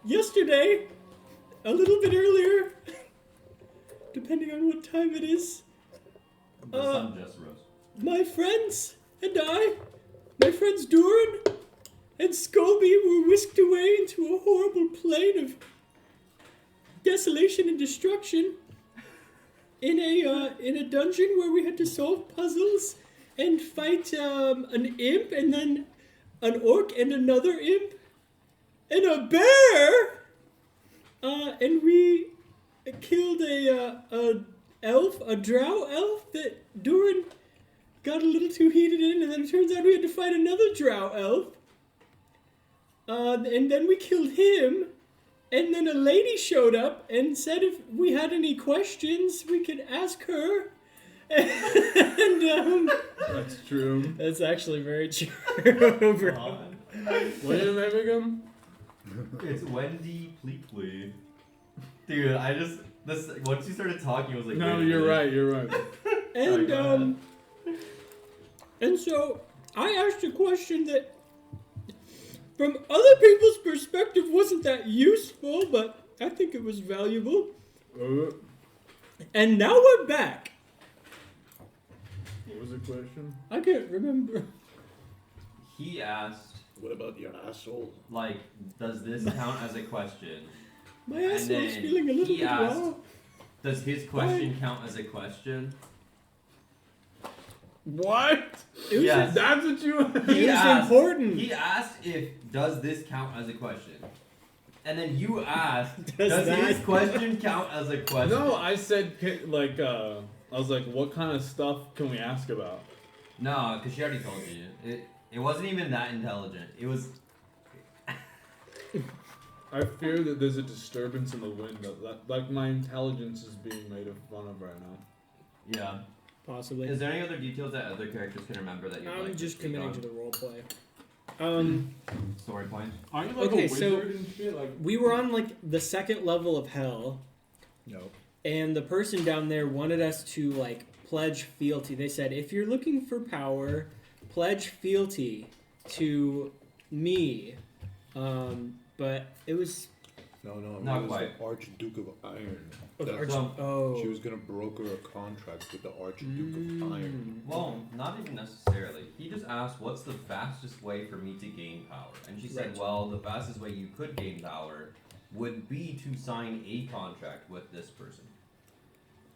Yesterday, a little bit earlier, depending on what time it is. The sun just rose. My friends and my friends Durin and Scobie were whisked away into a horrible plane of desolation and destruction in a dungeon where we had to solve puzzles and fight an imp and then an orc and another imp and a bear. And we killed a drow elf that Durin got a little too heated in, and then it turns out we had to fight another drow elf. And then we killed him, and then a lady showed up and said if we had any questions, we could ask her. And That's true. that's actually very true, bro. What did I make him? It's Wendy Pleakley. Dude, once you started talking, I was like, No, wait a you're minute. right. And and so I asked a question that, from other people's perspective, wasn't that useful, but I think it was valuable. And now we're back. What was the question? I can't remember. He asked, What about your asshole? like, does this count as a question? My asshole is then feeling a little he bit asked- raw. Does his question count as a question? What? It was, Yes. That's what you. it was important. He asked if, does this count as a question? And then you asked, Does does his that- question count as a question? No, I said I was like, what kind of stuff can we ask about? No, because she already told you. It wasn't even that intelligent. It was... I fear that there's a disturbance in the wind. Like my intelligence is being made fun of right now. Yeah. Possibly. Is there any other details that other characters can remember that you'd I'm like just to speak committing on? to the role play. Story point? Aren't you like Okay, a so- wizard and shit? Like, We were on like the second level of hell, No. and the person down there wanted us to like pledge fealty. They said, if you're looking for power, pledge fealty to me. But it was No, Not it was quite. the Archduke of Iron. the That's- arch. She was gonna broker a contract with the Archduke of Iron. Well, not even necessarily. He just asked, what's the fastest way for me to gain power? And she said, Right. well, the fastest way you could gain power would be to sign a contract with this person.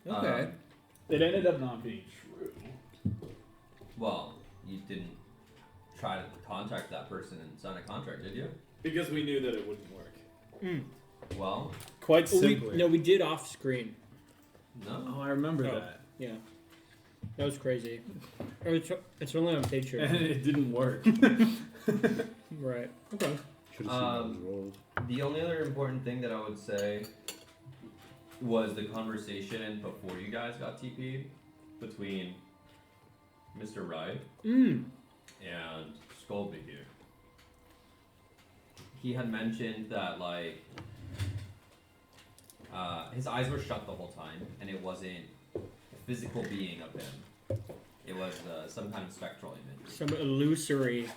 Okay. it ended up not being true. Well, you didn't try to contact that person and sign a contract, did you? Because we knew that it wouldn't work. Well, Quite Well, simply. we did off screen. no. Oh, I remember Oh. that. Yeah. That was crazy. It's only on picture. And it didn't work. Right. Okay. Should have seen those rolls. The only other important thing that I would say was the conversation before you guys got TP'd between Mr. Wright and Scolby here. He had mentioned that, like, his eyes were shut the whole time, and it wasn't a physical being of him. It was some kind of spectral image. Some illusory.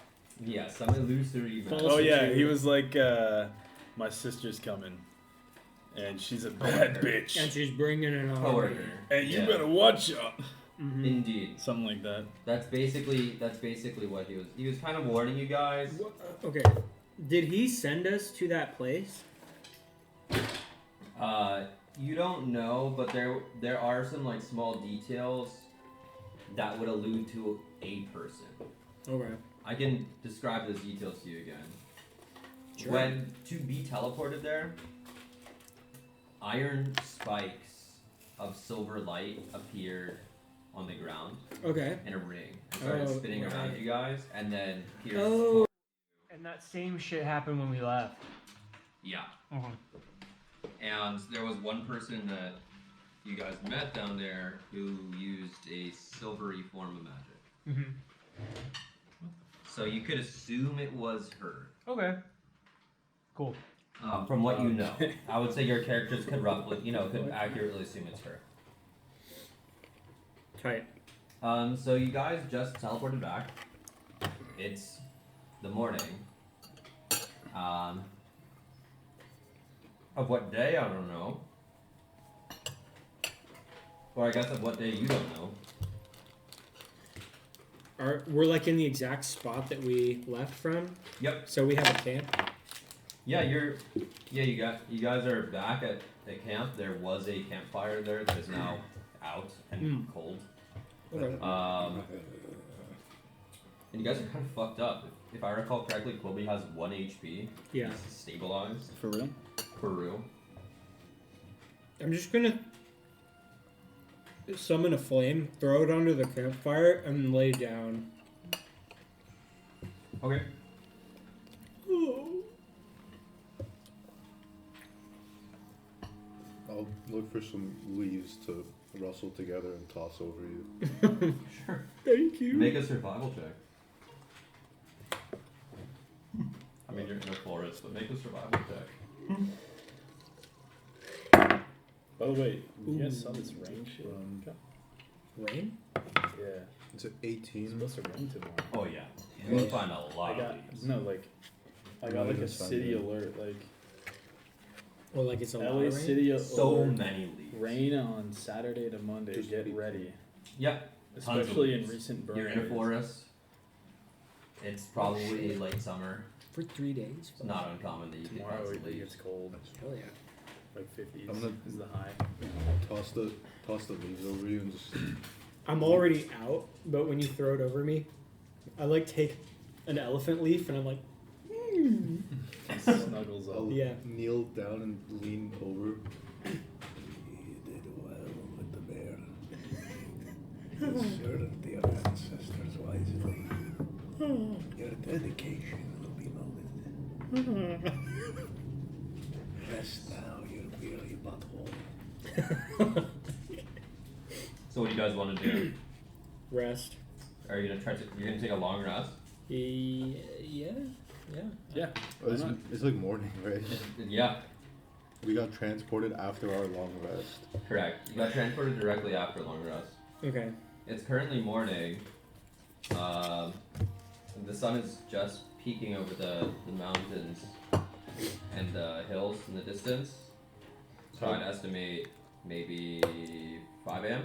Yeah, some illusory. False- Oh yeah, True. he was like, my sister's coming, and she's a bad Coworker. bitch, And she's bringing it on. Coworker. and you Yeah. better watch out. Mm-hmm. Indeed. Something like that. That's basically what he was. He was kind of warning you guys. Okay. Did he send us to that place? You don't know, but there are some like small details that would allude to a person. Okay. I can describe those details to you again. Sure. When to be teleported there, iron spikes of silver light appeared on the ground Okay. in a ring and started Oh, spinning around right. you guys, and then pierced. Oh. And that same shit happened when we left. Yeah. Uh-huh. And there was one person that you guys met down there who used a silvery form of magic. Mm-hmm. So you could assume it was her. Okay. Cool. From what you know. I would say your characters could roughly, could accurately assume it's her. Tight. So you guys just teleported back. It's the morning. Of what day, I don't know. Or I guess of what day you don't know. We're like in the exact spot that we left from. Yep. So we have a camp. Yeah, you guys are back at the camp. There was a campfire there that is now out and cold. Okay. And you guys are kind of fucked up. If I recall correctly, Quilby has 1 HP. Yeah. He's stabilized. For real? For real. I'm just gonna summon a flame, throw it onto the campfire, and lay down. Okay. I'll look for some leaves to rustle together and toss over you. Sure. Thank you. Make a survival check. I mean, you're in a forest, but make a survival check. By the way, you guys saw this rain shit? Rain? Yeah. It's an It's 18. supposed to rain tomorrow. Oh yeah. You'll find a lot I got of these. no like I got like a city alert like Or like it's a lot LA of rain? City So alert. many leaves. Rain on Saturday to Monday. Just Get be- ready. Yeah. Tons of Especially in leaves. recent burn You're in a areas. forest. It's probably late summer. For 3 days? It's not uncommon that you get Tomorrow tons it of leaves. gets cold. Hell yeah. Like 50s I'm gonna- is the high. Toss the leaves over you and just. I'm already out, but when you throw it over me, I like take an elephant leaf and I'm like, Snuggles up. I'll Yeah. kneel down and lean over. You did well with the bear. You served your ancestors wisely. Your dedication will be noted. Rest now, your weary butthole. So what do you guys want to do? rest. Are you gonna you're gonna take a long rest? Yeah. Yeah. Oh, it's, Why not? it's like morning, right? Yeah, We got transported after our long rest. correct. You got transported directly after long rest. Okay. It's currently morning. The sun is just peeking over the mountains and the hills in the distance. So I'd estimate maybe 5 a.m.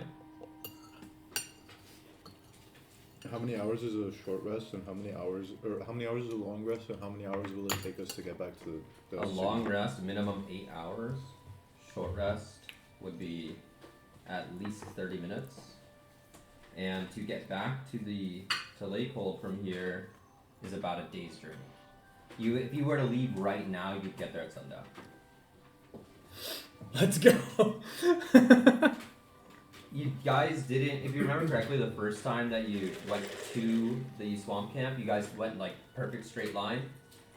How many hours is a short rest, and how many hours is a long rest, and how many hours will it take us to get back to the A city? long rest, minimum 8 hours. Short rest would be at least 30 minutes. And to get back to Lakehold from here is about a day's journey. If you were to leave right now, you'd get there at sundown. Let's go. You guys didn't, if you remember correctly, the first time that you went to the swamp camp, you guys went like perfect straight line.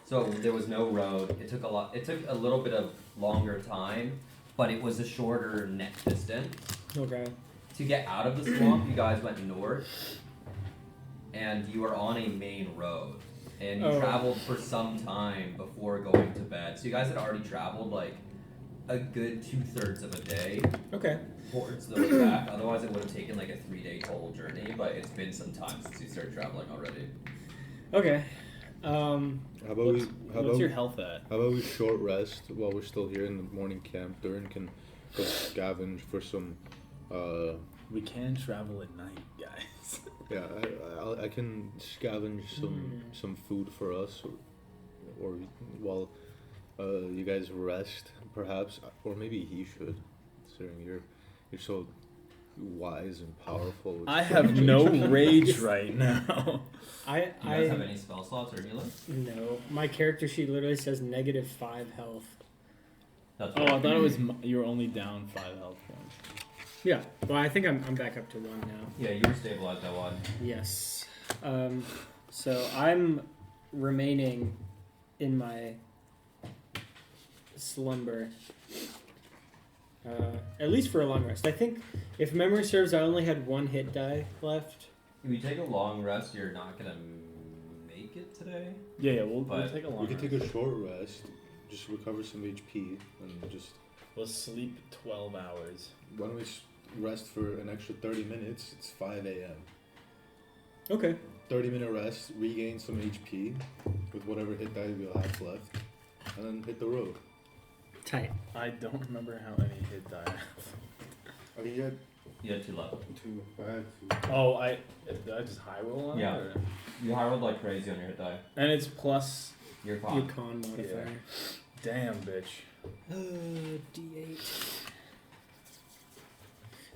So there was no road. It took a little bit of longer time, but it was a shorter net distance. Okay. To get out of the swamp, you guys went north, and you were on a main road, and you Oh. traveled for some time before going to bed. So you guys had already traveled like a good 2/3 of a day Okay. towards the way back. Otherwise, it would have taken like a 3-day total journey. But it's been some time since you started traveling already. Okay. How about we? What's your health at? How about we short rest while we're still here in the morning camp? Durin can go scavenge for some. We can travel at night, guys. Yeah, I can scavenge some food for us, or while you guys rest, perhaps, or maybe he should, considering you're so wise and powerful. I have no rage right now. Do you guys have any spell slots or healing? No. My character sheet literally says -5 health. That's Oh, I thought it was you were only down 5 health points. Yeah. Well, I think I'm back up to 1 now. Yeah, you were stabilized at 1. Yes. So I'm remaining in my slumber. At least for a long rest. I think, if memory serves, I only had 1 hit die left. If you take a long rest, you're not gonna make it today. Yeah, we'll But take a long We can rest. take a short rest, just recover some HP, and just We'll sleep 12 hours. why don't we rest for an extra 30 minutes? It's 5 a.m. Okay. 30-minute rest, regain some HP with whatever hit die we'll have left, and then hit the road. Tight. I don't remember how many hit die I have. I mean, you had You had 2 left. 2. I had 2. Oh, did I just high roll on Yeah. it? Or? You high rolled like crazy on your hit die. And it's plus. You're Your fine. con modifier. Damn, bitch. D8.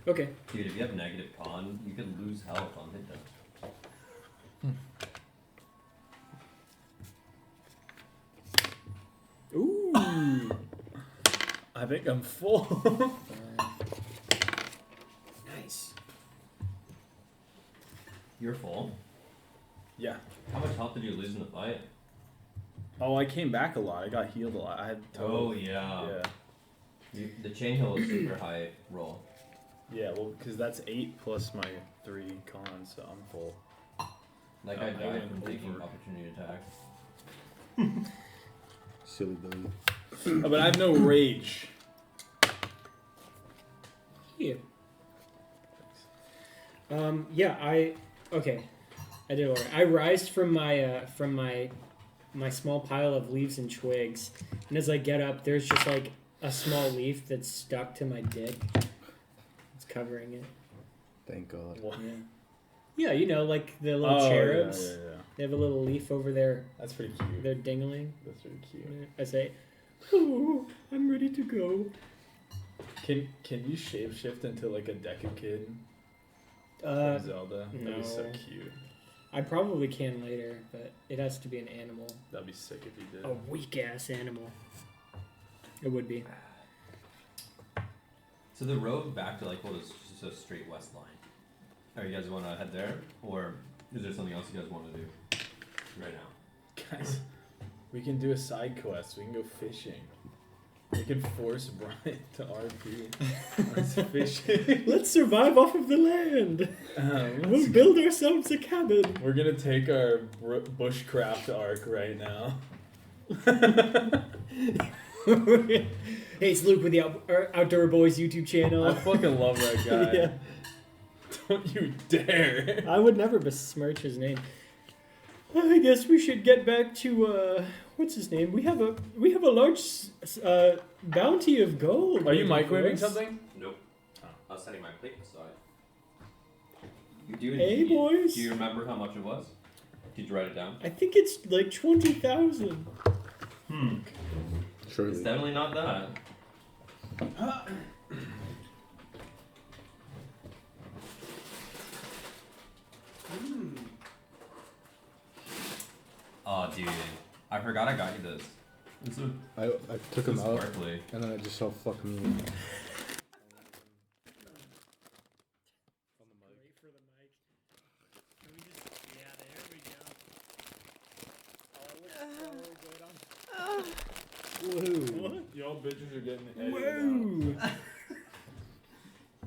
Okay. Dude, if you have negative con, you can lose health on hit die. Ooh. I think I'm full. Nice. You're full. Yeah. How much health did you lose in the fight? Oh, I came back a lot. I got healed a lot. I had Oh, yeah. Yeah. The chain hill is super high roll. Yeah, well, because that's 8 plus my 3 cons, so I'm full. That guy I died went from taking over. opportunity attacks. Silly Billy. Oh, but I have no rage. Yeah. Okay. I did alright. I rised from my small pile of leaves and twigs, and as I get up, there's just like a small leaf that's stuck to my dick. It's covering it. Thank God. What? Yeah, you know, like the little cherubs. Yeah. They have a little leaf over their That's pretty cute. dingling. That's pretty cute. I say, "Oh, I'm ready to go." Can you shapeshift into like a Deku Kid Uh, from Zelda? That'd no. be so cute. I probably can later, but it has to be an animal. That'd be sick if you did. A weak ass animal. It would be. So the road back to Lakehold is just a straight west line. Are you guys want to head there, or is there something else you guys want to do right now? Guys, we can do a side quest. We can go fishing. We can force Brian to RP. Let's fishing. Let's survive off of the land. We'll build ourselves a cabin. We're gonna take our bushcraft arc right now. Hey, it's Luke with the Outdoor Boys YouTube channel. I fucking love that guy. Yeah. Don't you dare. I would never besmirch his name. I guess we should get back to what's his name? We have a large bounty of gold. Are you waiting for microwaving us. something? Nope. I was setting my plate aside. Hey, boys. Do you remember how much it was? Did you write it down? I think it's like 20,000. Surely. It's definitely not that. Oh, dude. I forgot I got you this. It's a I took him out, sparkly. and then I just saw fuck me. Whoa. Y'all bitches are getting the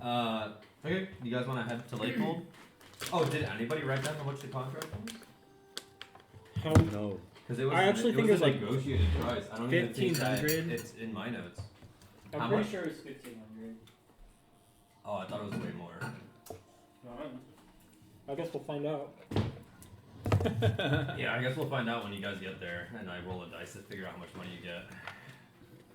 Whoa. Okay, you guys want to head to Lakehold? Oh, did anybody write down how much the contract was? How? No. Because it was. I actually think it was a like negotiated price. I don't even think that 1,500. it's in my notes. I'm How pretty much? sure it's 1,500. Oh, I thought it was way more. I guess we'll find out. Yeah, I guess we'll find out when you guys get there, and I roll a dice to figure out how much money you get.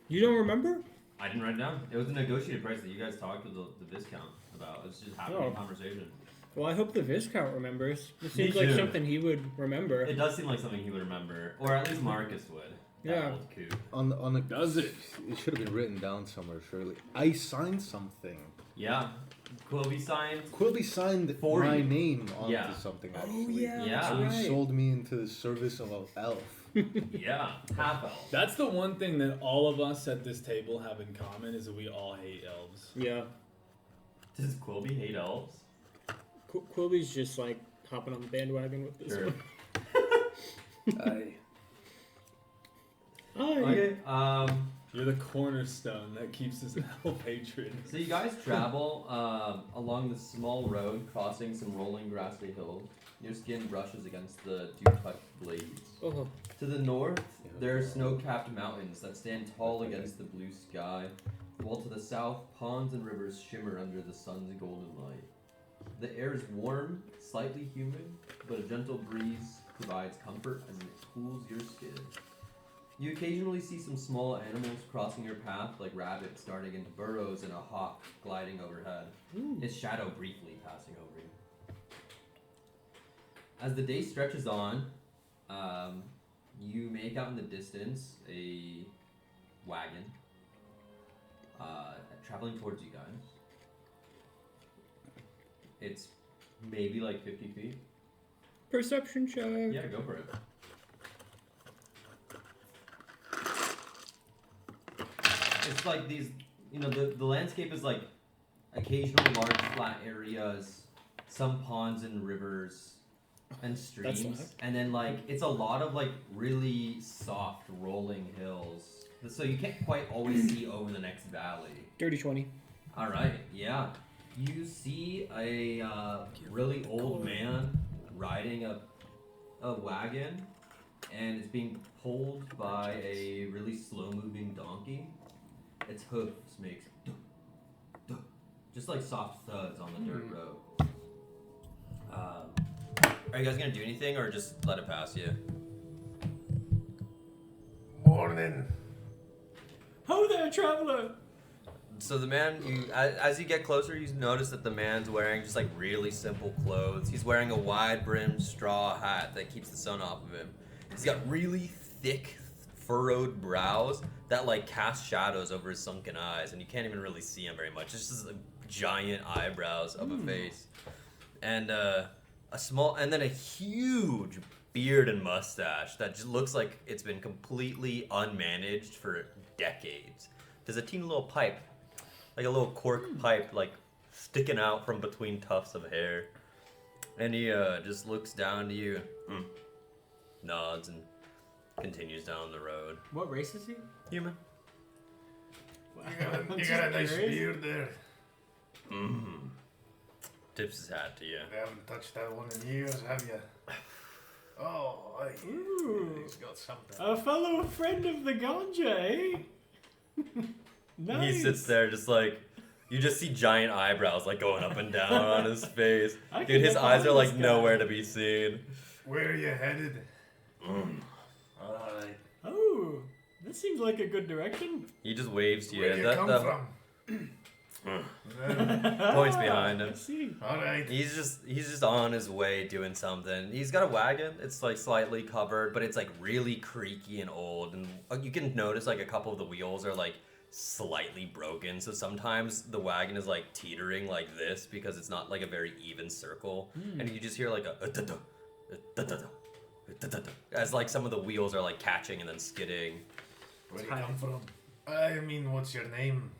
You don't remember? I didn't write it down. It was a negotiated price that you guys talked to the discount about. It's just happening Oh. in conversation. Well, I hope the Viscount remembers. It Me seems like too. something he would remember. It does seem like something he would remember, or at least Marcus would. That Yeah. old coot. On the Does it? It should have been written down somewhere. Surely. I signed something. Yeah. Quilby signed. Quilby signed For my you. name onto Yeah. something. Oh, Actually. yeah, Yeah. that's So he right. sold me into the service of an elf. Yeah. Half elf. That's the one thing that all of us at this table have in common is that we all hate elves. Yeah. Does Quilby hate elves? Quilby's just like hopping on the bandwagon with this Sure. one. Hi. Okay. You're the cornerstone that keeps us elf hatred. So you guys travel along the small road, crossing some rolling grassy hills. Your skin brushes against the dew-touched blades. Oh. To the north, there are snow-capped mountains that stand tall against the blue sky, while to the south, ponds and rivers shimmer under the sun's golden light. The air is warm, slightly humid, but a gentle breeze provides comfort and it cools your skin. You occasionally see some small animals crossing your path, like rabbits darting into burrows and a hawk gliding overhead, its shadow briefly passing over you. As the day stretches on, you make out in the distance a wagon traveling towards you guys. It's maybe like 50 feet. Perception check. Yeah, go for it. It's like these, the landscape is like occasional large flat areas, some ponds and rivers and streams, and then like it's a lot of like really soft rolling hills. So you can't quite always see over the next valley. Dirty 20. All right, yeah. You see a really old man riding a wagon, and it's being pulled by a really slow-moving donkey. Its hoofs makes just like soft thuds on the dirt road. Are you guys gonna do anything, or just let it pass you? Morning. Ho there, traveler! So the man, as you get closer, you notice that the man's wearing just like really simple clothes. He's wearing a wide-brimmed straw hat that keeps the sun off of him. He's got really thick, furrowed brows that like cast shadows over his sunken eyes, and you can't even really see him very much. It's just like giant eyebrows of a face, and and then a huge beard and mustache that just looks like it's been completely unmanaged for decades. There's a teeny little pipe, like a little cork pipe, like sticking out from between tufts of hair, and he just looks down to you, nods, and continues down the road. What race is he? Human. You got a nice beard there. Tips his hat to you. I haven't touched that one in years, have you? Oh, he's got something. A fellow friend of the ganja, eh? Nice. He sits there just like, you just see giant eyebrows like going up and down on his face. Dude, his eyes are like nowhere to be seen. Where are you headed? Alright. Oh, this seems like a good direction. He just waves to you. Where do you come from? Points behind him. I see. Alright. He's just on his way doing something. He's got a wagon. It's like slightly covered, but it's like really creaky and old. And you can notice like a couple of the wheels are like slightly broken. So sometimes the wagon is like teetering like this because it's not like a very even circle. And you just hear like a as like some of the wheels are like catching and then skidding. Where do you come from? I mean, what's your name?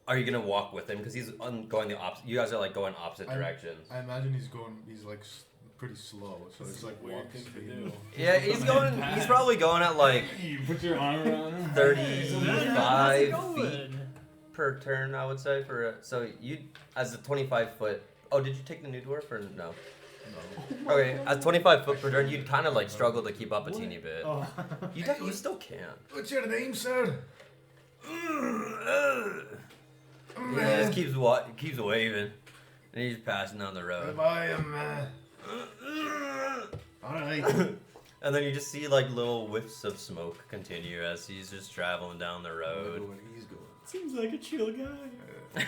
Are you gonna walk with him? Because he's going the opposite. You guys are like going opposite directions. I imagine he's like pretty slow, so it's like walking speed. Yeah, he's probably going at like You put your arm around him. 35 feet per turn, I would say. So you, as a 25 foot. Oh, did you take the new dwarf or no? No. Okay, at 25 foot per turn, you'd kind of like struggle to keep up a teeny bit. Oh. You still can. What's your name, sir? He just keeps waving, and he's passing down the road. I am. Alright. And then you just see like little whiffs of smoke continue as he's just traveling down the road. Where he's going. Seems like a chill guy.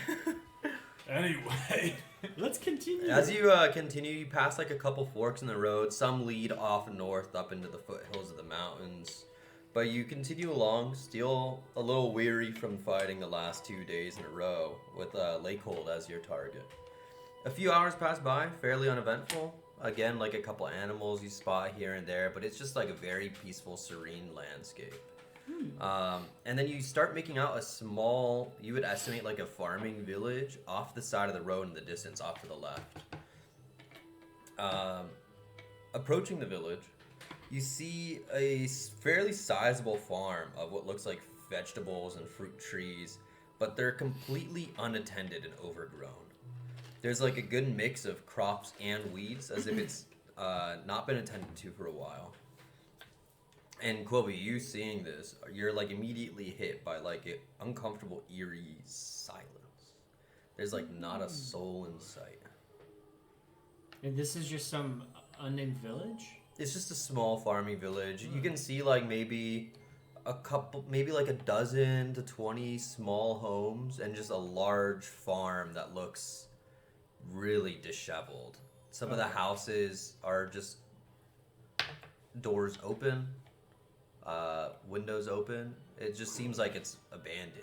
Anyway. Let's continue. As you continue, you pass like a couple forks in the road. Some lead off north up into the foothills of the mountains. But you continue along, still a little weary from fighting the last 2 days in a row, with Lakehold as your target. A few hours pass by, fairly uneventful. Again, like a couple animals you spot here and there, but it's just like a very peaceful, serene landscape. And then you start making out a small, you would estimate like a farming village off the side of the road in the distance, off to the left. Approaching the village, you see a fairly sizable farm of what looks like vegetables and fruit trees, but they're completely unattended and overgrown. There's like a good mix of crops and weeds, as if it's not been attended to for a while. And Quilby, you seeing this, you're like immediately hit by like an uncomfortable, eerie silence. There's like not a soul in sight. And this is just some unnamed village? It's just a small farming village. You can see like maybe like a dozen to 20 small homes and just a large farm that looks really disheveled. Some of the houses are just doors open, windows open. It just seems like it's abandoned.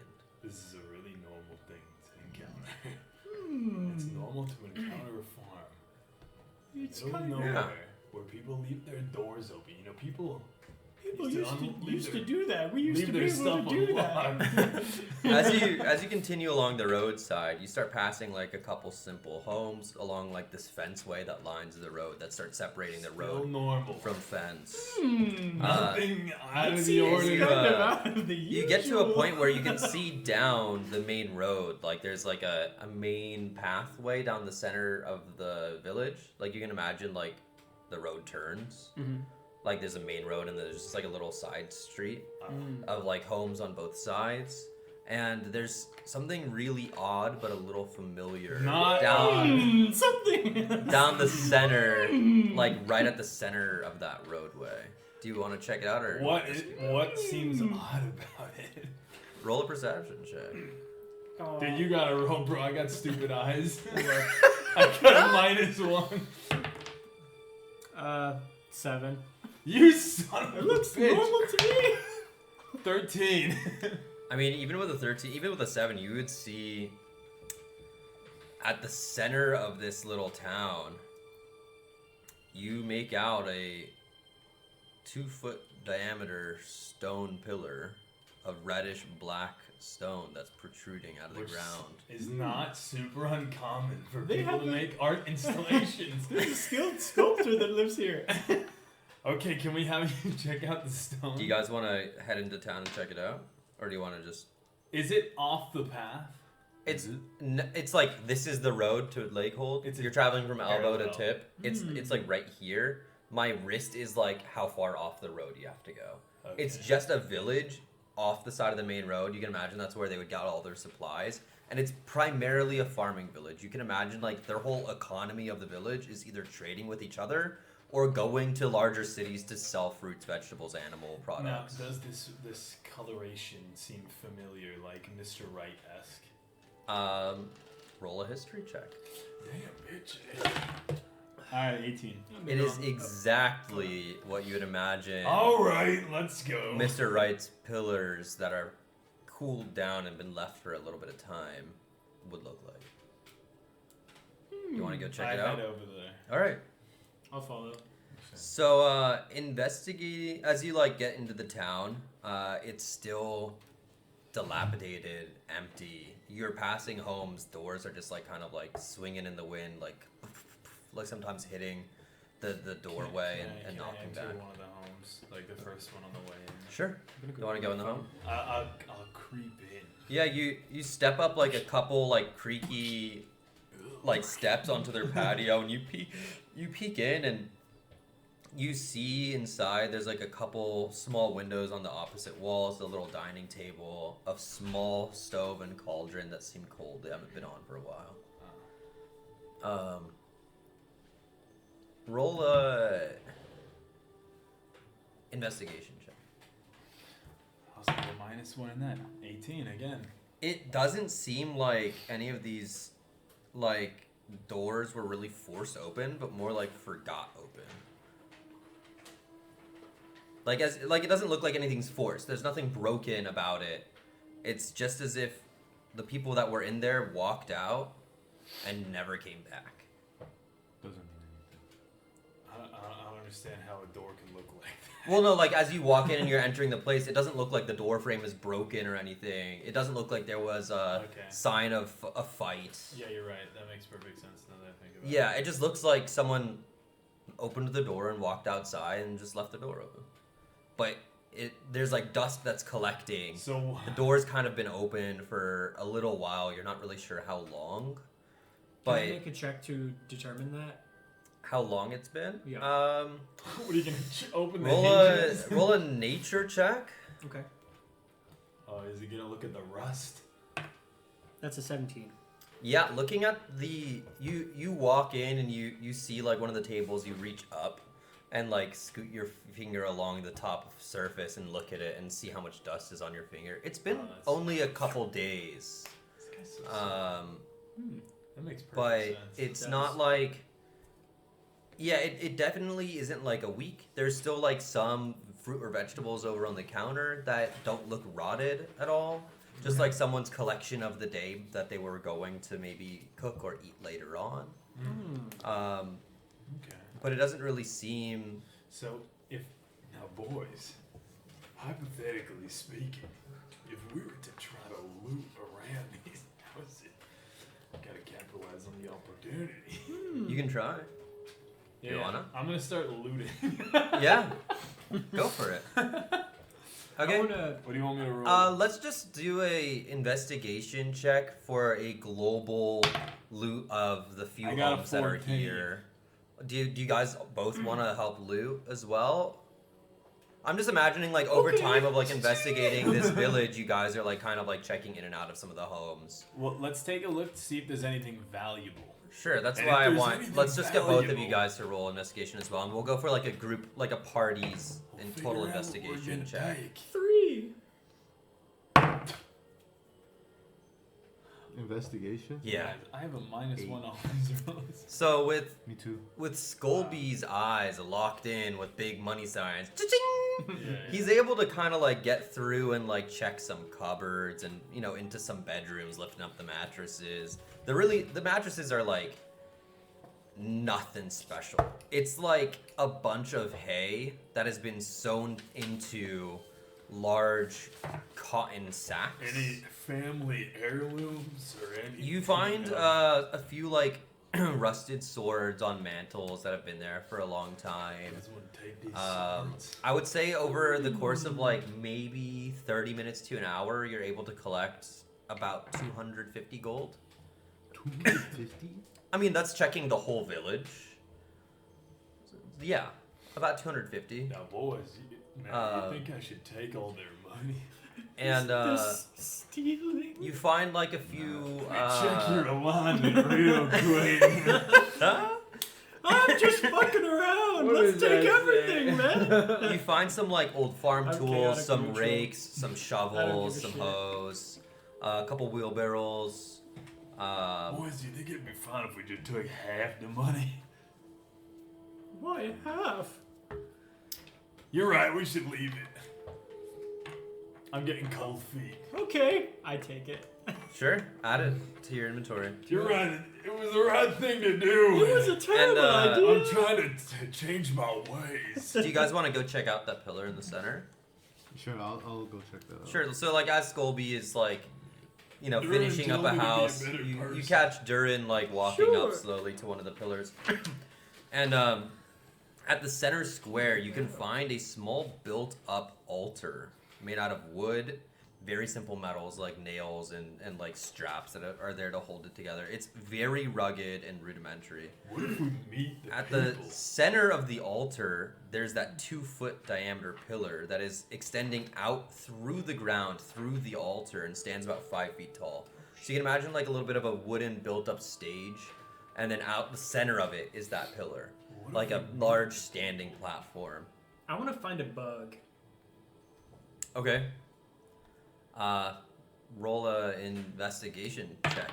This is a really normal thing to encounter. It's normal to encounter a farm. It's Middle of kind of. nowhere where people leave their doors open. You know, people used to do that. We used leave to their be able stuff to do that. As you continue along the roadside, you start passing like a couple simple homes along like this fence way that lines the road that starts separating the Still road normal. from fence. Nothing out of the you, ordinary. uh, You get to a point where you can see down the main road. Like there's like a main pathway down the center of the village. Like you can imagine like the road turns. Mm-hmm. Like there's a main road and there's just like a little side street of like homes on both sides. And there's something really odd but a little familiar Not down something. down the center, like right at the center of that roadway. Do you want to check it out or What seems odd about it? roll a perception check? Dude, you gotta roll, bro. I got stupid eyes. I got a -1. 7. You son of a It looks bitch. normal to me. 13. I mean, even with a 13, even with a 7, you would see at the center of this little town, you make out a 2-foot diameter stone pillar of reddish black stone that's protruding out of the Which ground. is not super uncommon for They people have to a- make art installations. There's a skilled sculptor that lives here. Okay, can we have you check out the stone? Do you guys want to head into town and check it out? Or do you want to just... Is it off the path? It's like, this is the road to Lakehold. It's a You're traveling from elbow to parallel. tip. It's like right here. My wrist is like how far off the road you have to go. Okay. It's just a village off the side of the main road. You can imagine that's where they would get all their supplies. And it's primarily a farming village. You can imagine like their whole economy of the village is either trading with each other or going to larger cities to sell fruits, vegetables, animal Now, products. does this coloration seem familiar, like Mr. Wright-esque? Roll a history check. Damn, bitch. Alright, 18. It is exactly what you would imagine. Alright, let's go. Mr. Wright's pillars that are cooled down and been left for a little bit of time would look like. You want to go check it out? I head over there. All right. I'll follow. So, investigating as you like get into the town, it's still dilapidated, empty. You're passing homes, doors are just like kind of like swinging in the wind, like sometimes hitting the doorway and knocking Can I back. enter one of the homes, like the first one on the way in? Sure. You want to go in the home? I'll creep in. Yeah, you step up like a couple like creaky like steps onto their patio and you peek in and you see inside there's like a couple small windows on the opposite walls, a little dining table, a small stove and cauldron that seem cold. They haven't been on for a while. Roll a investigation check. I'll say a -1 in that. 18 again. It doesn't seem like any of these like doors were really forced open, but more like forgot open. Like it doesn't look like anything's forced. There's nothing broken about it. It's just as if the people that were in there walked out and never came back. Doesn't mean anything. I don't understand how a door can look like that. Well, no, like as you walk in and you're entering the place, it doesn't look like the door frame is broken or anything. It doesn't look like there was a sign of a fight. Yeah, you're right. That makes perfect sense now that I think about it. Yeah, it just looks like someone opened the door and walked outside and just left the door open. But there's like dust that's collecting. So the door's kind of been open for a little while. You're not really sure how long. But Can I make a check to determine that? How long it's been? Yeah. what are you gonna open the Roll hinges? roll a nature check. Okay. Oh, is he gonna look at the rust? That's a 17. Yeah, looking at you walk in and you see like one of the tables, you reach up and like scoot your finger along the top surface and look at it and see how much dust is on your finger. It's been only a couple days. That makes perfect But sense. it's not like, yeah, it definitely isn't like a week. There's still like some fruit or vegetables over on the counter that don't look rotted at all. Just like someone's collection of the day that they were going to maybe cook or eat later on. Okay. But it doesn't really seem. So now boys, hypothetically speaking, if we were to try to loot around these houses, gotta capitalize on the opportunity. You can try. Yeah, You wanna? I'm gonna start looting. Yeah. Go for it. Okay. What do you want me to roll? Let's just do a investigation check for a global loot of the few I got a homes that are 14. here. Do you guys both want to help loot as well? I'm just imagining like over time of like investigating this village, you guys are like kind of like checking in and out of some of the homes. Well, let's take a look to see if there's anything valuable. Sure, that's And why I if there's want. anything Let's just get both of you valuable- guys to roll investigation as well, and we'll go for like a group, like a party's in Figure total out what we're investigation gonna check. take. 3. Investigation? Yeah. I have a -1 8. on these rolls. So with Me too. Scolby's eyes locked in with big money signs, cha-ching! Yeah. He's able to kind of like get through and like check some cupboards and into some bedrooms, lifting up the mattresses. The mattresses are like nothing special. It's like a bunch of hay that has been sewn into large cotton sacks. Any family heirlooms or any? You find a few like rusted swords on mantles that have been there for a long time. Guys wanna take these Um, swords? I would say over the course of like maybe 30 minutes to an hour, you're able to collect about 250 gold. 250? I mean, that's checking the whole village. Yeah, about 250. Now, boys, you think I should take all their money? And Stealing. you find like a few. Check your alignment real quick. I'm just fucking around. What Let's does take that everything, man. You find some like old farm I'm tools, chaotic some neutral. rakes, some shovels, I some don't give a shit. hoes, a couple wheelbarrows. Boys, do you think it'd be fun if we just took half the money? Why half? You're right, we should leave it. I'm getting cold feet. Okay, I take it. Sure, add it to your inventory. You're right, it was the right thing to do. It was a terrible And, idea. I'm trying to change my ways. Do you guys want to go check out that pillar in the center? Sure, I'll go check that out. Sure. So like as Scolby is like, Durin finishing up told a me to be a house, better you person. catch Durin like walking Sure. up slowly to one of the pillars, and at the center square you can find a small built-up altar made out of wood, very simple metals like nails and like straps that are there to hold it together. It's very rugged and rudimentary. What if we meet the At people? the center of the altar, there's that 2-foot diameter pillar that is extending out through the ground, through the altar, and stands about 5 feet tall. So you can imagine like a little bit of a wooden built-up stage, and then out the center of it is that pillar, What like if a we- large standing platform. I want to find a bug. Okay. Roll a investigation check.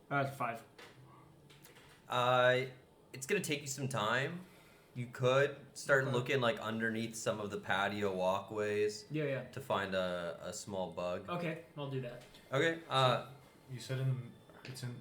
That's 5. It's gonna take you some time. You could start looking like underneath some of the patio walkways Yeah. to find a small bug. Okay, I'll do that. Okay. You said it's in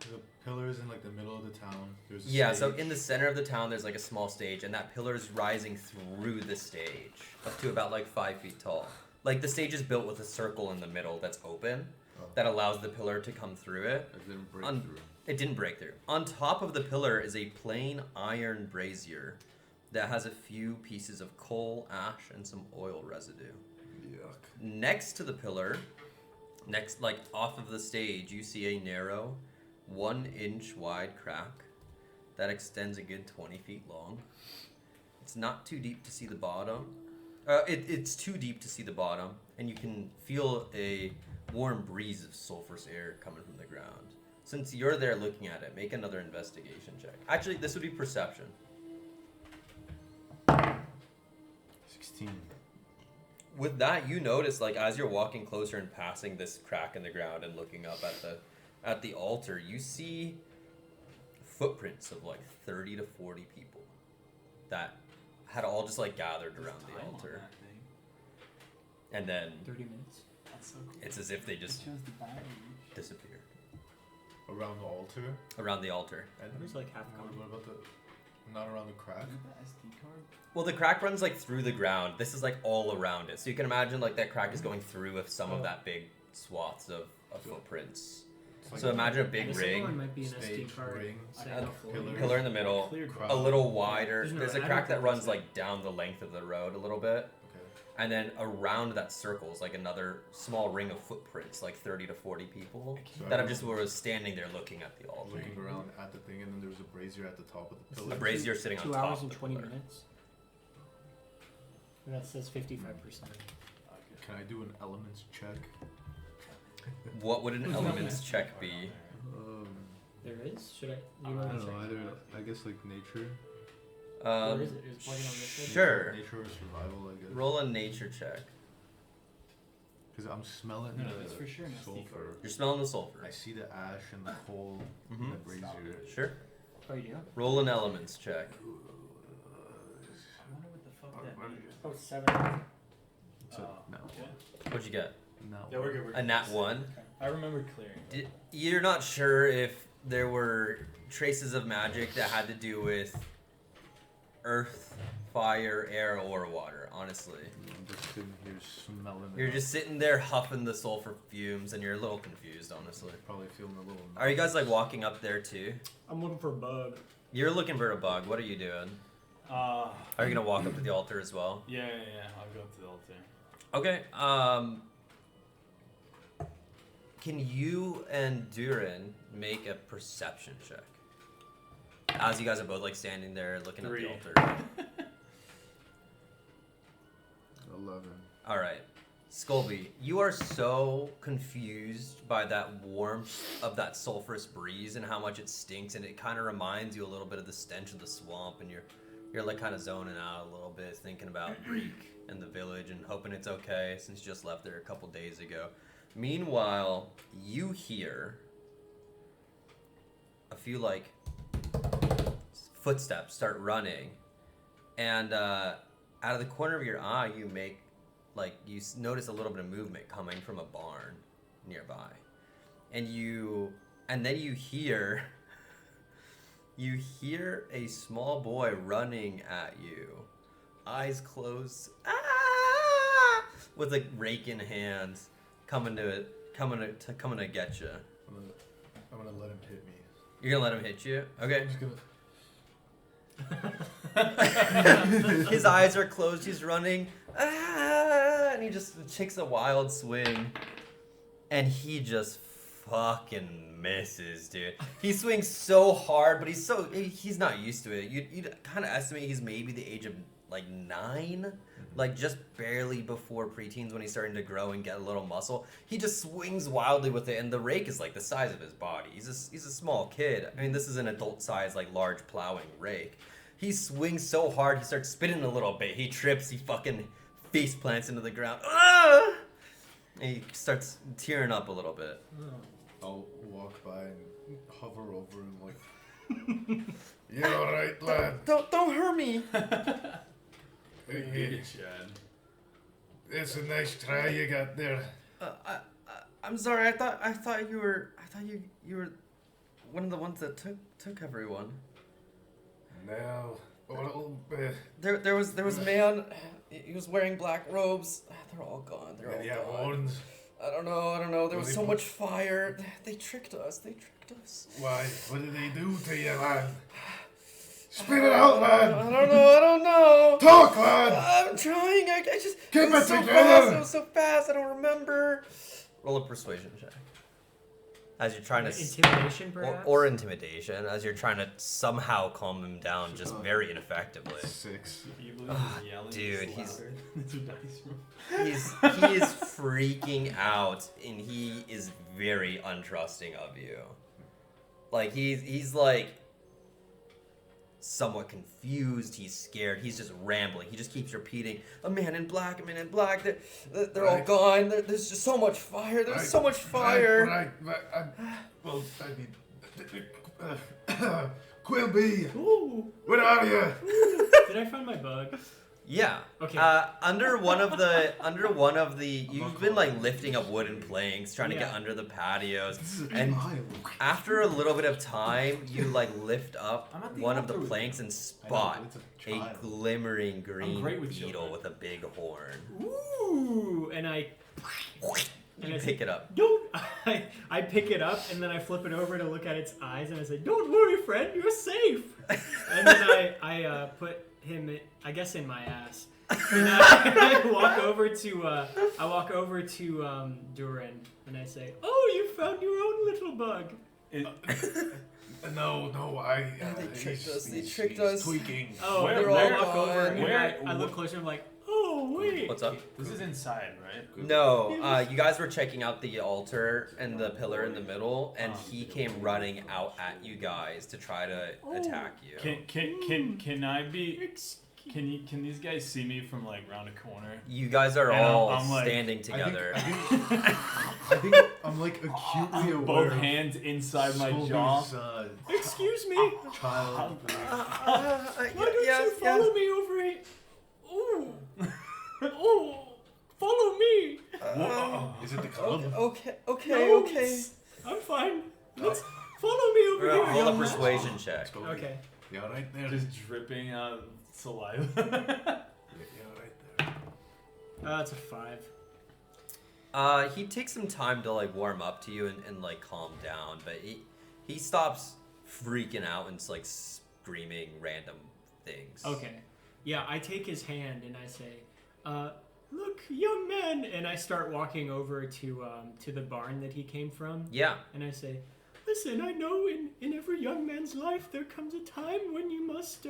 the pillars in like the middle of the town. There's a Yeah. So stage. in the center of the town, there's like a small stage, and that pillar is rising through the stage up to about like 5 feet tall. Like the stage is built with a circle in the middle that's open, that allows the pillar to come through it. I didn't break On- through. It didn't break through. On top of the pillar is a plain iron brazier that has a few pieces of coal, ash, and some oil residue. Yuck. Next to the pillar, like off of the stage, you see a narrow, 1-inch wide crack that extends a good 20 feet long. It's not too deep to see the bottom. It's too deep to see the bottom, and you can feel a warm breeze of sulfurous air coming from the ground. Since you're there looking at it, make another investigation check. Actually, this would be perception. 16. With that, you notice, like, as you're walking closer and passing this crack in the ground and looking up at the altar, you see footprints of like 30 to 40 people that had all just like gathered around the altar. And then 30 minutes. That's so cool. it's as if they just It shows the battery. disappear Around the altar? around the altar. And There's like half what gone. about not around the crack? Is it the SD card? Well, the crack runs like through the ground. This is like all around it. So you can imagine like that crack is going through with some of that big swaths of footprints. It's So imagine a big The second rig, one might be an stage, SD card. ring, sitting a on the floor. pillar in the middle, Clear crowd. a little wider. There's no- There's I a don't crack that think runs it's- like down the length of the road a little bit. Okay. And then around that circle is like another small ring of footprints, like 30 to 40 people So that have just were standing there looking at the altar. looking around at the thing, and then there's a brazier at the top of the A pillar. brazier sitting on 2 top. hours of and the 20 pillar. minutes. That says 55%. Can I do an elements check? What would an elements check be? There is? Should I? I You want don't to know, check? either, I guess like nature. Where is it? Is it plugging on this side? Sure. Nature or survival, I guess. Roll a nature check. Because I'm smelling No, the it's for sure an SD sulfur. card. You're smelling the sulfur. I see the ash and the coal and Mhm. the brazier. Sure. Oh, you do? Roll an elements check. I wonder what the fuck that means. Oh, 7. So, no. What'd you get? No. Yeah, we're good. We're A good. nat 1. I remember clearing. You're not sure if there were traces of magic that had to do with earth, fire, air, or water, honestly. I'm just sitting here smelling it. You're just sitting there huffing the sulfur fumes and you're a little confused, honestly. Probably feeling a little. Are you guys like walking up there too? I'm looking for a bug. You're looking for a bug. What are you doing? Are you gonna walk up to the altar as well? Yeah. I'll go to the altar. Okay. Can you and Durin make a perception check? As you guys are both like standing there looking 3. at the altar. 11. All right. Scolby, you are so confused by that warmth of that sulfurous breeze and how much it stinks, and it kind of reminds you a little bit of the stench of the swamp, and you're like kind of zoning out a little bit, thinking about Reek and the village and hoping it's okay since you just left there a couple days ago. Meanwhile, you hear a few like footsteps start running, and out of the corner of your eye, you make like you notice a little bit of movement coming from a barn nearby, and then you hear a small boy running at you, eyes closed, with a rake in hand, coming to get you. I'm gonna let him hit me. You're gonna let him hit you? Okay. I'm just gonna. His eyes are closed. He's running, and he just takes a wild swing, and he just fucking misses, dude. He swings so hard, but he's not used to it. You'd kind of estimate he's maybe the age of like 9, like just barely before preteens when he's starting to grow and get a little muscle. He just swings wildly with it, and the rake is like the size of his body. He's a small kid. I mean, this is an adult-sized like large plowing rake. He swings so hard, he starts spinning a little bit. He trips, he fucking face plants into the ground. Ah! And he starts tearing up a little bit. I'll walk by and hover over him like. You alright, lad? Don't hurt me. Hey, Chad. It's a nice try you got there. I'm sorry. I thought you were one of the ones that took everyone. Now, a little bit. There was a man. He was wearing black robes. They're all gone. They're Did he all have gone. horns? I don't know. There Was was he so bl- much fire. They tricked us. Why? What did they do to you, lad? Spit it out, lad! I don't know. Talk, lad! I'm trying. I just. Keep it was it so together. fast. It was so fast. I don't remember. Roll a persuasion check. As you're trying to Intimidation, perhaps? or intimidation, as you're trying to somehow calm him down, just very ineffectively. 6. You believe in yelling? Dude, is he's- louder than the dice roll? He is freaking out, and he is very untrusting of you. Like he's like somewhat confused. He's scared. He's just rambling. He just keeps repeating, "A man in black, a man in black. They're all gone. There's just so much fire. There's so much fire." Well, I mean, Quilby, Ooh. where are you? Did I find my bug? Yeah. Okay. Under one of the, you've been like lifting up wooden planks, trying to get under the patios, and after a little bit of time, you like lift up one of the planks and spot a glimmering green beetle with a big horn. Ooh, and I pick it up. I pick it up and then I flip it over to look at its eyes and I say, "Don't worry, friend, you're safe." And then I put him, I guess, in my ass. And I walk over to Durin and I say, "Oh, you found your own little bug." No, They tricked us. Tweaking. Oh, Where- I where- walk over and where- I look closer and I'm like, "Oh, wait." What's up? This is inside, right? No, you guys were checking out the altar and the pillar in the middle, and he came running out at you guys to try to attack you. Can I be? Can these guys see me from like around a corner? You guys are And all I'm like- standing together. I think I'm like acutely aware. Both hands inside my jaw. Excuse me. Child. Why don't you follow me over here? Ooh. Oh, follow me. Is it the club? Okay. I'm fine. Let's follow me over here. Roll a young man. persuasion check. Okay. Yeah, right there. Just dripping saliva. Yeah, right there. That's a 5. He takes some time to like warm up to you and like calm down, but he stops freaking out and like screaming random things. Okay. Yeah, I take his hand and I say, "Look, young man," and I start walking over to the barn that he came from. Yeah. And I say, "Listen, I know in every young man's life there comes a time when you must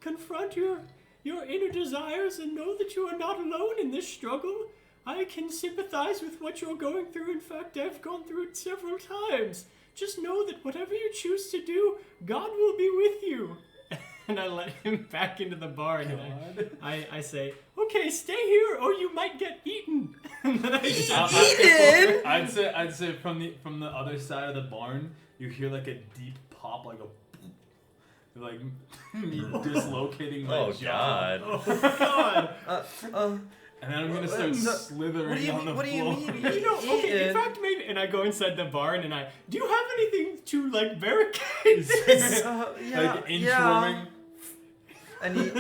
confront your inner desires and know that you are not alone in this struggle. I can sympathize with what you're going through. In fact, I've gone through it several times. Just know that whatever you choose to do, God will be with you." And I let him back into the barn. And I say, "Okay, stay here or you might get eaten." And then I just I'd say from the other side of the barn, you hear like a deep pop, like me dislocating my jaw. God. Oh God. And then I'm gonna start slithering on the floor. What do you mean? Okay, in fact, maybe, and I go inside the barn and do you have anything to like barricade this? Like inchworming. And he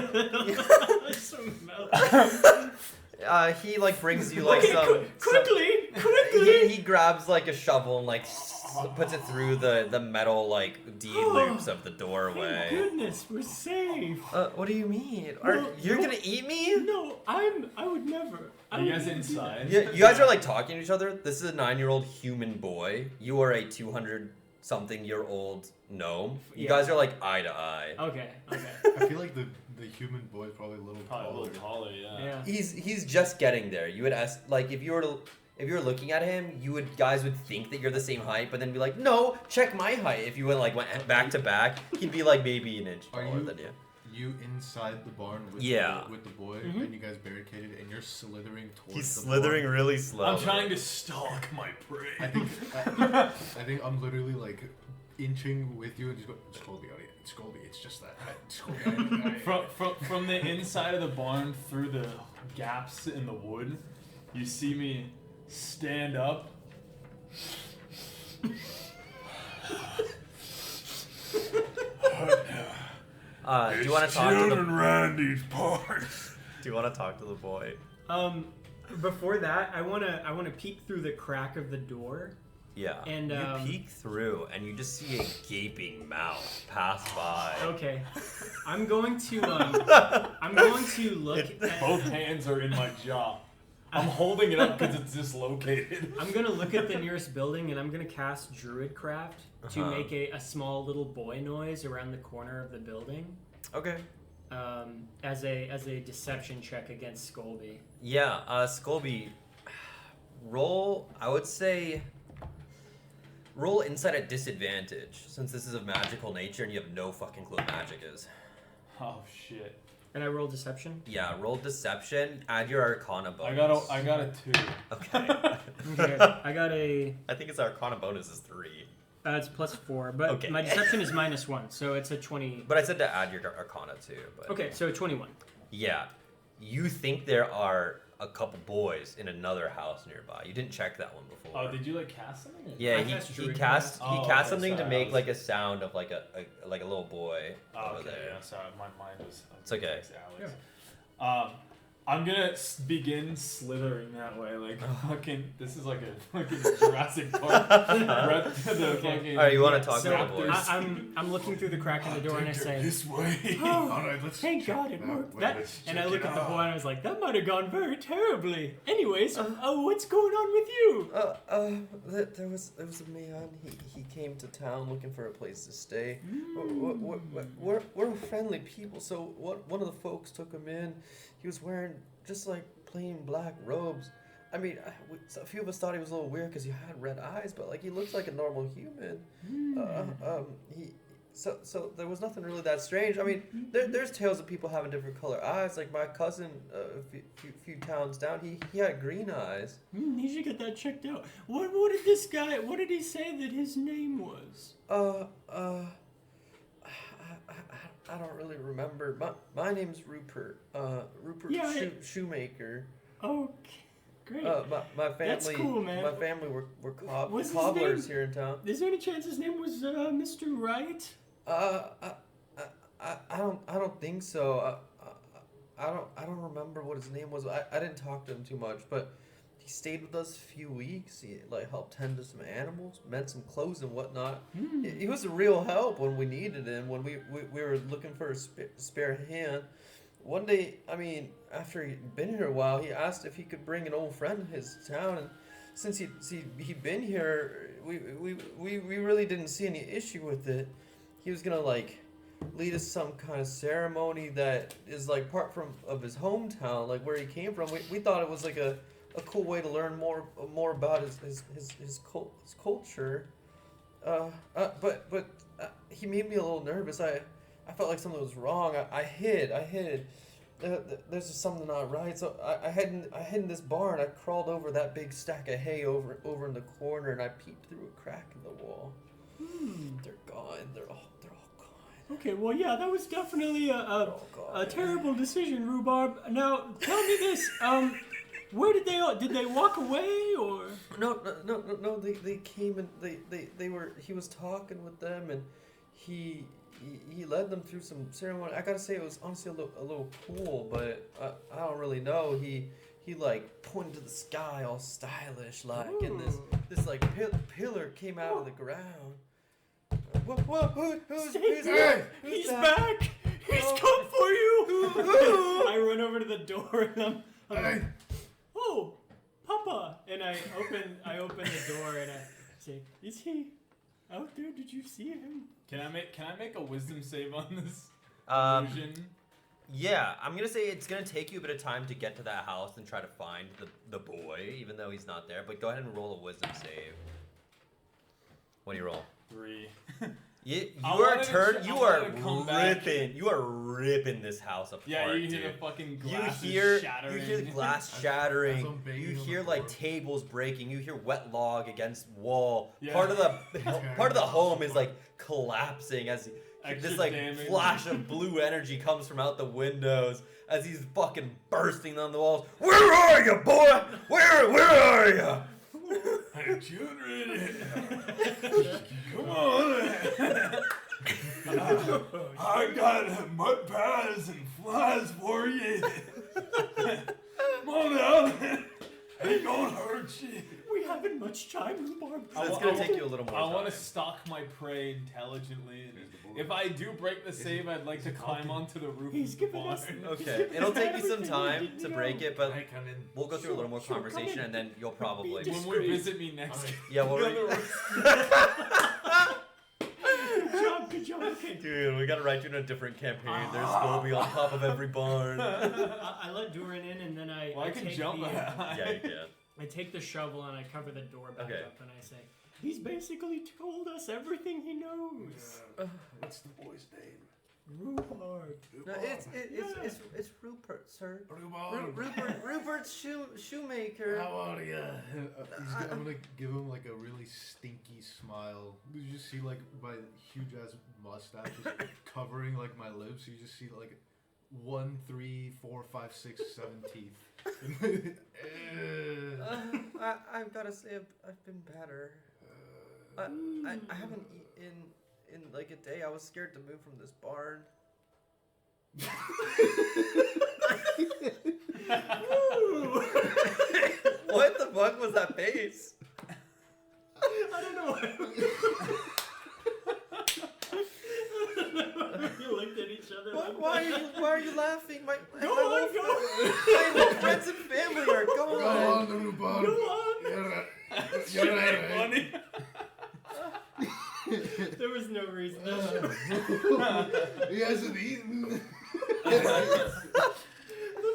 So he like brings you like quickly. He grabs like a shovel and like puts it through the metal like D loops of the doorway. Thank goodness, we're safe. What do you mean? You're gonna eat me? No, I would never. Are you guys inside? Yeah, you guys are like talking to each other. This is a 9-year-old human boy. You are a 200-something-year-old gnome. You guys are like eye to eye. Okay. I feel like the human boy is probably a little taller. Yeah. He's just getting there. You would ask like if you were looking at him, guys would think that you're the same height, but then be like, "No, check my height." If you went back to back, he'd be like maybe an inch taller than you. You inside the barn with the boy, and you guys barricaded, and you're slithering towards. He's the slithering barn. really slow. I'm trying to stalk my prey. I think I'm literally like inching with you and just go, Scolby, Scolby, it's just that. Scolby. From the inside of the barn through the gaps in the wood, you see me stand up. Do you want to talk to the Randy's parts? Do you want to talk to the boy? Before that, I wanna peek through the crack of the door. Yeah. And you peek through, and you just see a gaping mouth pass by. Okay. I'm going to look at... Both hands are in my jaw. I'm holding it up because it's dislocated. I'm gonna look at the nearest building and I'm gonna cast Druidcraft to make a small little boy noise around the corner of the building. Okay. As a deception check against Scolby. Yeah, Scolby, roll. I would say Roll insight at disadvantage, since this is of magical nature and you have no fucking clue what magic is. Oh shit. And I roll deception. Yeah, roll deception. Add your Arcana bonus. I got a 2. Okay. Okay, I got a. I think its Arcana bonus is 3. It's +4, but Okay. my deception is -1, so it's a 20. But I said to add your Arcana too. But Okay, so 21. yeah, you think there are a couple boys in another house nearby. You didn't check that one before. Oh, did you like cast something? Yeah, I he cast he Druid cast Cast. Oh, cast okay, something to sorry, make I was- like a sound of like a little boy Oh, over okay, there. yeah, sorry, my mind was. It's okay. Alex. I'm gonna begin slithering that way, like fucking. This is like a fucking Jurassic Park. Rep to the fucking. All right, you want to talk So to the boys? I'm looking through the crack in the door and I say, This way. Oh, Alright, let's thank check God it that worked. way. That, Let's and I check look it at the boy out. and I was like, that might have gone very terribly. Anyways, what's going on with you? There was a man. He came to town looking for a place to stay. We're friendly people, so one of the folks took him in. He was wearing just like plain black robes. I mean, a few of us thought he was a little weird because he had red eyes, but like he looks like a normal human. So there was nothing really that strange. I mean, there's tales of people having different color eyes. Like my cousin, a few towns down, he had green eyes. He should get that checked out. What did this guy, what did he say that his name was? I don't really remember. My name's Rupert. Rupert Yeah, Shoemaker. Okay, great. My family. That's cool, man. My family were What's his cobblers name? here in town. Is there any chance his name was Mr. Wright? I don't think so. I don't remember what his name was. I didn't talk to him too much, but he stayed with us a few weeks. He like helped tend to some animals, mend some clothes and whatnot. He was a real help when we needed him. When we were looking for a spare hand. One day, I mean, after he'd been here a while, he asked if he could bring an old friend to his town, and since he'd been here, we really didn't see any issue with it. He was gonna like lead us some kind of ceremony that is like part of his hometown, like where he came from. We thought it was like a cool way to learn more about his culture. But he made me a little nervous. I felt like something was wrong. I hid. There's just something not right. So I hid in this barn. I crawled over that big stack of hay over in the corner, and I peeped through a crack in the wall. They're gone. They're all gone. Okay, well, yeah, that was definitely They're all gone. a terrible decision, Rhubarb. Now, tell me this, where did they walk away, or? No. They came and they were. He was talking with them, and he led them through some ceremony. I gotta say, it was honestly a little cool, but I don't really know. He like pointed to the sky, all stylish like, and this like pillar came out of the ground. Who's Hey, he's back! He's come for you! I run over to the door and I'm like, oh, Papa! And I open the door and I say, is he out there? Did you see him? Can I make a wisdom save on this illusion? Yeah, I'm gonna say it's gonna take you a bit of time to get to that house and try to find the boy, even though he's not there. But go ahead and roll a wisdom save. What do you roll? 3. You I are wanted to come back. ripping this house apart. Yeah, you hear dude. the fucking glass You hear shattering. the glass shattering. As I'm banging You on hear the like door. tables breaking. You hear wet log against wall. Yeah. Part of the home is like collapsing as Extra this like damage. flash of blue energy comes from out the windows as he's fucking bursting on the walls. Where are you, boy? Where are you? Hey, children! Come on! I got mud pies and flies for you. Come on out. Ain't gonna hurt you. We haven't much time, Rhubarb. So it's gonna take you a little more I time. want to stalk my prey intelligently. And if I do break the save, I'd like to climb onto the roof He's of the giving us barn. Okay, it'll take you some Everything time we need to to break know. it, but I come in. we'll go through a little more Sure, come conversation, in. and then you'll probably. Be When we visit me next. Yeah, well, Good job, okay. dude, we gotta write you in a different campaign. There's Scobie on top of every barn. I let Durin in and then I Well, I can take jump. the, Yeah, you can. I take the shovel and I cover the door back Okay. up and I say, He's basically told us everything he knows. What's the boy's name? Rhubarb. No, it's Rupert, sir. Rhubarb. Rupert Shoemaker. How are you? I'm gonna give him like a really stinky smile. You just see like my huge ass mustache just covering like my lips. You just see like 1, 3, 4, 5, 6, 7 teeth. I've got to say I've been better. I haven't eaten in like a day. I was scared to move from this barn. What the fuck was that face? I don't know. We looked at each other. Why are you laughing? My Go friends and family are Go gone. on, Rhubarb. Go on. You're right. Funny. There was no reason. He hasn't eaten. The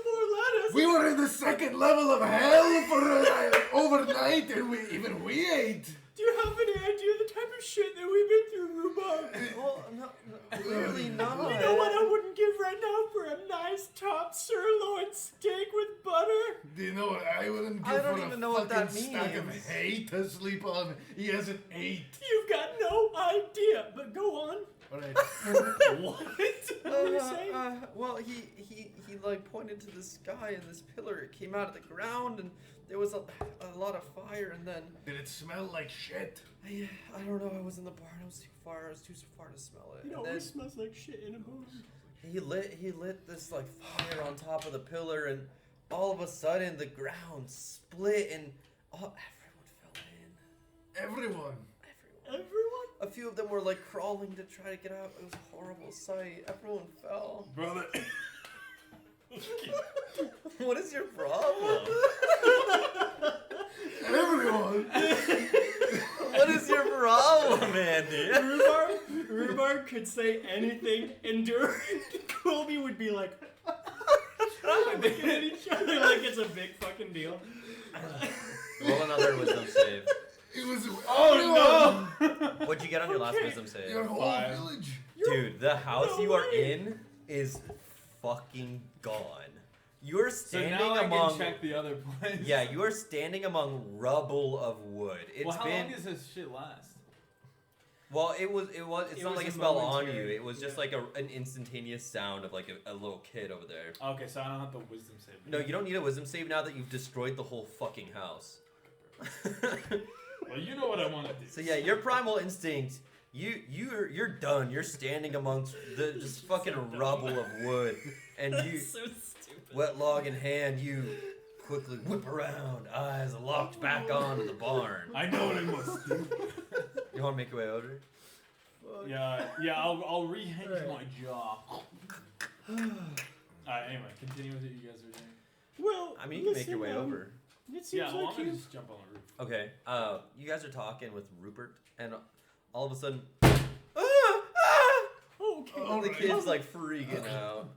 poor lettuce. We were in the second level of hell for overnight, and we ate. Do you have any idea the type of shit that we've been through, Rhubarb? Well, no, clearly not. You know what I wouldn't give right now for a nice top sirloin steak with butter? Do you know what I wouldn't give I don't for even a know what that fucking stack of means. hay to sleep on? He hasn't ate. You've got no idea, but go on. Alright. What were you saying? Well, he like pointed to the sky and this pillar. It came out of the ground and there was a lot of fire and then Did it smell like shit? I don't know. I was in the barn. I was too far. I was too far to smell it. It And always then smells like shit in a barn. he lit this like fire on top of the pillar and all of a sudden the ground split and everyone fell in. Everyone. Everyone? A few of them were like crawling to try to get out. It was a horrible sight. Everyone fell. Brother. What is your problem? Everyone. What is your problem, Andy? Rhubarb could say anything, and during Colby would be like, looking at each other like it's a big fucking deal. Roll another wisdom save. It was. Oh no! What'd you get on your last Okay. wisdom save? Your whole 5. village. Dude, the house No you are way. in is fucking gone. You're So standing now I among. can check the other place. Yeah, you are standing among rubble of wood. It's Well, how been. long does this shit last? Well, it's not was like a a spell on you. momentary- It was just yeah. like an instantaneous sound of like a little kid over there. Okay, so I don't have the wisdom save. No, you don't need a wisdom save now that you've destroyed the whole fucking house. Well, you know what I want to do. So yeah, your primal instinct. You're done. You're standing amongst the just fucking rubble of wood, and you So stupid. wet log in hand. You quickly whip around, eyes locked back onto the barn. I know what I must do. You want to make your way over? Yeah, I'll rehinge my jaw. Alright, anyway, continue with what you guys are doing. Well, I mean, you can make your way listen, over. It seems Yeah, well, I'm like gonna you. just jump on the roof. Okay. You guys are talking with Rupert, and all of a sudden, Okay. the kid's like freaking out.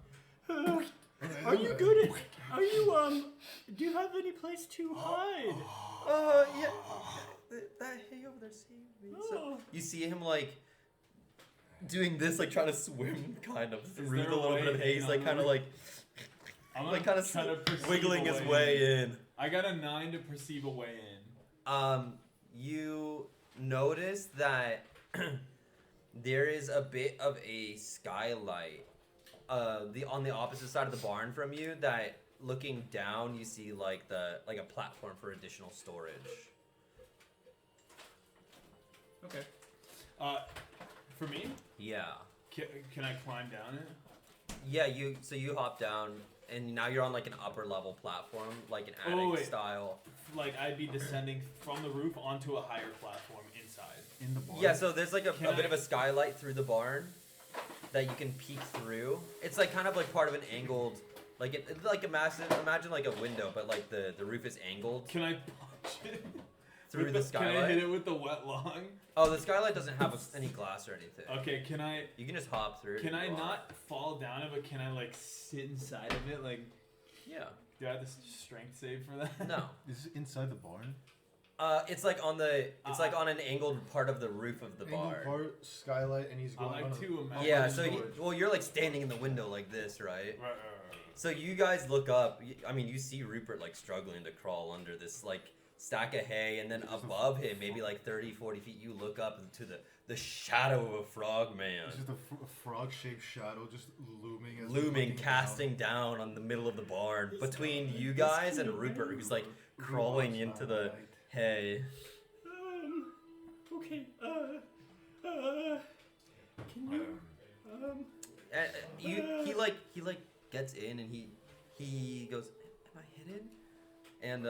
Are you good at? Are you Do you have any place to hide? Yeah. That hay over there saved me. So Oh. you see him like doing this, like trying to swim, kind of through there the a little bit way of hay. He's like in kind on of the like I'm like gonna kind of perceive wiggling a his way in. I got a 9 to perceive a way in. You notice that there is a bit of a skylight on the opposite side of the barn from you that looking down you see like a platform for additional storage. Okay. For me, Yeah. can I climb down it? Yeah, you hop down and now you're on like an upper level platform, like an attic Oh, wait. style. Like I'd be descending from the roof onto a higher platform inside. In the barn. Yeah, so there's like a Can bit I- of a skylight through the barn that you can peek through. It's like kind of like part of an angled, like it's like a massive. Imagine like a window, but like the roof is angled Can I punch it? through With the Can I skylight. hit it with the wet log? Oh, the skylight doesn't have any glass or anything. Okay, can I You can just hop through. can if I you want. not fall down it, but can I like sit inside of it? Like, Yeah. do I have the strength save for that? No. Is it inside the barn? It's like on the. It's like on an angled part of the roof of the Angled bar. part, skylight, and he's I going like on to imagine. Yeah. So you're like standing in the window like this, right? Right. So you guys look up. I mean, you see Rupert like struggling to crawl under this like stack of hay, and then above him, maybe like 30, 40 feet, you look up into the shadow of a frog man. It's just a frog-shaped shadow just looming. As Looming, casting down on the middle of the barn between you guys and Rupert, who's like crawling into the hay. Okay. Can you? He like gets in and he goes, "Am I hidden?" And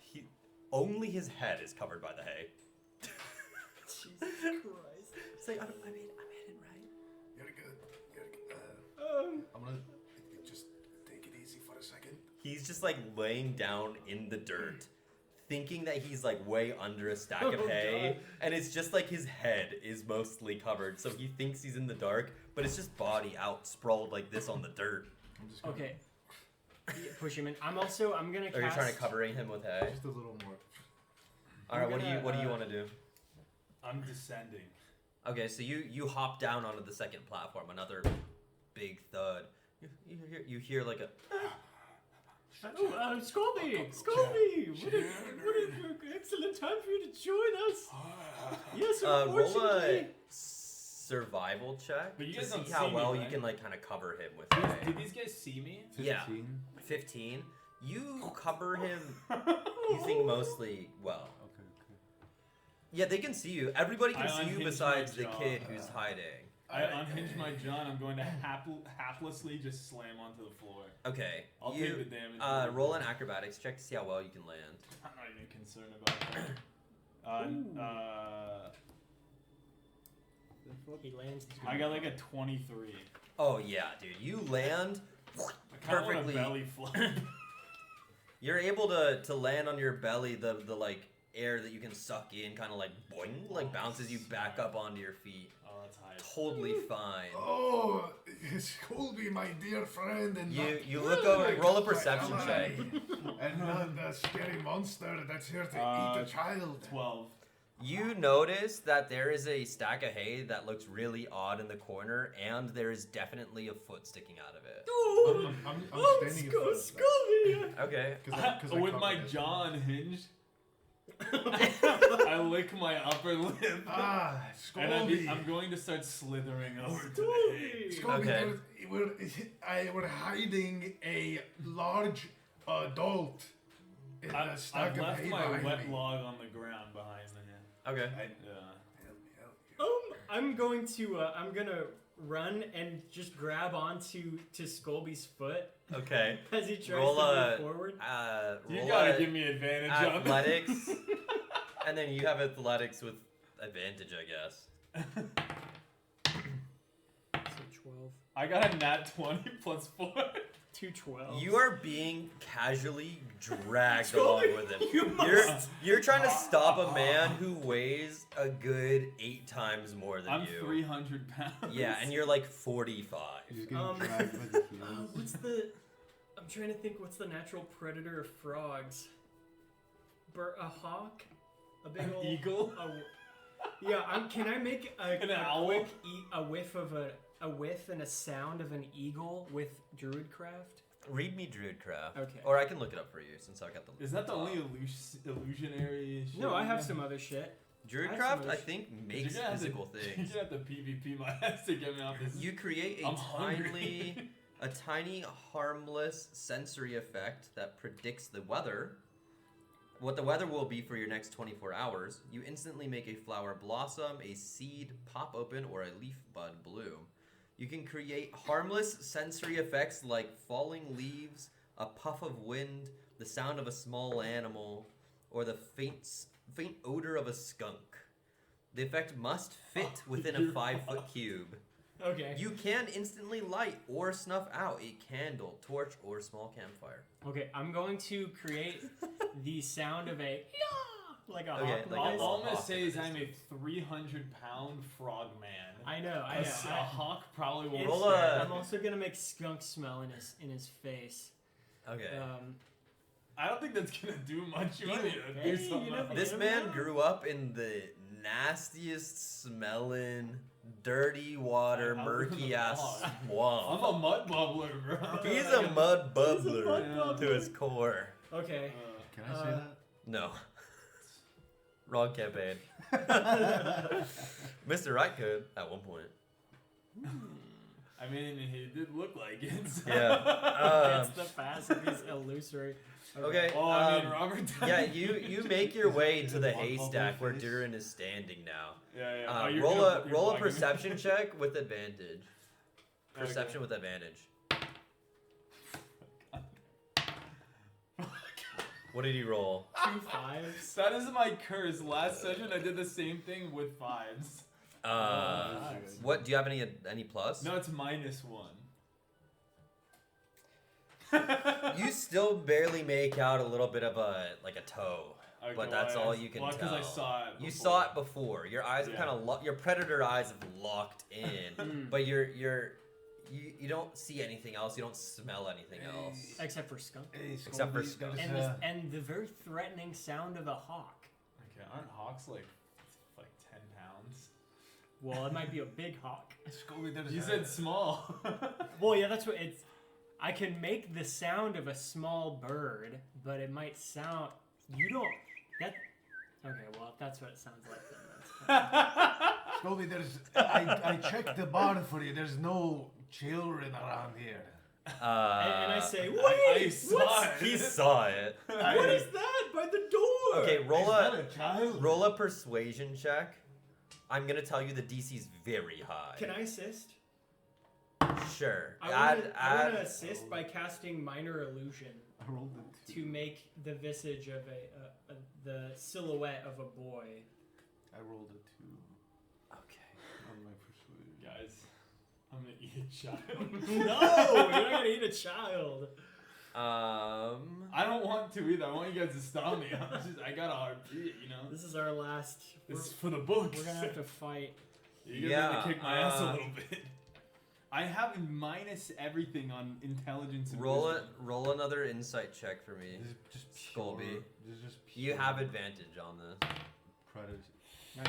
he only his head is covered by the hay. Jesus Christ. It's like I'm hidden, right? You're good. I'm gonna just take it easy for a second. He's just like laying down in the dirt, thinking that he's like way under a stack of hay, and it's just like his head is mostly covered, so he thinks he's in the dark, but it's just body out, sprawled like this on the dirt. I'm just gonna, Okay. Yeah, push him in. I'm gonna cast. Are you trying to cover him with hay? just a little more. All right, what do gonna, you want to do? I'm descending. Okay, so you hop down onto the second platform. Another big thud. You hear like a. Oh, Scobie! Scobie! What an excellent time for you to join us. Yes, Roll unfortunately. a survival check But you to guys see don't how see me, well you right? can like kind of cover him with Did hay. these guys see me? 15. Yeah. 15. You cover him. You think mostly well. Okay. Yeah, they can see you. Everybody can I see you unhinged besides my the jaw. kid who's hiding. I unhinge my jaw and I'm going to haplessly just slam onto the floor. Okay. I'll you, take the damage. roll an acrobatics check to see how well you can land. I'm not even concerned about that. He lands. I got like a 23. Oh yeah, dude. You land I kind of want a perfectly. belly flop. You're able to land on your belly. The like air that you can suck in kind of like boing, like bounces you back up onto your feet. Oh, that's high. Totally fine. Oh, it's Colby, my dear friend, and You look over. Roll a perception check. and not the scary monster that's here to eat a child. 12. You notice that there is a stack of hay that looks really odd in the corner, and there is definitely a foot sticking out of it. I'm Oh, standing in front of that. Scobie! Okay. Cause I With covered my it. jaw unhinged, I lick my upper lip. Ah, And Scobie. I'm going to start slithering over to the hay. Scobie, Okay. we're hiding a large adult in a stack I've of left hay my behind wet me. log on the ground behind me. Okay. And, I'm going to. I'm gonna run and just grab onto Scobie's foot Okay. as he tries Roll to a. move forward. you Roll gotta a give me advantage on that. athletics, and then you have athletics with advantage, I guess. So 12. I got a nat 20 plus 4. 2 12s. You are being casually dragged along with him. You You're trying to stop a man who weighs a good 8 times more than I'm you. 300 pounds. Yeah, and you're like 45. He's getting Um, dragged by the heels. What's the? I'm trying to think. What's the natural predator of frogs? A hawk, a big An old eagle? Yeah. Can I make An a owl? quick a whiff of a whiff and a sound of an eagle with druidcraft? Read me Druidcraft. Okay. Or I can look it up for you since I got the. Is that the only illusionary shit? No, I you have got? some other shit. Druidcraft, I Actually- think, You're makes gonna have physical to, things. You're gonna have to PvP my ass to get me off this. You create I'm hungry. a tiny, harmless sensory effect that predicts the weather. What the weather will be for your next 24 hours. You instantly make a flower blossom, a seed pop open, or a leaf bud bloom. You can create harmless sensory effects like falling leaves, a puff of wind, the sound of a small animal, or the faint odor of a skunk. The effect must fit within a 5-foot cube. Okay. You can instantly light or snuff out a candle, torch, or small campfire. Okay, I'm going to create the sound of a like a Okay, hawk like noise. All I'm gonna hawk say is in I'm a 300-pound frog man. I know. A hawk probably won't. Roll stand. a- I'm also gonna make skunk smell in his face. Okay. I don't think that's gonna do much. You want me to Hey, do something you never- else? This Yeah. man grew up in the nastiest smelling, dirty water, I live in murky the ass I'm swamp. a mud bubbler, bro. He's a mud He's a bubbler mud to bubbler. his core. Okay. Can I say that? No. Wrong campaign. Mr. Right could at one point. I mean, he did look like it. So. Yeah. It's the passive. He's illusory. Okay. Oh, I mean, Robert. Yeah, you make your way to the One haystack bubble where face. Durin is standing now. Yeah, yeah. Oh, you're Roll gonna- a you're roll a vlogging. perception check with advantage. Perception Okay. with advantage. What did he roll? 2 5s. That is my curse. Last session, I did the same thing with 5s. Nice. What do you have any plus? No, it's -1. You still barely make out a little bit of a toe, Okay, but that's well, all you can well, tell. because I saw it. You before. saw it before. Your eyes have Yeah. kind of your predator eyes have locked in, but you don't see anything else. You don't smell anything else. Except for skunk. Hey, Except for Scooby, skunk. there's, And the very threatening sound of a hawk. Okay, aren't hawks like 10 pounds? Well, it might be a big hawk. Scooby, there's You said small. Well, yeah, that's what it's. I can make the sound of a small bird, but it might sound. You don't. That. Okay, well, if that's what it sounds like, then that's fine. Scooby, there's. I checked the barn for you. There's no children around here. And I say, wait, I saw what's, it. He saw it. what is that by the door? Okay, roll Not a a child. roll a persuasion check. I'm gonna tell you the DC's very high. Can I assist? Sure. I want to assist by casting minor illusion I rolled a 2. to make the visage of the silhouette of a boy. I rolled a 2 Okay. on my persuasion. Guys, I'm gonna eat a child. No, you're not gonna eat a child. I don't want to either. I want you guys to stop me. I got a hard beat, you know? This is our last. This is for the books. We're gonna have to fight. You're Yeah, gonna kick my ass a little bit. I have minus everything on intelligence and wisdom. Roll another insight check for me. This is just Scooby. pure. This is just You pure have advantage on this. predator. Nice.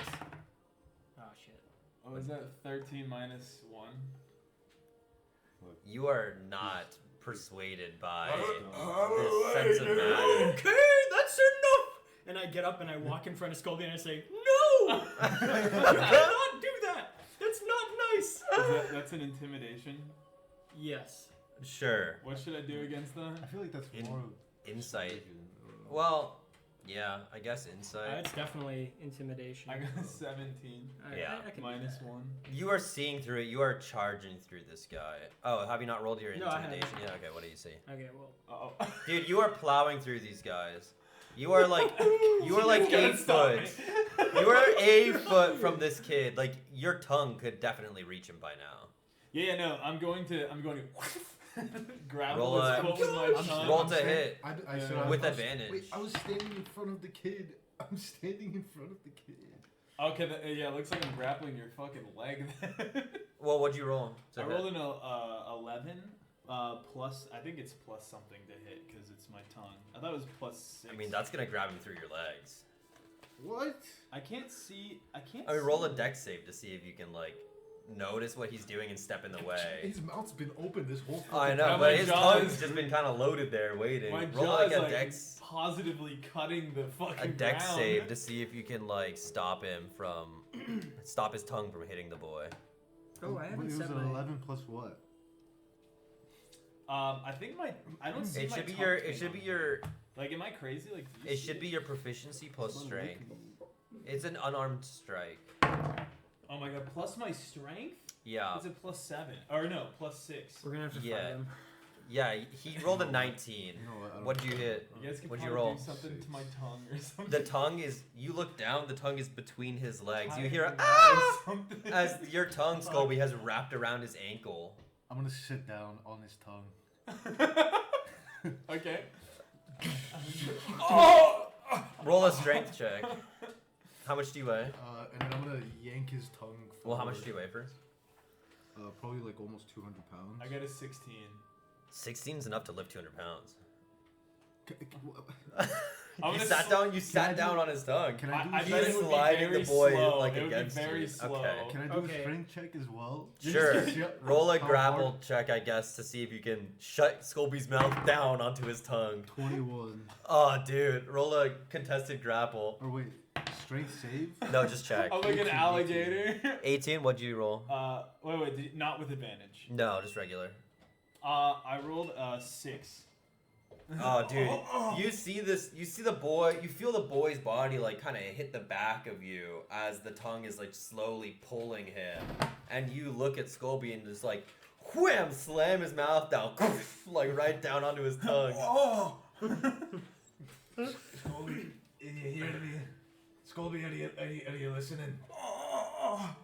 Oh shit. Oh, is that 13 minus 1? You are not persuaded by this sense of magic. Okay, that's enough. And I get up and I walk in front of Scobie and I say, "No, you cannot do that. That's not nice." That's an intimidation. Yes. Sure. What should I do against that? I feel like that's In- more Insight. persuasion, or- Well, yeah, I guess It's insight. definitely intimidation. I got 17. Yeah. I can do Minus that. 1. You are seeing through it. You are charging through this guy. Oh, have you not rolled your No, I haven't. intimidation? Yeah. Okay. What do you see, Okay, well. Uh-oh. dude? You are plowing through these guys. You are like 8 foot. You are 8 foot from this kid. Like your tongue could definitely reach him by now. Yeah, no, I'm going to grab Roll his a- foot with my tongue. Roll to hit I Yeah. said with I was- advantage. Wait, I was standing in front of the kid. I'm standing in front of the kid. Okay, yeah, it looks like I'm grappling your fucking leg. Well, what'd you roll? to I hit? rolled an 11 plus. I think it's plus something to hit because it's my tongue. I thought it was plus 6. I mean, that's gonna grab him through your legs. What? I can't see. I can't. I mean, roll see. a dex save to see if you can like notice what he's doing and step in the way. His mouth's been open this whole. I fucking know, my but his jaw tongue's is- just been kind of loaded there, waiting. My Roll jaw like is a like dex, positively cutting the fucking a dex ground. save to see if you can like stop him from, stop his tongue from hitting the boy. Oh, I haven't It was set an my. 11 plus what? I think I don't see It my should be tongue your, it twitch should on be it. your, Like, am I crazy? Like, do you it see should be your proficiency plus strength. It's an unarmed strike. Oh my god! Plus my strength. Yeah, It's a plus 7. Or no, plus 6. We're gonna have to Yeah. fight him. yeah. He rolled a 19. You know what? I don't- What'd you hit? You guys can What'd you probably roll? do something to my tongue or something. The tongue is. You look down. The tongue is between his legs. You hear a, Or ah! something. As your tongue, Scobie, has wrapped around his ankle. I'm gonna sit down on his tongue. Okay. Roll a strength check. How much do you weigh? And then I'm gonna yank his tongue. Well, how much do forward. you weigh first? Probably like almost 200 pounds. I got a 16. 16's enough to lift 200 pounds. You sat down. You sat down on his tongue. Can I do I a bet it He's would be sliding very the boy slow. like It would be against very you. slow. Okay. Can I do Okay. a strength check as well? Sure. See Roll a how grapple hard- check, I guess, to see if you can shut Scolby's mouth down onto his tongue. 21. Oh, dude. Roll a contested grapple. Or wait, strength save? No, just check. I'm like an 18. alligator. 18. What'd you roll? Wait, not with advantage. No, just regular. I rolled a 6. Oh, dude, you see this? You see the boy? You feel the boy's body like kind of hit the back of you as the tongue is like slowly pulling him, and you look at Scolby and just like, wham! Slam his mouth down, like right down onto his tongue. Oh! Scobie, you hear me? Scobie, are you listening?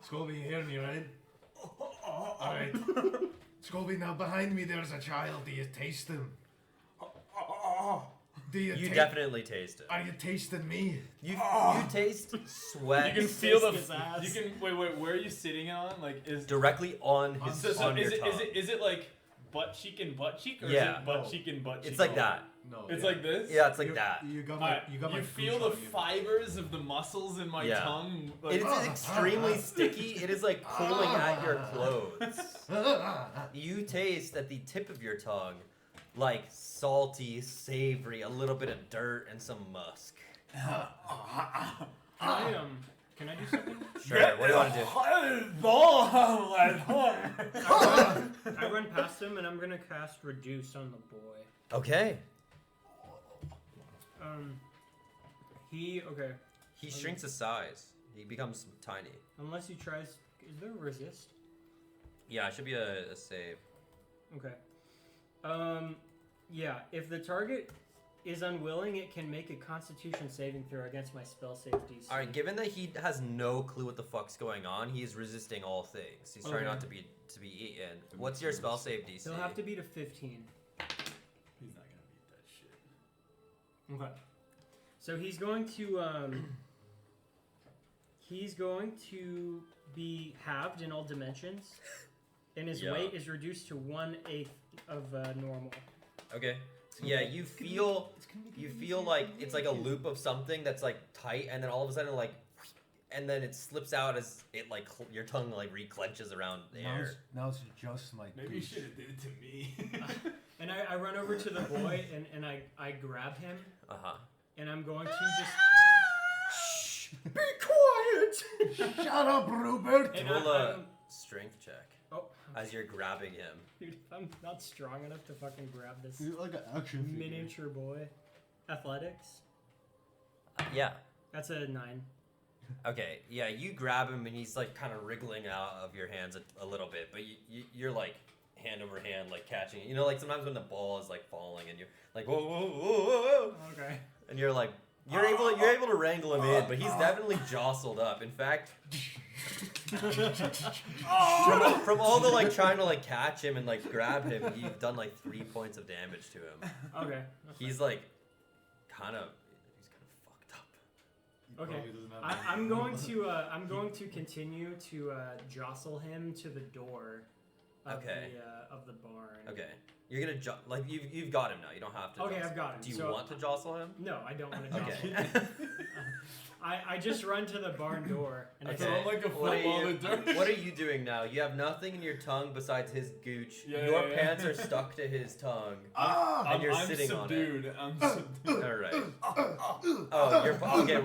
Scobie, you hear me, right? Alright. Scobie, now behind me there's a child. Do you taste him? Do you You ta- definitely taste it. Are you tasting me? You taste sweat. You can feel the. his ass. You can wait. Where are you sitting on? Like is directly on his so on your tongue. is it like butt cheek and butt cheek or Yeah. is it butt No. cheek and butt cheek? It's like that. No. It's yeah. like this. Yeah, it's like you, that. You got Alright, my. You got my. you feel gooch the on you. fibers of the muscles in my Yeah. tongue. Like, It is extremely sticky. It is like pulling at your clothes. You taste at the tip of your tongue like salty, savory, a little bit of dirt, and some musk. Can I do something? Sure, what do you want to do? I run past him and I'm gonna cast Reduce on the boy. Okay. Okay. He shrinks his size. He becomes tiny. Unless he tries. Is there a resist? Yeah, it should be a save. Okay. Yeah. If the target is unwilling, it can make a Constitution saving throw against my spell save DC. Alright, given that he has no clue what the fuck's going on, he's resisting all things. He's trying Okay. not to be eaten. What's your spell save DC? He'll have to beat a 15. He's not gonna beat that shit. Okay. So he's going to be halved in all dimensions, and his Yeah. weight is reduced to 1/8 of normal. Okay. Yeah, you feel like it's like a loop of something that's like tight, and then all of a sudden like, and then it slips out as it like your tongue like reclenches around the air. Now it's just my. Maybe you gooch. should have did it to me. And I run over to the boy and I grab him Uh huh. and I'm going to just Be quiet! Shut up, Rupert! and Roll I'm, a strength check oh as you're grabbing him. dude, I'm not strong enough to fucking grab this You're like an action figure. miniature boy. Athletics. Yeah. That's a 9. Okay. Yeah, you grab him and he's like kind of wriggling out of your hands a little bit, but you're like hand over hand, like catching it. You know, like sometimes when the ball is like falling and you're like whoa whoa whoa whoa, Okay. and you're like. You're able to wrangle him in, but he's definitely jostled up. In fact, from all the like trying to like catch him and like grab him, you've done like 3 points of damage to him. Okay. He's like kind of fucked up. He Okay. probably doesn't have I'm going to continue to jostle him to the door of Okay. of the barn. Okay, you're gonna like you've got him now. You don't have to. Okay, jostle. I've got him. Do you So- want to jostle him? No, I don't want to jostle. Okay. I just run to the barn door and I Okay. say, Throw him like a What are football in you- the dirt. What are you doing now? You have nothing in your tongue besides his gooch. Yeah, Your yeah, pants yeah. are stuck to his tongue. Ah! And you're I'm sitting subdued. I'm subdued. All right. Oh, you're okay.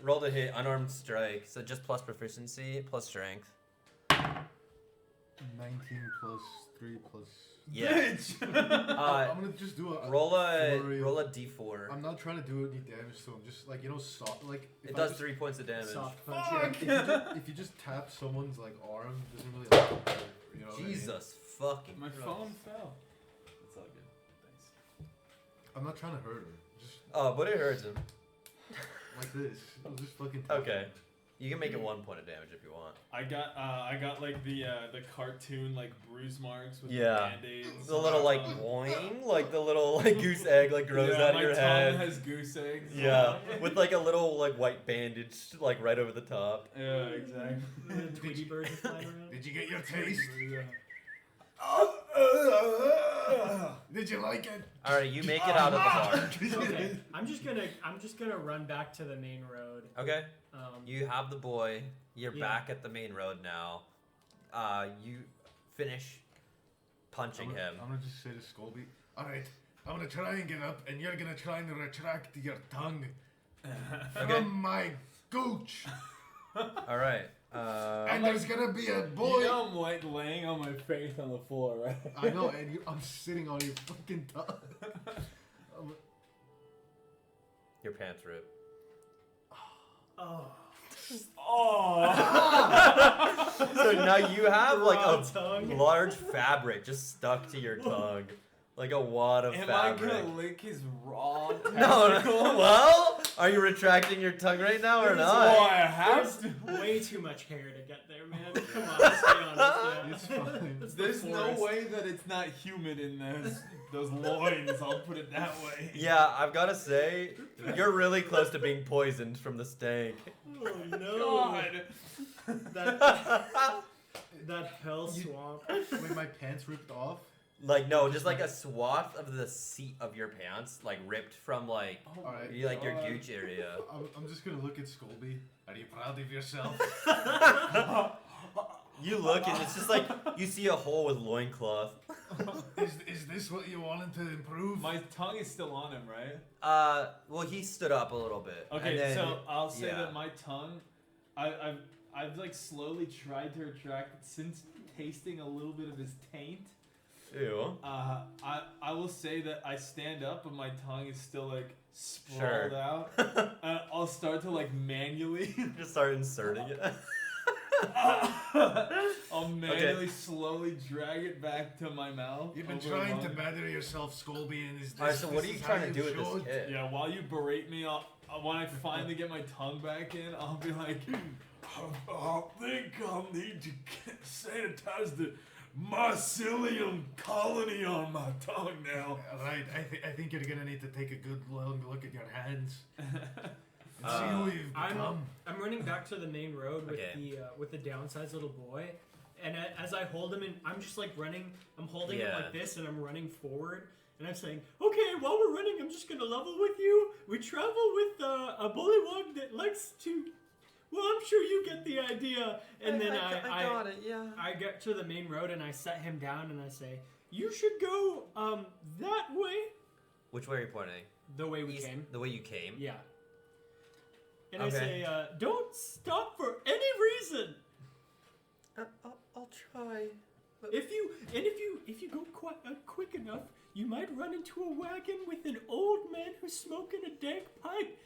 Roll the hit. Unarmed strike. So just plus proficiency, plus strength. 19 plus 3 plus. Yeah. I'm gonna just do a Roll a flurry. d4. I'm not trying to do any damage to him. Just like soft. Like if It I does just, 3 points of damage. soft punch. if you just tap someone's like arm, it doesn't really like hurt, you know what I mean? Jesus fucking My Christ. phone fell. It's all good. Thanks. I'm not trying to hurt her. Just Oh, but it hurts him. like this. I'll just fucking tap Okay. You can make it 1 point of damage if you want. I got like the cartoon like bruise marks with Yeah. the band-aids. The little like boing, like the little like goose egg like grows yeah, out of my your tongue head. has goose eggs. Yeah, with like a little like white bandage like right over the top. Yeah, exactly. The Tweety birds are flying around. Did you get your taste? Yeah. Did you like it? All right, you make it out of the bar. Okay, I'm just gonna run back to the main road. Okay. You have the boy. You're Yeah. back at the main road now. You finish punching him. I'm gonna just say to Scolby, Alright, I'm gonna try and get up, and you're gonna try and retract your tongue Okay. from my gooch. All right. And there's gonna be a boy. You know I'm like laying on my face on the floor, right? I know, and I'm sitting on your fucking tongue. Your pants rip. Oh. So now you have like Raw a tongue. large fabric just stuck to your tongue, like a wad of Am fabric. I gonna lick his raw No, testicles? no. Well, are you retracting your tongue right now or Oh, not? I have to. There's way too much hair to get there, man. Come on, let's be honest. It's fine. It's the There's no forest. way that it's not humid in those loins. I'll put it that way. Yeah, I've gotta say, you're really close to being poisoned from the stank. Oh no! God. That hell swamp. With my pants ripped off. Like no, just like a swath of the seat of your pants, like ripped from like Alright. your God. gooch area. I'm just gonna look at Scolby. Are you proud of yourself? You look and it's just like you see a hole with loincloth. Is this what you wanted to improve? My tongue is still on him, right? Well he stood up a little bit. Okay, and then, so I'll say yeah. that my tongue, I've like slowly tried to retract it since tasting a little bit of his taint. Ew. I will say that I stand up, but my tongue is still like Sure. sprawled out. I'll start to like manually. Just start inserting it. I'll manually slowly drag it back to my mouth. You've been over trying to lung. better yourself, Scolby, and is this? Alright, so what are this you is trying how to you do with should? this kid? Yeah, while you berate me, when I finally get my tongue back in, I'll be like, I think I'll need to sanitize the mycelium colony on my tongue now. Right, I think you're gonna need to take a good long look at your hands. And see Uh, who you've become. I'm running back to the main road with Okay. the downsized little boy, and as I hold him, I'm just like running. I'm holding him Yeah. like this, and I'm running forward, and I'm saying, "Okay, while we're running, I'm just gonna level with you. We travel with a bullywug that likes to. Well, I'm sure you get the idea." And then I got it, yeah. I get to the main road and I set him down and I say, "You should go that way, Which way are you pointing? the way we East- came." The way you came? Yeah. And Okay. I say, "Don't stop for any reason. I'll try. If you go quick enough, you might run into a wagon with an old man who's smoking a dank pipe.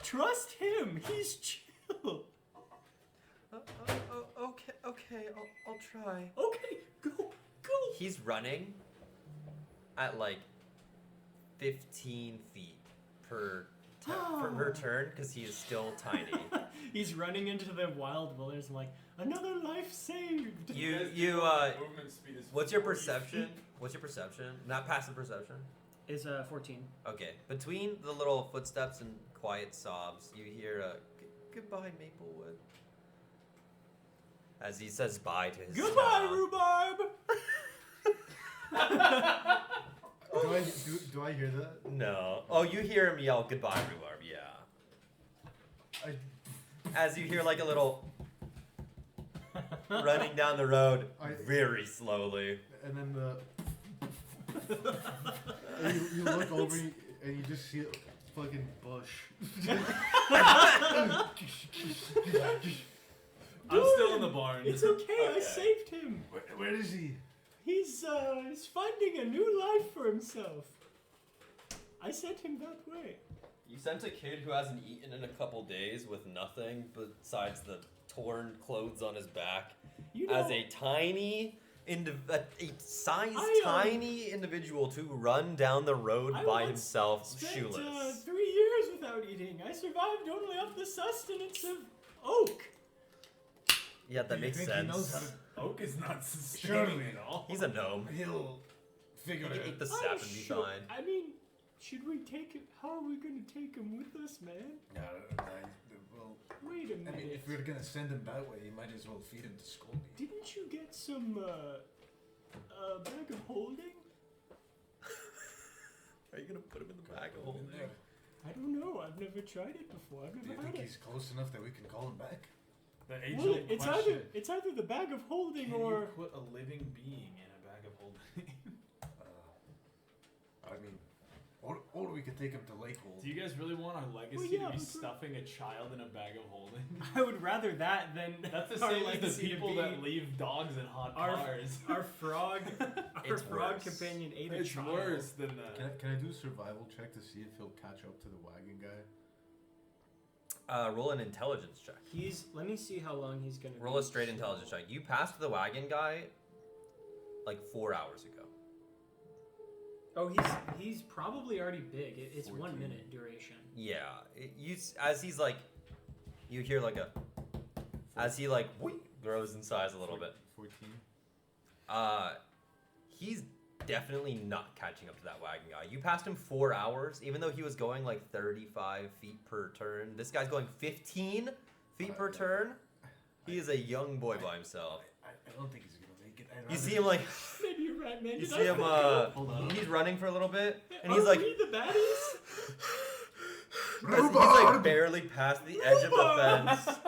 Trust him. He's chill." Okay, I'll try. Okay, go. He's running at like 15 feet per turn because he is still tiny. He's running into the wild wilderness. I'm like, another life saved. Movement speed is What's your 40 perception? feet. What's your perception? Not passive perception. Is 14. Okay. Between the little footsteps and quiet sobs, you hear a goodbye, Maplewood. As he says bye to his Goodbye, town. Rhubarb. Do I hear that? No. Oh, you hear him yell goodbye, Rhubarb. Yeah. As you hear like a little running down the road very slowly. And then and you look over and you just see a fucking bush. I'm still in the barn. It's okay. I saved him. Where is he? He's finding a new life for himself. I sent him that way. You sent a kid who hasn't eaten in a couple days with nothing besides the torn clothes on his back You know, as a tiny, tiny individual to run down the road I by once himself, spent shoeless. 3 years without eating. I survived only off the sustenance of oak. Yeah, that You makes think he knows sense. how Oak is not Surely. sustaining at all. He's a gnome. He'll He figure can it eat out. the sap and be sure. fine. I mean, should we take him? How are we going to take him with us, man? Well, Wait a I minute. mean, if we're gonna send him that way, you might as well feed him to Scolby. Didn't you get some a bag of holding? Are you gonna put him in the bag of holding? I don't know. I've never tried it before. I've Do you never think had he's it. close enough that we can call him back? The Well, age-old it's question. either the bag of holding Can or you put a living being in a bag of holding? I mean, or we could take him to Lakehold. Do you guys really want our legacy Well, yeah, to be but- stuffing a child in a bag of holding? I would rather that than That's the our same as legacy the to people be that leave dogs in hot our- cars. our frog. It's frog worse. companion ate a It's child. worse than that. Can I do a survival check to see if he'll catch up to the wagon guy? Roll an intelligence check. Let me see how long he's gonna. Roll be. a straight intelligence check. You passed the wagon guy like 4 hours ago. Oh, he's probably already big. It's 1 14. minute duration. Yeah, as he's like, you hear like a, as he like grows in size a little bit. 14. He's definitely not catching up to that wagon guy. You passed him 4 hours, even though he was going like 35 feet per turn. This guy's going 15 feet per turn. He is a young boy by himself. I don't think he's gonna make it. You see him like, Maybe you're right, man. you Did see him. Hold on. He's running for a little bit, and Are he's like, we the baddies? he's like barely past the edge of the fence.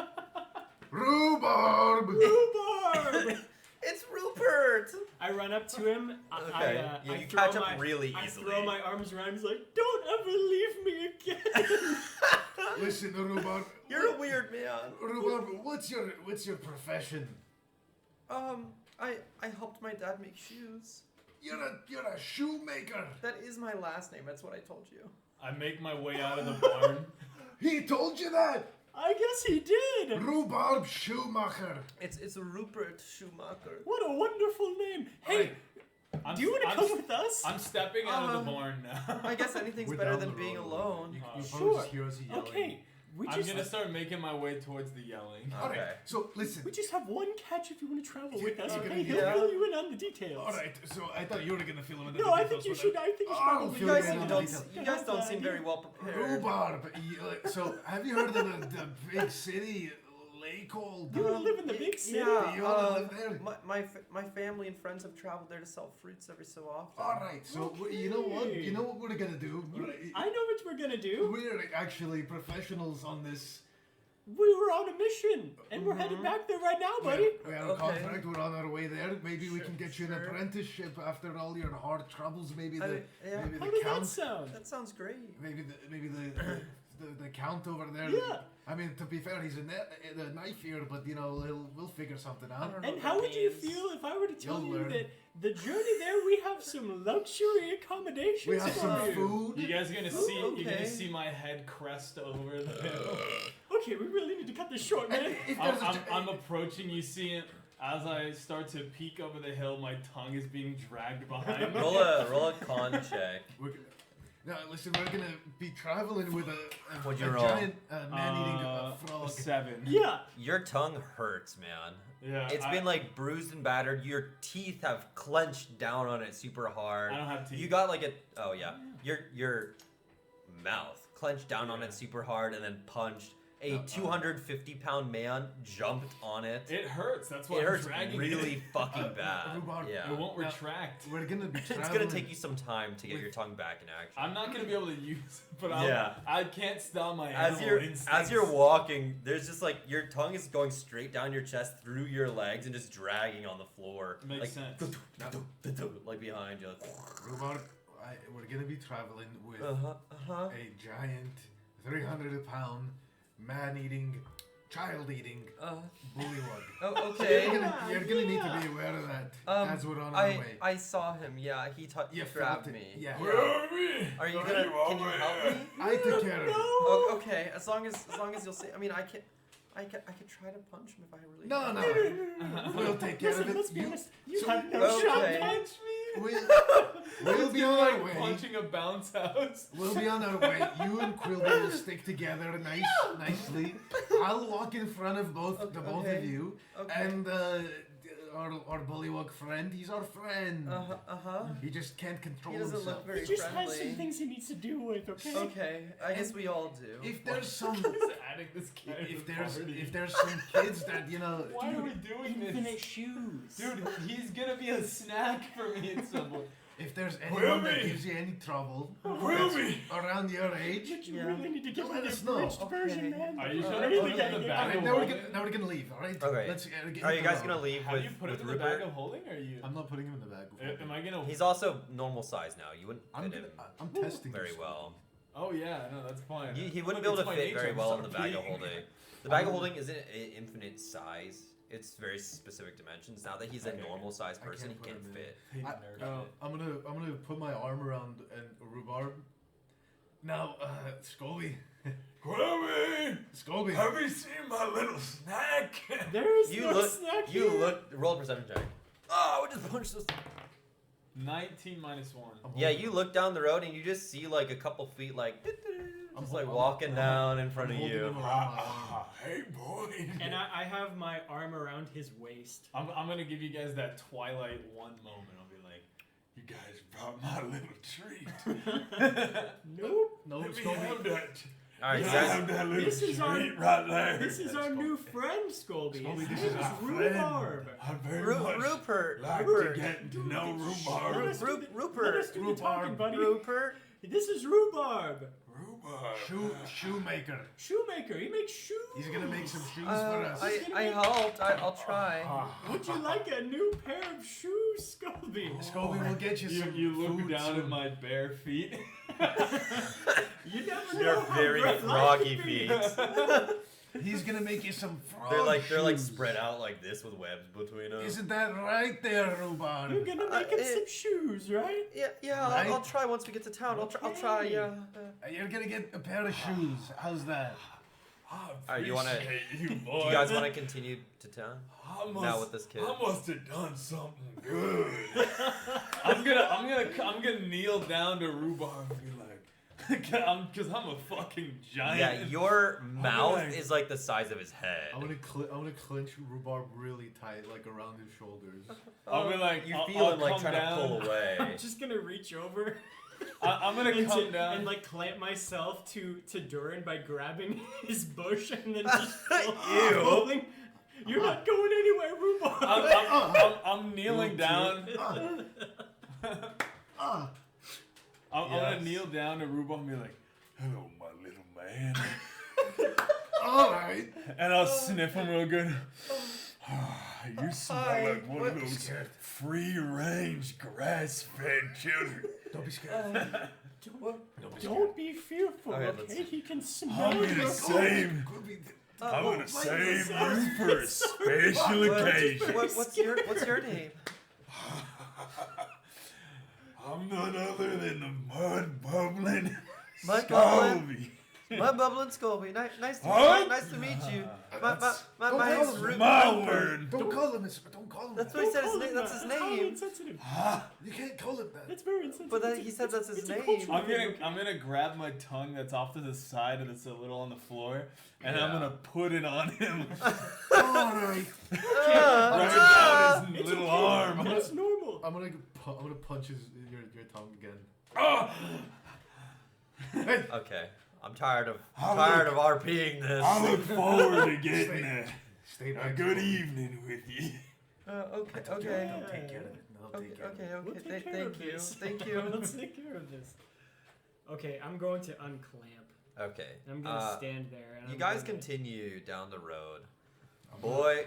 Rhubarb! Rhubarb! It's Rupert. I run up to him. Okay, I you throw catch up my- really I easily. throw my arms around. He's like, "Don't ever leave me again." Listen, Rhubarb. You're a weird man. Rhubarb, what's your profession? I helped my dad make shoes. You're a shoemaker. That is my last name. That's what I told you. I make my way out of the barn. He told you that. I guess he did. Rhubarb Schumacher. It's Rupert Schumacher. What a wonderful name. Hey, I'm, do you want to I'm come s- with us? I'm stepping out of the barn now. I guess anything's We're better down than the being road. alone. You Sure. probably just hear us yelling. Okay, we I'm just gonna start making my way towards the yelling. All right. Okay. So listen. we just have one catch if you want to travel with us. Okay, Okay, he'll yeah. fill you in on the details. All right. So I thought you were gonna fill him in. No, I think you should. I think you should Oh, probably. fill You me guys in on the don't. details. You guys don't seem very well prepared. Rhubarb. So have you heard of the big city, Lakehold? You want to live in the big city? Yeah. You wanna live there? My family and friends have traveled there to sell fruits every so often. All right. So you know what? Okay. You know what we're gonna do? I know what we're gonna do. We're actually professionals on this. We were on a mission, and we're headed back there right now, buddy. We have a Okay. contract. We're on our way there. Maybe we can get you an Sure. apprenticeship after all your hard troubles. Maybe the yeah. maybe How the does that count. sound? That sounds great. Maybe the count over there. Yeah. I mean, to be fair, he's a knife here, but you know we'll figure something I out. don't know And what how that would you means. feel if I were to tell You'll you learn. that the journey there we have some luxury accommodations We have for some you? food. You guys are gonna see. You're okay. gonna see my head crest over the hill. Okay, we really need to cut this short, man. If I'm, there's a I'm, j- I'm approaching. You see it as I start to peek over the hill. My tongue is being dragged behind me. Roll a con check. Now, listen, we're gonna be traveling with a What'd you roll? giant man-eating frog. 7. Yeah. Your tongue hurts, man. Yeah. It's been like bruised and battered. Your teeth have clenched down on it super hard. I don't have teeth. You got like a your mouth clenched down on it super hard and then punched. A 250-pound man jumped on it. It hurts. That's why It I'm hurts dragging really it. fucking bad. Rhubarb, Yeah. It won't Now- retract. We're gonna be traveling. It's gonna take you some time to get your tongue back in action. I'm not gonna be able to use it, but Yeah. I can't stop my As animal you're instincts. walking, there's just like your tongue is going straight down your chest through your legs and just dragging on the floor. Makes like, sense. like behind you. Rhubarb, we're gonna be traveling with Uh-huh. a giant 300-pound man-eating, child-eating bullywug. Oh, okay. You're gonna need to be aware of that as we're on our way. I saw him. Yeah, he You grabbed felt it. me. Yeah. Are you gonna? Can you help me? I took care of it. Oh, okay. As long as you'll say. I mean, I could try to punch him if I really. No, want. no. We'll take care Listen, of it. let's be honest. You so- have no Okay. shot. Punch me. We'll be on our way. Punching a bounce house. We'll be on our way. You and Quilby will stick together nicely. I'll walk in front of both of Okay. you, Okay. and our bullywug friend. He's our friend. Uh-huh. He just can't control He doesn't himself. look very He just friendly. has some things he needs to deal with, okay? Okay, I guess we all do. If there's some, He's adding this guy to if the there's party. if there's some kids that Why are we doing Infinite this? shoes. Dude, he's gonna be a snack for me at some point. if there's anyone that gives you any trouble that's around your age, But you Yeah. really need to get Let the us know. abridged version, Okay. man. Are you I sure to really put him in gotta the get bag out of now we're holding? gonna leave. All right. Okay. Let's get Are you hit guys the gonna road. leave Have with, you put with him in the bag Rupert? of holding, or are you? I'm not putting him in the bag. Am I gonna? He's also normal size now. You wouldn't I'm fit gonna, him I'm testing very this well. Oh yeah, no, that's fine. He wouldn't be Look, able to it's my fit nature, very I'm well in the start bag of peeing. holding. The bag of holding isn't an infinite size. It's very specific dimensions. Now that he's a normal sized I person, he can't put can't him in. fit. Hey, I- nerd. I'm gonna put my arm around Rhubarb. Now, Scobie, Chloe, Scobie. have you seen my little snack? There is You no look. snack You here. look. Roll a perception check. Oh, we just punched this. 19 minus 1. Yeah, you look down the road and you just see like a couple feet like. I'm Just like hol- walking down in front I'm of holding you. him around my arm. Hey boy. And I have my arm around his waist. I'm gonna give you guys that Twilight 1 moment. I'll be like, you guys brought my little treat. Nope. No, Let me Scobie. have that. Alright, Let you me guys. have that little This is our- treat right there. This is our new friend, Scobie. Scobie, His this name is is our Rhubarb. I very much Rupert. like Rupert. to get to know Let Rhubarb. us do the- Let Rupert. us do the talking, buddy. Rupert. This is Rhubarb. Rhubarb. Shoemaker. Shoemaker. He makes shoes. He's gonna make some shoes for us. I helped. I'll try. Would you like a new pair of shoes, Scobie? Scobie will get you some You look food down soon. at my bare feet. You never know They're how very great life froggy can be. feet. He's gonna make you some frog They're like shoes. spread out like this with webs between them. Isn't that right there, Rhubarb? You're gonna make him some shoes, right? Yeah, Right? I'll try once we get to town. I'll try. Okay. Yeah. You're gonna get a pair of shoes. How's that? I you wanna- appreciate you, Do boy. you guys want to continue to town? I Now with this kid. I must have done something good. I'm gonna kneel down to Rhubarb and be like, because I'm a fucking giant. Yeah, your mouth like- is like the size of his head. I'm gonna clench Rhubarb really tight, like around his shoulders. I'll be like, You I'll feel him like come trying down. to pull away. I'm just gonna reach over I'm gonna and, come down. and like clamp myself to Durin by grabbing his bush and then just Ew. pulling. You're not going anywhere, Rhubarb. I'm kneeling down. I'm gonna kneel down to Rhubarb and be like, hello, my little man. All right. And I'll sniff him real good. You smell Hi. like one of those free-range, grass-fed children. Don't be scared. Don't be fearful, Okay, okay? let's- He can smell I'm your gonna save. I'm gonna save you for a special occasion. What's your name? I'm none other than the mud bubbling Mud bubbling? Scobie. My bubbling Scobie. Nice Huh? to meet you. My Don't name's call him Rupert. My word. Don't call him. Don't call him. That's that. what he said. His Don't name. call That's him his that. It's highly name. insensitive. You can't call him that. That's very insensitive. But then he said that's his It's a name. cultural I'm thing, gonna okay? I'm gonna grab my tongue that's off to the side and it's a little on the floor, and I'm Yeah. gonna put it on him. All right. Right down his It's little okay. arm. That's normal. I'm gonna punch your tongue again. Oh, Okay. I'm tired of I RPing this. I look forward to getting Stay a back. good evening with you. Okay. Don't take care of it. No, Okay. take care of it. Okay. We'll Okay. take care Thank of you. this. Thank you. Let's take care of this. Okay, I'm going to unclamp. Okay. I'm gonna stand there. And You I'm guys gonna- continue down the road. Boy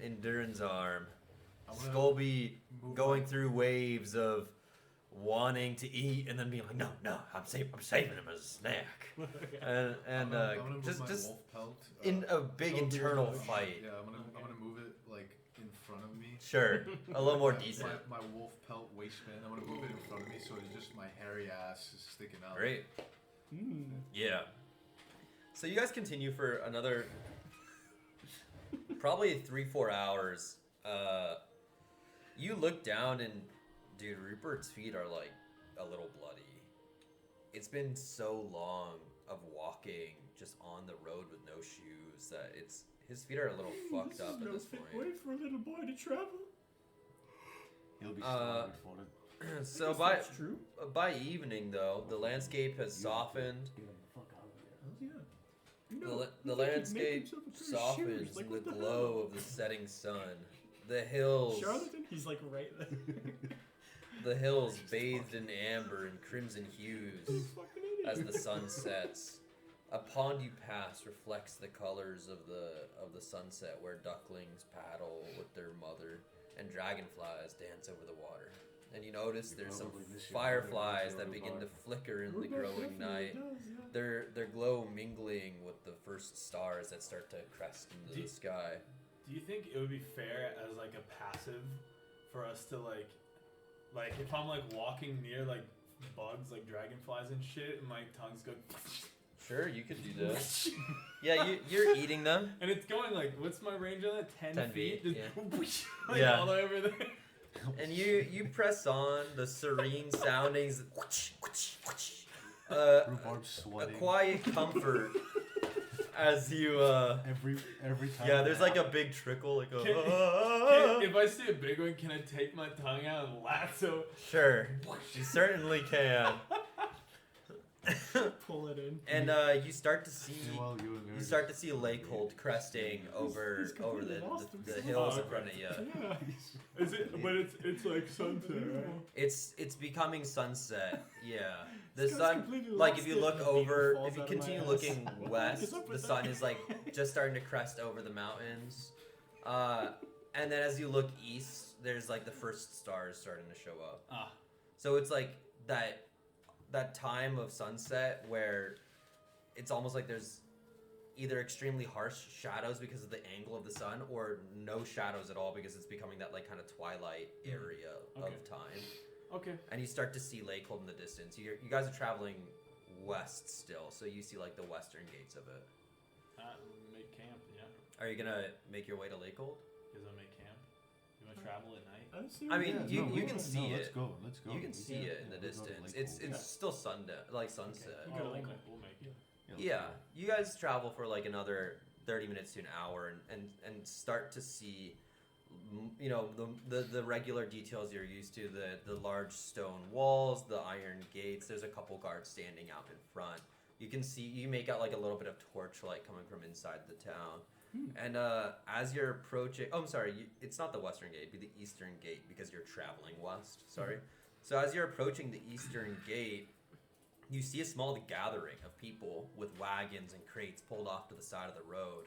in Durin's arm. I'm gonna Scobie move going my- through waves of wanting to eat and then being like, no, I'm saving him as a snack. And I'm gonna move just my just wolf pelt. in a big over internal the- fight. Yeah, I'm gonna move it like in front of me. Sure, a little more decent. My wolf pelt waistband. I'm gonna move it in front of me so it's just my hairy ass is sticking out. Great. Mm. Yeah. So you guys continue for another probably 3-4 hours. You look down and dude, Rupert's feet are like a little bloody. It's been so long of walking just on the road with no shoes that his feet are a little fucked up at this Fit point. way for a little boy to travel. He'll be stronger for it. So by evening, though, the landscape has softened. Get him the fuck out of here. Oh, yeah. You The, know, the you think he'd make landscape himself a pair of softens shoes, like, in the what glow hell? of the setting sun. The hills, Charlatan? He's like right there. the hills bathed in amber and crimson hues Fucking idiot. as the sun sets. A pond you pass reflects the colors of the sunset, where ducklings paddle with their mother and dragonflies dance over the water. And you notice You there's some probably miss your fireflies mother, that begin to Rhubarb. flicker in the Rhubarb growing definitely night. does, yeah. Their glow mingling with the first stars that start to crest into the sky. Do you think it would be fair as like a passive for us to like if I'm like walking near like bugs like dragonflies and shit and my tongue's go Sure, you could do that. Yeah, you're eating them. and it's going like what's my range on that? 10 feet? feet, Just like Yeah. all the way over there. And you press on the serene soundings. Rhubarb's A sweating. quiet comfort as you Every time. yeah, there's like a big trickle, like If I see a big one, can I take my tongue out and lasso? Sure, you certainly can. Pull it in. And you start to see Meanwhile, you and you Eric start to see Lakehold cresting over he's completely the lost the himself. hills in Oh, front of you. Yeah. Is it? But it's like sunset, right? It's becoming sunset. Yeah, the This guy's sun. completely Like lost if you it. look The beam over, falls if you out of my continue ass. looking What is west, up the with sun that? is like just starting to crest over the mountains. And then as you look east, there's like the first stars starting to show up. Ah, So it's like that time of sunset where it's almost like there's either extremely harsh shadows because of the angle of the sun, or no shadows at all because it's becoming that like kind of twilight area Okay. of time. okay. And you start to see Lakehold in the distance. You guys are traveling west still, so you see like the western gates of it. Make camp, yeah. Are you gonna make your way to Lakehold? Because I make camp. You want to travel at night? I assume, I mean, yeah, you can see Let's it. go. Let's go. You can see it in the we'll go to distance. Lakehold. It's still sundown, like sunset. You gotta we'll like make, we'll make it. let's Yeah, go. you guys travel for like another 30 minutes to an hour and start to see, you know, the regular details you're used to, the large stone walls, the iron gates. There's a couple guards standing out in front. You can see, you make out like a little bit of torchlight coming from inside the town. And as you're approaching, oh, I'm sorry, it's not the western gate, it'd be the eastern gate because you're traveling west, sorry. So as you're approaching the eastern gate, you see a small gathering of people with wagons and crates pulled off to the side of the road.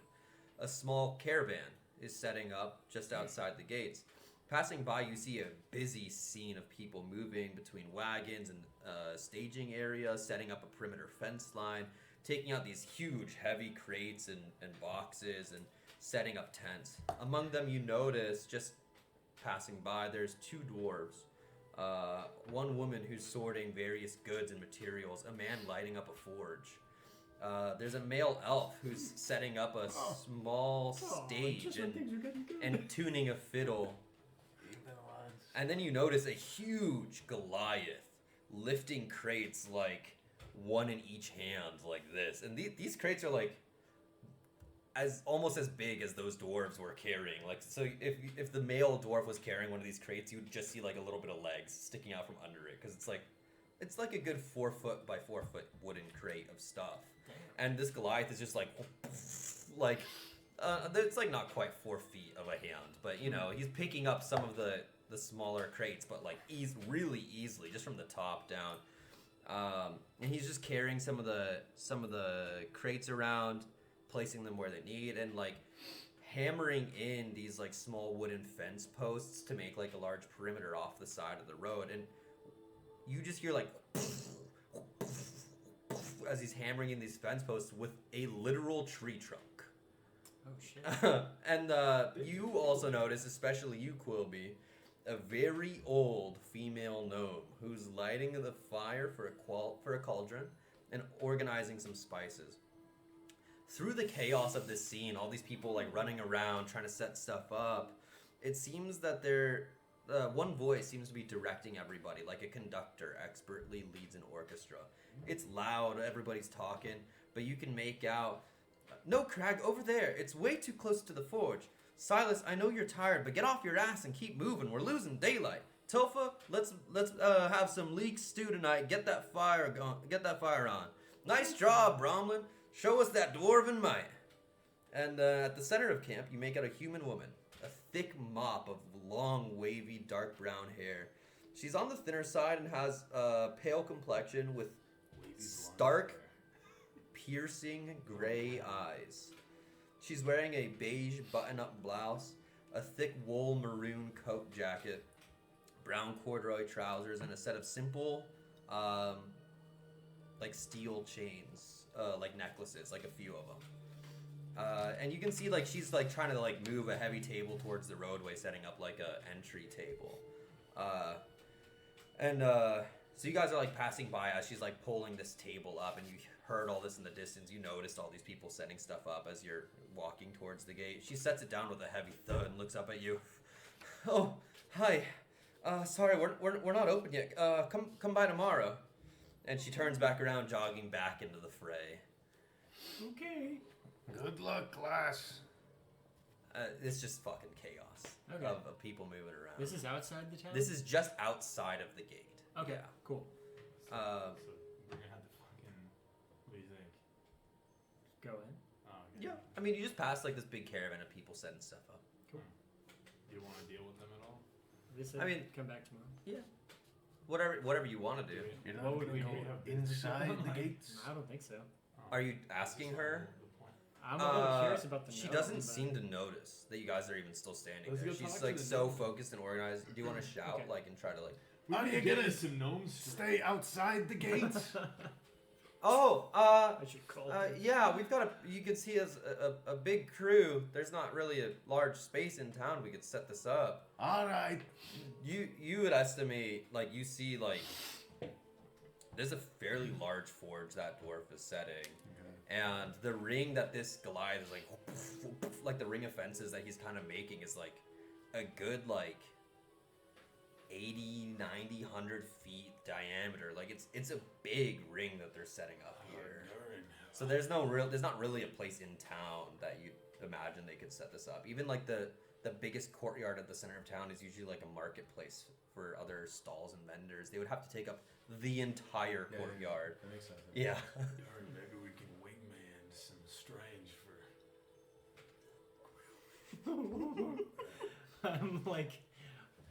A small caravan is setting up just outside the gates. Passing by, you see a busy scene of people moving between wagons and staging areas, setting up a perimeter fence line, taking out these huge, heavy crates and boxes, and setting up tents. Among them, you notice, just passing by, there's two dwarves. One woman who's sorting various goods and materials, a man lighting up a forge. There's a male elf who's setting up a small stage just when things are getting good. and tuning a fiddle. Evening, lads. And then you notice a huge Goliath lifting crates like one in each hand like this. And these crates are like almost as big as those dwarves were carrying. Like, so if the male dwarf was carrying one of these crates, you would just see like a little bit of legs sticking out from under it, because it's like a good 4 foot by 4 foot wooden crate of stuff. And this Goliath is just like it's like not quite 4 feet of a hand, but you know, he's picking up some of the smaller crates, but like really easily, just from the top down. And he's just carrying some of the crates around, placing them where they need, and like hammering in these like small wooden fence posts to make like a large perimeter off the side of the road. And you just hear like as he's hammering in these fence posts with a literal tree trunk. Oh shit. And you also notice, especially you, Quilby, a very old female gnome who's lighting the fire for a cauldron and organizing some spices. Through the chaos of this scene, all these people like running around trying to set stuff up, it seems that one voice seems to be directing everybody, like a conductor expertly leads an orchestra. It's loud, everybody's talking, but you can make out, "No, Crag, over there. It's way too close to the forge. Silas, I know you're tired, but get off your ass and keep moving. We're losing daylight. Topha, let's have some leek stew tonight. Get that fire on. Nice job, Bromlin. Show us that dwarven might. And at the center of camp, you make out a human woman, a thick mop of long, wavy, dark brown hair. She's on the thinner side and has a pale complexion with stark, piercing gray eyes. She's wearing a beige button-up blouse, a thick wool maroon coat jacket, brown corduroy trousers, and a set of simple, like steel chains, like necklaces, like a few of them. And you can see like she's like trying to like move a heavy table towards the roadway, setting up like a entry table. So you guys are like passing by as she's like pulling this table up, and you heard all this in the distance. You noticed all these people setting stuff up as you're walking towards the gate. She sets it down with a heavy thud and looks up at you. Oh, hi. Sorry, we're not open yet. Come by tomorrow. And she turns back around, jogging back into the fray. Okay. Good luck, class. It's just fucking chaos of people moving around. This is outside the town? This is just outside of the gate. Okay, Yeah. cool. So we're gonna have to fucking. What do you think? Go in. Oh, okay. Yeah. I mean, you just pass like this big caravan of people setting stuff up. Cool. Do you want to deal with them at all? This I mean- come back tomorrow. Yeah. Whatever you want to do. You're What not would we gonna do? go inside the gates. I don't think so. Are you asking her? I'm a little curious about the She gnome, doesn't but- seem to notice that you guys are even still standing Let's there. go talk She's to like the so gnome. focused and organized. Do you want to shout Okay. like and try to like? Are you Get gonna us some gnomes? stay outside the gates? Oh, I should call them. yeah, we've got you can see as a big crew. There's not really a large space in town. We could set this up. All right. You would estimate like you see like there's a fairly large forge that dwarf is setting. And the ring that this Goliath is like the ring of fences that he's kind of making is like a good like 80, 90, 100 feet diameter. Like it's a big ring that they're setting up here. So there's not really a place in town that you'd imagine they could set this up. Even like the biggest courtyard at the center of town is usually like a marketplace for other stalls and vendors. They would have to take up the entire courtyard. That makes sense. Yeah. Darn, maybe we can wingman some strange for.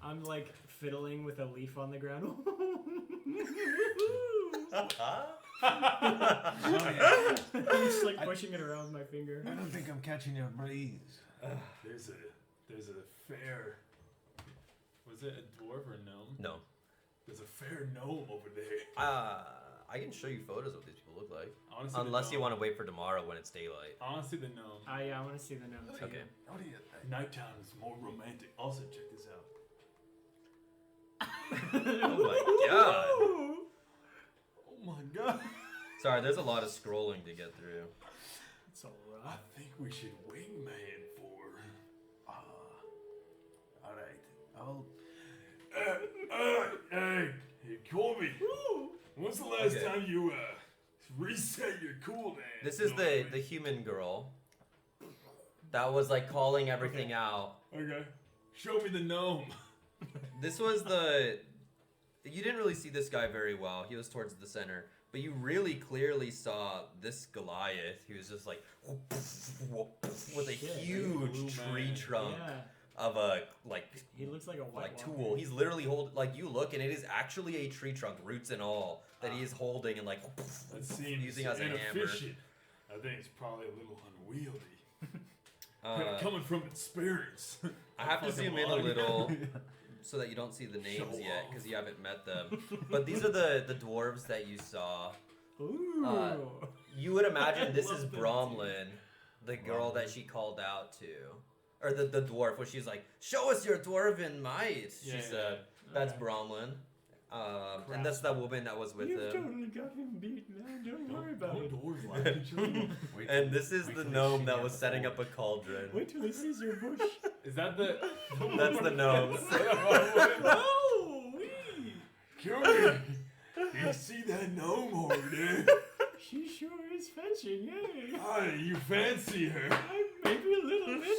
I'm like fiddling with a leaf on the ground. I'm just like pushing it around with my finger. I don't think I'm catching your breeze. There's a fair. Was it a dwarf or a gnome? No. There's a fair gnome over there. I can show you photos of what these people look like. I wanna see the Unless you gnome. want to wait for tomorrow when it's daylight. I want to see the gnome. I want to see the gnome too. Okay. What do you think? Nighttime is more romantic. Also, check this out. Oh my god. Oh my god. Sorry, there's a lot of scrolling to get through. It's all I right. think we should wingman for. All right. I'll. Hey, Colby. When's the last Okay. time you reset your cooldown? This is the human girl that was like calling everything out. Okay. Show me the gnome. This was you didn't really see this guy very well. He was towards the center. But you really clearly saw this Goliath who was just like with a Shit, huge blue tree man. trunk Yeah, of a like he looks like a white tool. walker. He's literally holding like you look and it is actually a tree trunk, roots and all, that he is holding and like That seems using as a hammer. inefficient. I think it's probably a little unwieldy. Uh, Coming from experience. I have to zoom in a Fucking little so that you don't see the names Show yet off. because you haven't met them. But these are the dwarves that you saw. Ooh. You would imagine this is love them Bromlin, the girl that she called out to. Or the dwarf, where she's like, show us your dwarven might, she Yeah, said. yeah. That's Okay. Bromlin. And that's the woman that was with You've him. totally got him beat, man. Don't worry about Don't it. doors like each other. And this is the gnome that was setting up a cauldron. Wait till he sees your bush. Is that the? That's the gnome. Oh, wee. Curry, you see that gnome over there? She sure is fetching, yay. Hi, you fancy her? Maybe a little bit.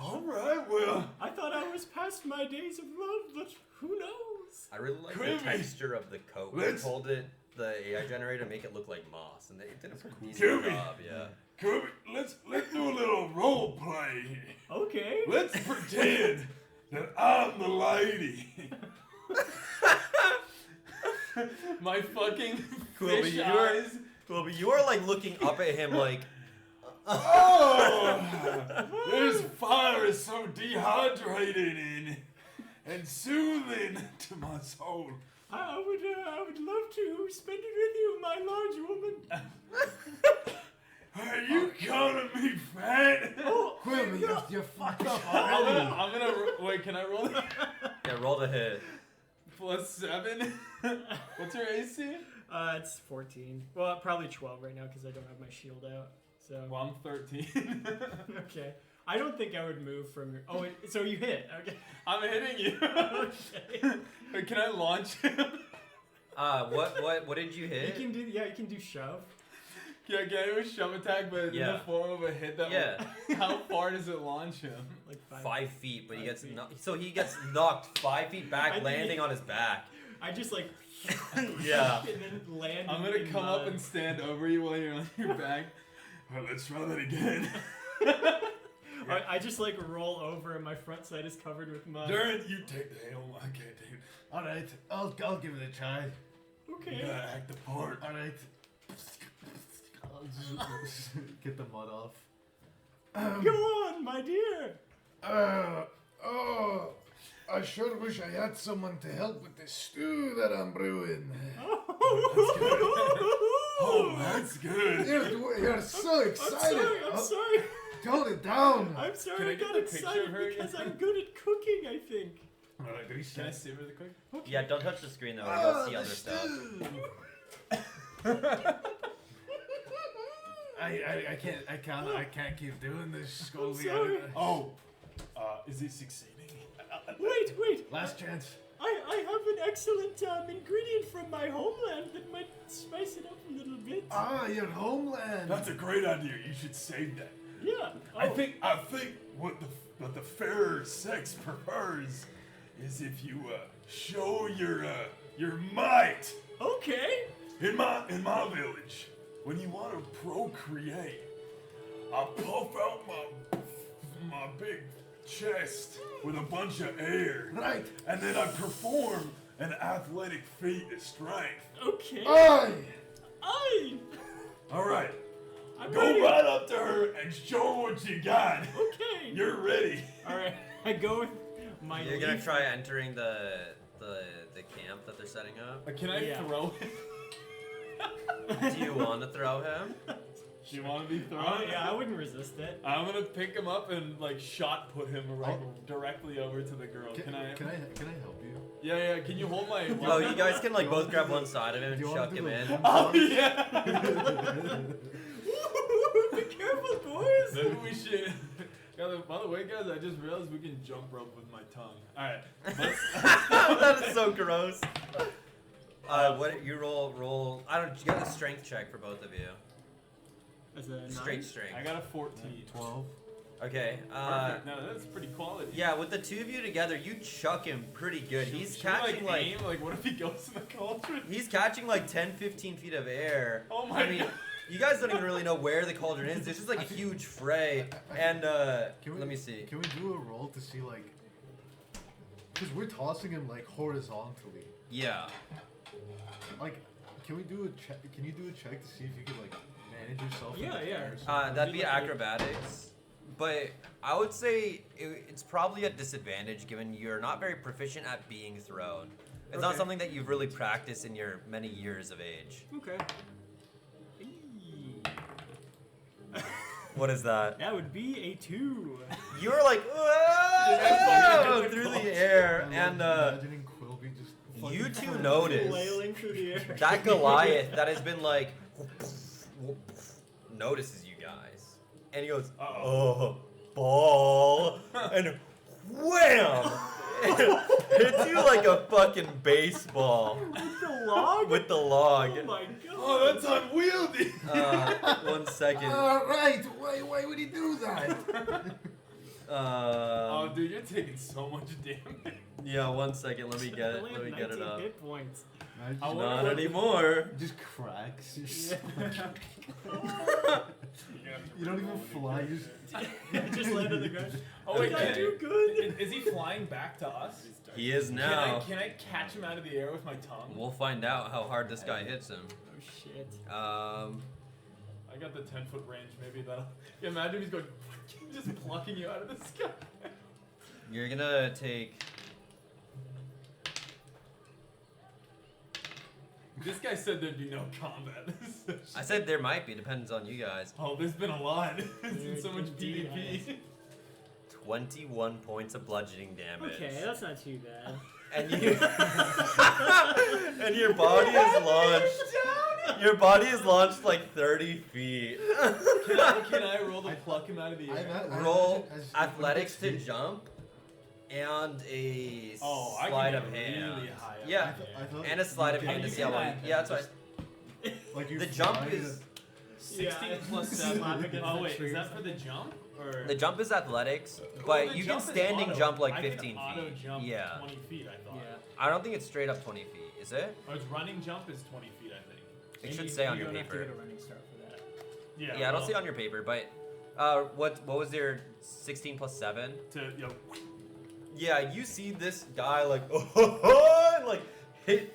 All right, well, I thought I was past my days of love, but who knows? puzzles. I really like the Quimby, texture of the coat. We let's- told it the AI generator to make it look like moss, and they did a pretty decent Quimby. job. Yeah. Kirby, let's do a little role play here. Okay. Let's pretend that I'm the lady. My fucking Quilby, fish you're- eyes. Quilby, you are like looking up at him like. Oh, this fire is so dehydrating and soothing to my soul. I would love to spend it with you, my large woman. Are you calling me fat? Oh, Quilby, you're fucked up I'm already. gonna wait. Can I roll Yeah, roll the hit. +7? What's your AC? It's 14. Well, probably 12 right now because I don't have my shield out. So Well, I'm 13. okay. I don't think I would move from your. Oh, so you hit. Okay. I'm hitting you. Okay. Wait, can I launch him? What did you You hit? can do. Yeah, you can do shove. Yeah, can I do a shove attack, but in Yeah. the form of a hit that Yeah. How far does it launch him? Like 5 feet, but he 5 gets feet. so he gets knocked 5 feet I back, think landing he- on his back. I just like. Yeah. And then land. I'm gonna come up and stand over you while you're on your back. Well, let's try that again. I just like roll over and my front side is covered with mud. Darren, you take the helm. I can't take it. All right, I'll give it a try. You Okay. gotta act the part. All right. I'll just get the mud off. Go on, my dear. Oh, I sure wish I had someone to help with this stew that I'm brewing. Oh, that's good. You're so I'm excited. sorry. I'm sorry. Tone it down. I'm sorry. Can I I get got the picture excited of her because again? I'm good at cooking. I think. All right, Can I reset. see really quick? Yeah, don't touch the screen though. Or you'll see the other stuff. stew. I can't keep doing this, I'm Scolby. sorry. Oh, is he succeeding? Wait. Last chance. I have an excellent ingredient from my homeland that might spice it up a little bit. Ah, your homeland. That's a great idea. You should save that. Yeah. I think what the fairer sex prefers is if you show your might. Okay. In my village, when you want to procreate, I puff out my big chest with a bunch of air, Right. and then I perform an athletic feat of strength. Okay. Aye. All right, I'm go ready. right up to her and show her what you got. Okay. You're ready. All right. I go with my. You're gonna leaf- try entering the camp that they're setting up. Can I Yeah. throw him? Do you want to throw him? Do you want to be thrown? Oh yeah, I wouldn't resist it. I'm gonna pick him up and like shot put him directly over to the girl. Can I? Can I help you? Yeah. Can you hold my? Oh, you guys can like both grab one side of him and Do you wanna chuck do him the in. limb Oh toss? yeah. Be careful, boys. Maybe we should. Yeah, by the way, guys, I just realized we can jump rope with my tongue. All right. That is so gross. What you roll? I don't. You got a strength check for both of you. As a Straight nine? strength. I got a 14. 12. Okay. Perfect. No, that's pretty quality. Yeah, with the two of you together, you chuck him pretty good. He's Should we, catching like aim? Like, what if he goes in the cauldron? he's catching like 10, 15 feet of air. Oh my I mean, God. you guys don't even really know where the cauldron is. There's just like a huge fray. And let me see. Can we do a roll to see like? Because we're tossing him like horizontally. Yeah. Like, can we do a check? Can you do a check to see if you could like manage yourself? in Yeah, the yeah. air or something? That'd do be like a- acrobatics. But I would say it's probably a disadvantage given you're not very proficient at being thrown. It's not Okay. something that you've really practiced in your many years of age. Okay. What is that? That would be a 2. You were like, Yeah, whoa, through the air, I and love imagining Quilby just. you fucking two flying. notice Flailing through the air. that Goliath that has been like notices you guys, and he goes, "Oh, ball," and wham! Hits you like a fucking baseball With the log? with the log. Oh my god. Oh, that's unwieldy. 1 second. All right. Why would he do that? Oh, dude, you're taking so much damage. Yeah, 1 second. Let me get I it. only Let me have get it 19 up. hit points. I wonder Not what- anymore. It just cracks. You're just Yeah. you don't even fly. You just Just land on the ground. Oh wait, Did I can- do good? Is he flying back to us? He is now. Can I catch him out of the air with my tongue? We'll find out how hard this guy hits him. Oh shit. I got the 10-foot range. Maybe that'll. Yeah, imagine he's going, just plucking you out of the sky. You're gonna take. This guy said there'd be no combat. I said there might be. Depends on you guys. Oh, there's been a lot. There's been so much Indeed, PvP. 21 points of bludgeoning damage. Okay, that's not too bad. And you. And your body is launched. Your body is launched like 30 feet. Can I roll to pluck him out of the air? Roll athletics to jump and a Oh, I sleight can of get hand. really high up Yeah, in the air. I thought and a sleight of you hand to you see how can long. add Yeah, that's right. like you The jump fly is 16 Yeah. plus Slap 7. against Oh the wait, tree is or that for the jump? Or the jump is athletics, Well, but the you can jump is standing auto. jump like I 15 can auto feet. jump Yeah, 20 feet, I thought. Yeah. I don't think it's straight up 20 feet. Is it? Or it's running jump is 20 feet, I think. It And should you- say on you your don't have to paper. get a running start for that. Yeah, I don't see it on your paper, but what was your 16 plus 7? To, Yeah, you see this guy like and, like hit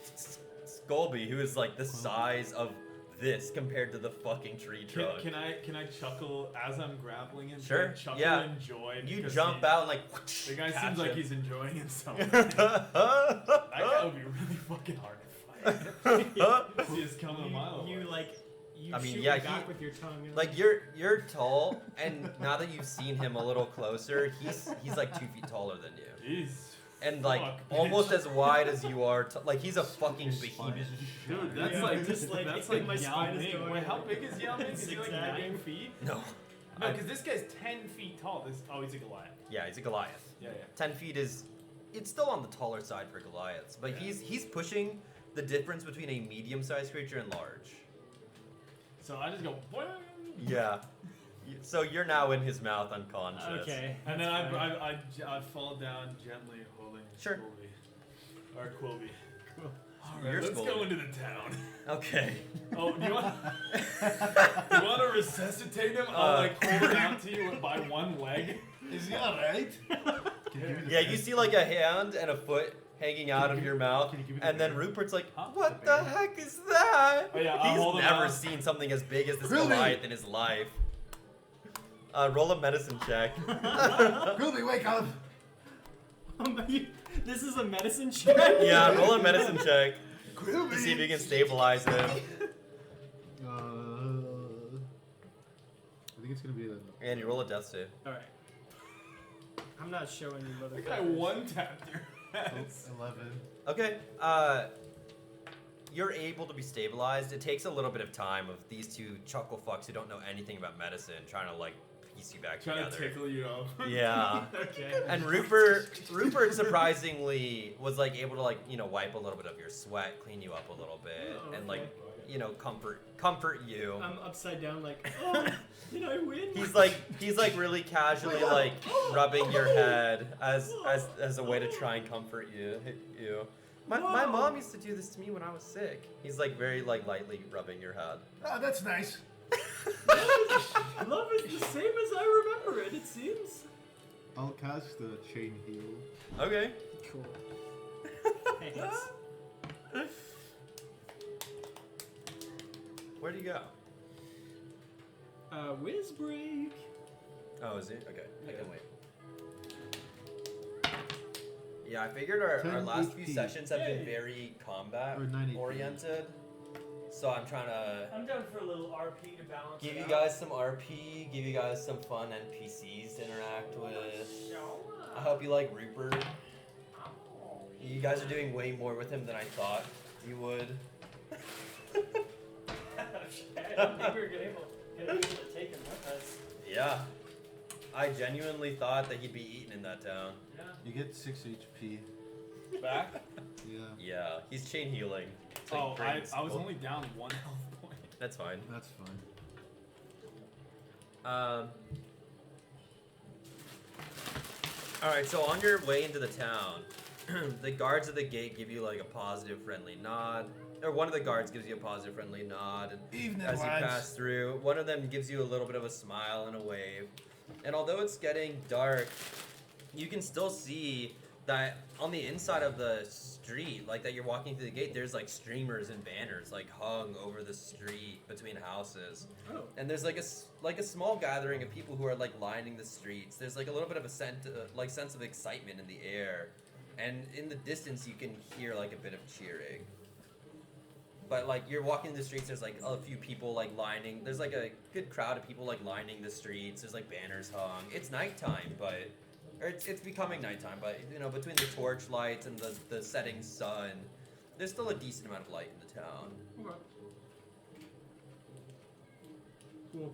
Scolby, who is like the size of this compared to the fucking tree trunk. can I chuckle as I'm grappling him? Sure, Can I chuckle yeah. and joy? You because jump out and like The guy catch seems like him. he's enjoying himself. That guy would be really fucking hard to fight. See us coming a mile away. You I mean, shoot yeah, him back he- with your tongue. and Like you're tall, and now that you've seen him a little closer, he's like 2 feet taller than you, Jeez. and like Fuck, almost bitch. as wide as you are. Like he's a fucking behemoth. Dude, that's Yeah, like just like- that's like like my Yao spine is Ming. going Wait, how like- big is Yao Ming? Is he like zigzagging. 9 feet? No, No, because this guy's 10 feet tall. He's a Goliath. yeah, he's a Goliath. Yeah. 10 feet is, it's still on the taller side for Goliaths, but he's pushing the difference between a medium-sized creature and large. So I just go, boing, Yeah. So you're now in his mouth unconscious. Okay. and then that's fine. I fall down gently, holding Sure. Quilby. Or Quilby. Cool. All right, You're let's Scolby. go into the town. Okay. Oh, do you want to resuscitate him? I'll like hold it out to you by one leg. Is he alright? Yeah, you see like a hand and a foot hanging out of your mouth, can you give me the and then bear? Rupert's like, Huh? "What The the bear? heck is that?" Oh, yeah, I'll hold He's him never out. seen something as big as this Really? Goliath in his life. Roll a medicine check. Ruby, wake up! This is a medicine check? Yeah, roll a medicine check to Ruby! see if you can stabilize him. I think it's gonna be the. And you roll a death save. Alright. I'm not showing you That motherfuckers. guy one tapped your ass. 11. Okay. You're able to be stabilized. It takes a little bit of time of these two chuckle fucks who don't know anything about medicine trying to like piece you back Trying to together. tickle you up. Yeah. Okay. And Rupert surprisingly was like able to like, you know, wipe a little bit of your sweat, clean you up a little bit, Oh, and like, okay. you know, comfort you. I'm upside down like, oh, did I win? He's like really casually like rubbing your head as a way to try and comfort you. My mom used to do this to me when I was sick. He's like very like lightly rubbing your head. Oh, that's nice. Love is the same as I remember it, it seems. I'll cast the chain heal. Okay. Cool. Thanks. Where do you go? Whiz break. Oh, is it? Okay, I Yeah. can wait. Yeah, I figured our 10 last few HP. sessions have been Yay. very combat Or 9 HP. oriented. So I'm trying to I'm down for a little RP to balance give it you out. guys some RP, give you guys some fun NPCs to interact with. I hope you like Rupert. You guys are doing way more with him than I thought you would. I don't think we were gonna be able to take him with us. Yeah. I genuinely thought that he'd be eaten in that town. Yeah. You get 6 HP. Back? Yeah, Yeah, he's chain healing. It's like Oh, I great. was only down 1 health point. That's fine. that's fine. All right, so on your way into the town, the guards at the gate give you like a positive, friendly nod. Or one of the guards gives you a positive, friendly nod. And Evening, as you lads. pass through, one of them gives you a little bit of a smile and a wave. And although it's getting dark, you can still see that on the inside of the street, like that you're walking through the gate, there's like streamers and banners like hung over the street between houses. Oh. And there's like a small gathering of people who are like lining the streets. There's like a little bit of a sense of excitement in the air, and in the distance you can hear like a bit of cheering. But like you're walking the streets, there's like a few people like lining. There's like a good crowd of people like lining the streets. There's like banners hung. It's nighttime, but or it's becoming nighttime. But you know, between the torch lights and the setting sun, there's still a decent amount of light in the town. Okay. Cool.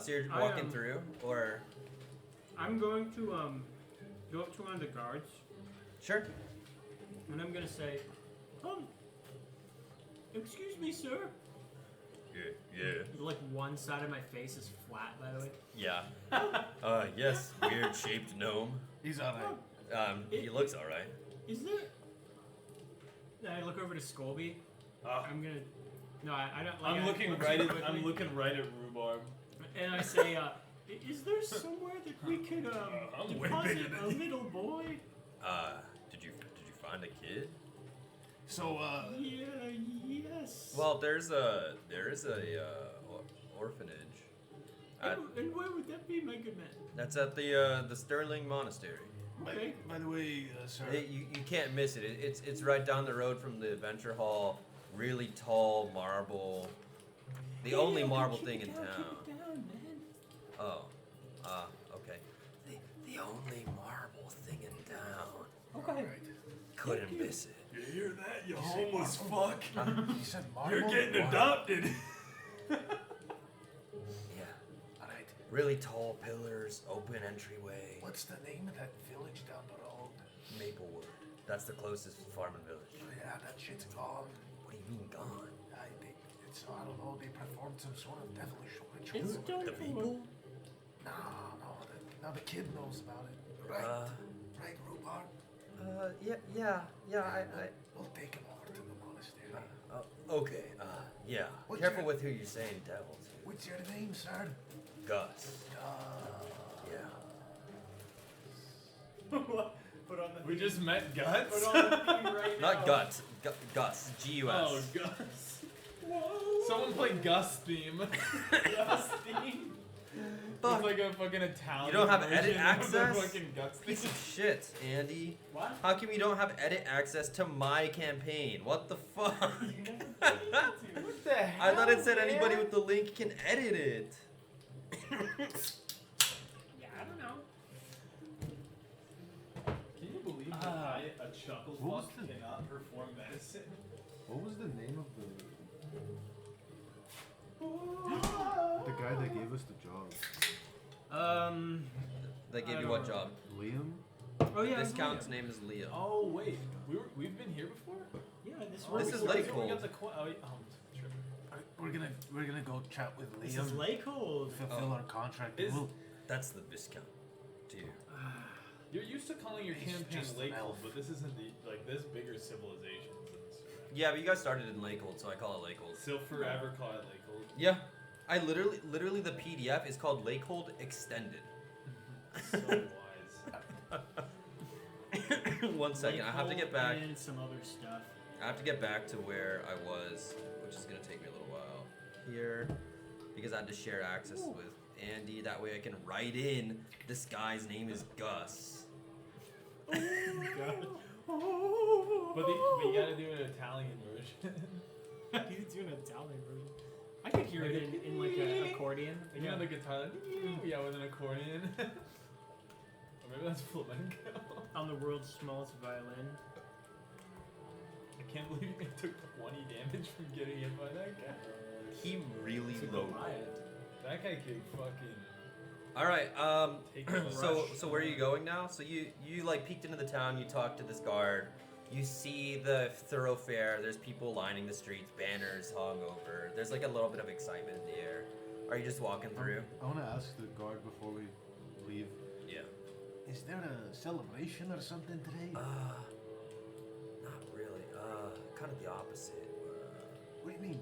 So you're walking through, or I'm going to go up to one of the guards, sure. and I'm gonna say, excuse me, sir. Yeah. Like one side of my face is flat, by the way. Yeah. Yes, weird shaped gnome. He's alright. He looks alright. Is there? I look over to Scolby. I'm gonna. No, I don't. Like, I'm I looking look right super at. I'm quickly, looking right at Rhubarb. And I say, is there somewhere that we could I'm way deposit bigger than a you. little boy? Did you find a kid? So, Yeah. Yes. Well, there is a orphanage. And where would that be, my good man? That's at the Sterling Monastery. Okay. by the way, sir. You can't miss it. It's right down the road from the Adventure Hall. Really tall marble. The only marble thing in town. Keep it down, man. Oh. Okay. The only marble thing in town. Okay. Couldn't miss it. You hear that, you homeless fuck? He said marble. You're getting What? adopted. Yeah. Alright. Really tall pillars, open entryway. What's the name of that village down the road? Maplewood. That's the closest farming village. Yeah, that shit's gone. What do you mean gone? I don't know, they performed some sort of devilish It's ritual. done The for people? Now the kid knows about it. Right? Right, Rhubarb? Yeah. We'll take him over to the monastery. Okay. Yeah. What's Careful your- with who you're saying devil to. What's your name, sir? Gus. Yeah. Put on the. We just met Guts. Put on the theme right now. Not Guts. Gus. G-U-S. Oh, Gus. Someone play Gus theme. Gus theme. Fuck. It's like a fucking Italian. You don't have version edit of access? The fucking Guts theme. Piece of shit, Andy. What? How come you don't have edit access to my campaign? What the fuck? What the hell? I thought it said man? anybody with the link can edit it. Yeah, I don't know. Can you believe that I, a chuckle What was fuck, the- cannot perform medicine? What was the name of the guy that gave us the job? They gave I you don't what know. job? Liam? Oh yeah. This I'm count's Liam. name is Liam. Oh wait, we've been here before. Yeah, this Oh, This was is we Lakehold. got the oh, wait, true. We're gonna go chat with This Liam. is Lakehold. Fulfill our contract. Is- We'll, That's the Viscount. To you. You're used to calling your He's campaign just an Lakehold, elf. but this isn't the like this bigger civilizations than this. Yeah, but you guys started in Lakehold, so I call it Lakehold. Still forever call it Lakehold. Yeah. I literally the PDF is called Lakehold Extended. So wise. 1 second, I have to get back. And some other stuff. I have to get back to where I was, which is gonna take me a little while. Here, because I had to share access with Andy. That way I can write in this guy's name is Gus. But you gotta do an Italian version. He's doing an Italian version. I could hear it in like an accordion. You know the guitar, like, yeah, with an accordion. Or maybe that's flamenco. On the world's smallest violin. I can't believe you took 20 damage from getting hit by that guy. He really It's a low. Goliath. That guy could fucking All right. take a So rush. where are you going now? So you like peeked into the town. You talked to this guard. You see the thoroughfare. There's people lining the streets. Banners hung over. There's like a little bit of excitement in the air. Are you just walking through? I want to ask the guard before we leave. Yeah. Is there a celebration or something today? Not really. Kind of the opposite. What do you mean?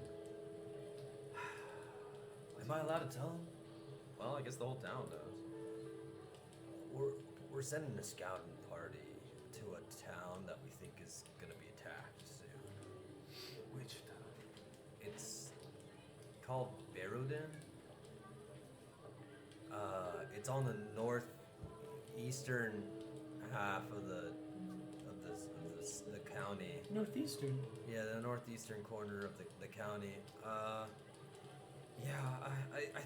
Am I allowed to tell him? Well, I guess the whole town does. We're sending a scouting party to a town that we think is gonna be attacked soon. Which town? It's called Berudin. It's on the northeastern half of the county. Northeastern. Yeah, the northeastern corner of the county. I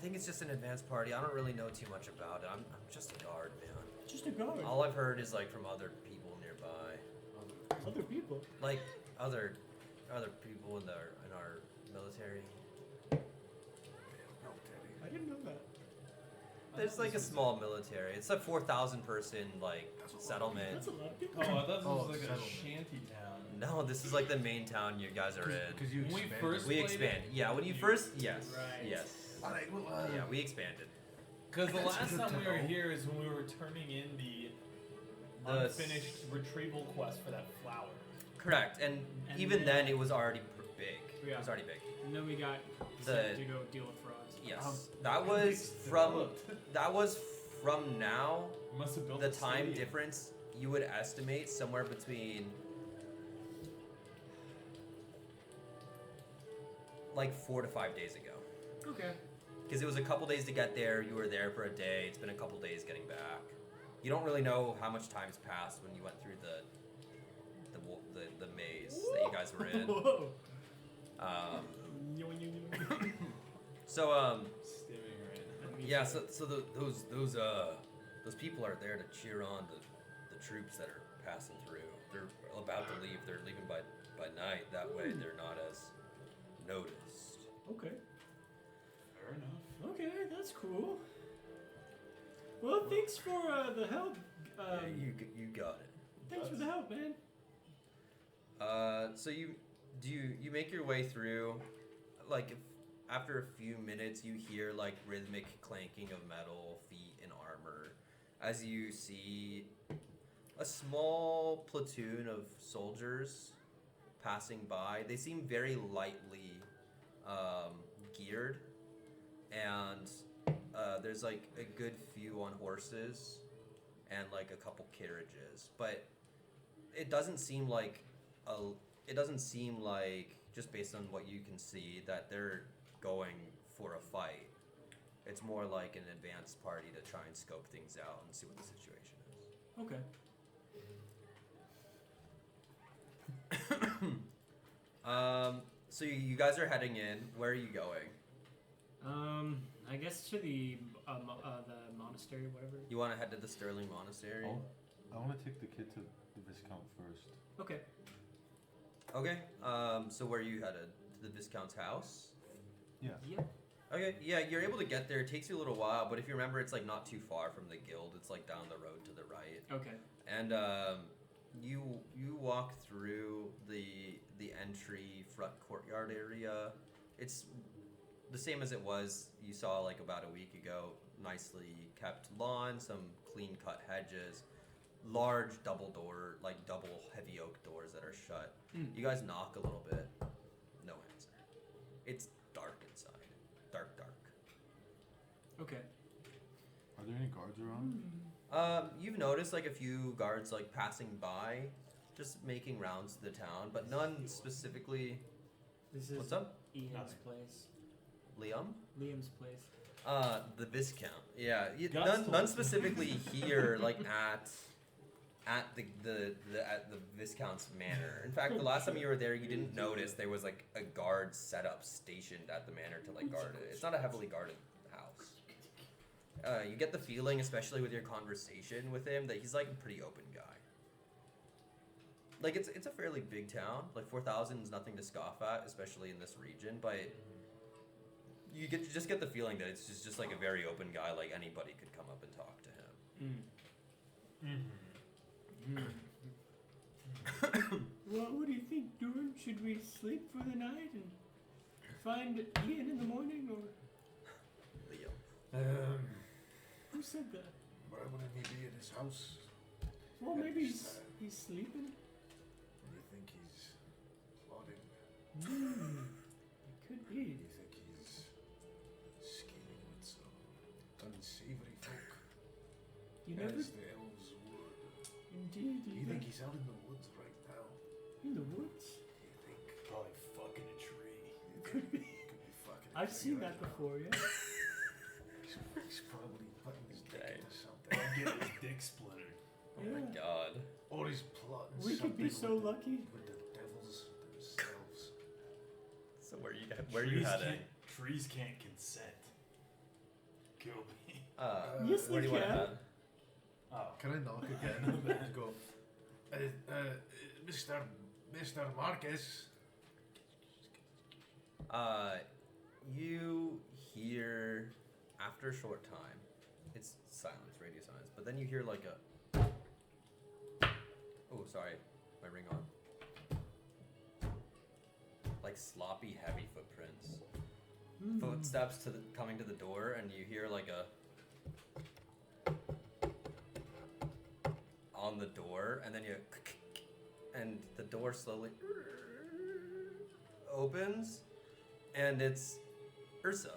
think it's just an advanced party. I don't really know too much about it. I'm just a guard, man. Just a guard. All I've heard is like from other people nearby, Other people. like other people in our military. I didn't know that. There's like a small military. It's a 4,000 person like settlement. That's a lot of people. Oh, I thought this was like a settlement. shanty town. No, this is like the main town you guys are in. Because you When we expanded. first- We played expanded. it? Yeah, when you You- first, yes, Right. yes. All right, well, Yeah, we expanded. Because the That's last good time to we were know. here is when we were turning in the The unfinished retrieval quest for that flower. Correct, and And even then- then it was already big. It Yeah. was already big. And then we got The- sent to go deal with frauds. Yes, that was from now. We must have built The a time stadium. difference you would estimate somewhere between like 4 to 5 days ago. Okay. Because it was a couple days to get there. You were there for a day. It's been a couple days getting back. You don't really know how much time's passed when you went through the maze that you guys were in. Whoa. So Stimming right yeah. So those people are there to cheer on the troops that are passing through. They're about to leave. They're leaving by night. That way they're not as noticed. Okay. Fair enough. Okay, that's cool. Well, thanks for the help. Yeah, you got it. Thanks for the help, man. So you make your way through, like if, after a few minutes you hear like rhythmic clanking of metal feet in armor as you see a small platoon of soldiers passing by. They seem very lightly geared, and there's like a good few on horses and like a couple carriages, but it doesn't seem like just based on what you can see that they're going for a fight. It's more like an advanced party to try and scope things out and see what the situation is. Okay. So you guys are heading in. Where are you going? I guess to the monastery, whatever. You want to head to the Sterling Monastery? I want to take the kid to the Viscount first. Okay. Okay. So where are you headed? To the Viscount's house? Yeah. Yep. Okay. Yeah, you're able to get there. It takes you a little while, but if you remember, it's like not too far from the guild. It's like down the road to the right. Okay. And you walk through the entry front courtyard area. It's the same as it was you saw like about a week ago. Nicely kept lawn, some clean cut hedges, large double heavy oak doors that are shut. You guys knock a little bit. No answer. It's dark inside. Dark. Okay. Are there any guards around? You've noticed like a few guards like passing by, just making rounds to the town, but none specifically. This is What's up? Ian's Nothing. place. Liam's place. The Viscount. Yeah, Guts none told- specifically here, like at the Viscount's manor. In fact, the last time you were there, you didn't notice there was like a guard set up stationed at the manor to like guard it. It's not a heavily guarded house. You get the feeling, especially with your conversation with him, that he's like a pretty open guy. Like it's a fairly big town. Like 4,000 is nothing to scoff at, especially in this region. But you just get the feeling that it's just like a very open guy. Like anybody could come up and talk to him. Well, what do you think, Duran? Should we sleep for the night and find Ian in the morning, or Leo. who said that? Why wouldn't he be in his house? Well, at maybe this time? he's sleeping. You think he's plotting? It could be. You think he's scheming with some unsavory folk? You never. As the elves would. Indeed. Do you think he's out in the woods right now? in the woods? Do you think? Probably fucking a tree. Could be. Could be fucking. a I've tree seen right that now. before. Yeah. He's probably putting his dick Dang. into something. I'll get his dick splintered. Oh my Yeah. god. Or he's plotting We could be something so with lucky. with the devils themselves. So where you heading? Trees can't consent. Kill me. Yes, where they do you want to can. head? Oh. Can I knock again? Just go. Mr. Marcus. You hear after a short time, it's silence, radio silence, but then you hear like a. Oh, sorry, my ring on. Like sloppy, heavy footprints. Footsteps coming to the door, and you hear like a. On the door, and then you. And the door slowly opens, and it's Ursa,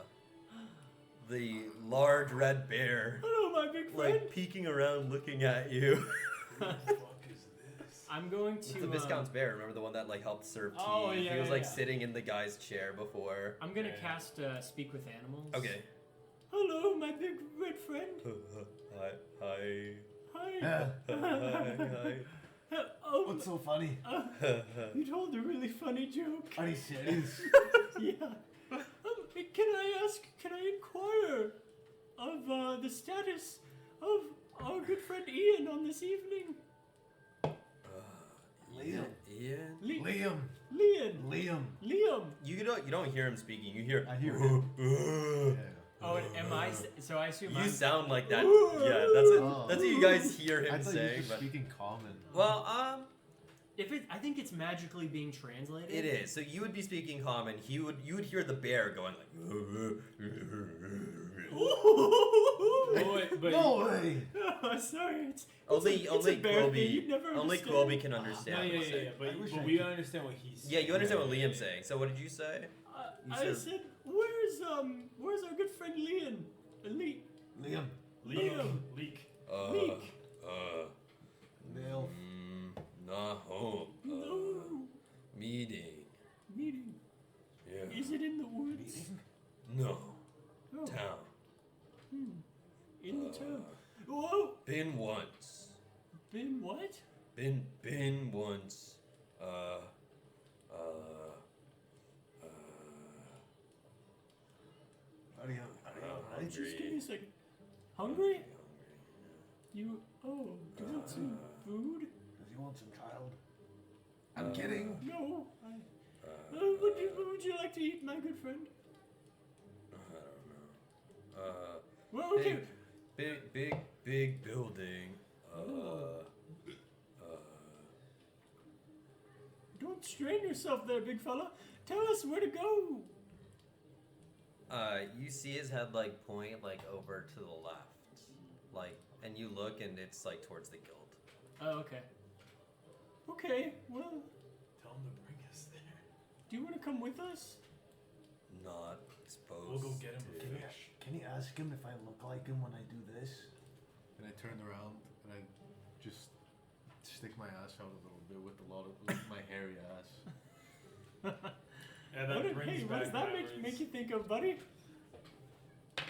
the large red bear, Hello, my big friend. like peeking around, looking at you. Who the fuck is this? I'm going It's to. the Viscount's bear. Remember the one that like helped serve tea? Oh, yeah, he was yeah, like yeah. sitting in the guy's chair before. I'm gonna Yeah. cast Speak with Animals. Okay. Hello, my big red friend. Hi. Hi. Hi. What's so funny? You told a really funny joke. Are you serious? Yeah. Can I inquire of the status of our good friend Ian on this evening? Liam. Ian. Liam. Liam. Liam. You don't hear him speaking. You hear. I hear him. Yeah. Oh, and am I? So I assume You I'm. sound like that. Yeah, that's it. Oh. That's what you guys hear I him thought you were saying. just But speaking common. well, I think it's magically being translated. it is. So you would be speaking common. You would hear the bear going like. Oh, wait, but No way. Oh, sorry. It's Only a bear Quilby. thing. You'd never Only understand. Quilby can No, understand. yeah, what he's saying. But, I wish but I we could- understand what he's Yeah, you understand what yeah, Liam's saying. So what did you say? You I said- said, where's our good friend Liam? Liam. Liam. Leak. Leak. Nail. Not home. No. Meeting. Meeting. Yeah. Is it in the woods? No. Oh, Town. in the town. Whoa. Been once. Been what? Been once. Are you alright? Just give me a second. Hungry? You? Oh, do you want some food? Does he want some child? I'm kidding. No. What would you like to eat, my good friend? I don't know. Well, okay. Big building. Don't strain yourself there, big fella. Tell us where to go. You see his head like point like over to the left, like, and you look and it's like towards the guild. Oh, okay. Okay, well, Tell him to bring us there. do you want to come with us? Not supposed. We'll go get him to. a fish. Can you ask him if I look like him when I do this? And I turn around and I just stick my ass out a little bit with my hairy ass. And that brings What back does that memories. make you think of, buddy?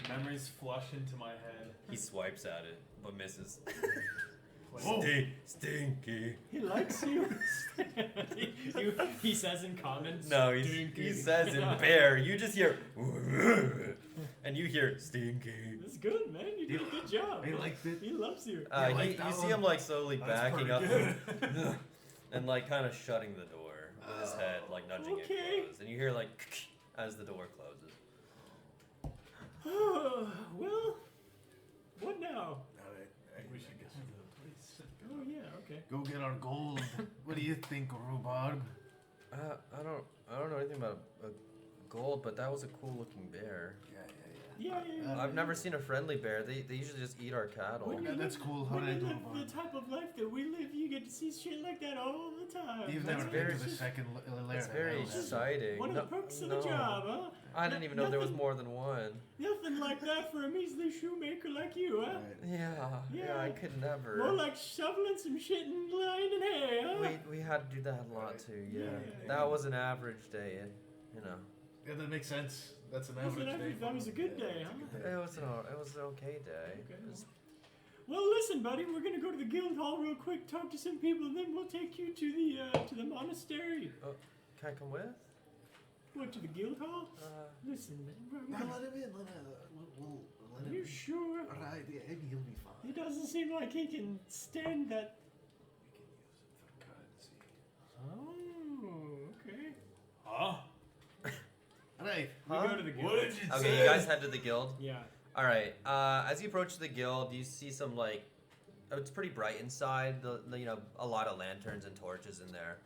Memories flush into my head. He swipes at it, but misses. Whoa. Stinky. He likes you. he says in common. No, "Stinky." he says in bear. You just hear, and you hear stinky. That's good, man. You did a good job. I liked it. He loves you. like that You see one? him like slowly That's backing pretty up good. and like kind of shutting the door with his head, like nudging Okay. it closed. And you hear like as the door closes. Well, what now? We should go to the place. Oh yeah, okay. Go get our gold. What do you think, Rhubarb? I don't know anything about gold, but that was a cool looking bear. Yeah. Yeah. I've never seen a friendly bear. They usually just eat our cattle. When you that's live- cool. How When do I you do live about the it? type of life that we live, you get to see shit like that all the time. You've That's never very- been to the second layer. It's very exciting. One of the perks of the No. job, huh? I didn't even know there was Nothing- more than one. Nothing like that for a measly shoemaker like you, huh? Yeah, I could never. More like shoveling some shit and lying in hay, huh? We had to do that a lot too. Yeah, Yeah. that was an average day. You know, Yeah, that makes sense. That's an That's an average day. average- that was a good day, huh? it was an okay day. Okay. It was- Well, listen, buddy, we're gonna go to the guild hall real quick, talk to some people, and then we'll take you to the monastery. Can I come with? What, to the guild hall? Listen, No, let him in. We'll let are him you in. sure? Alright, yeah, he'll be fine. He doesn't seem like he can stand that. We can use it for currency. Oh, okay. Huh? Alright. We go to the guild. What did you Okay, say? you guys head to the guild. Yeah. All right. As you approach the guild, you see some it's pretty bright inside. You know, a lot of lanterns and torches in there.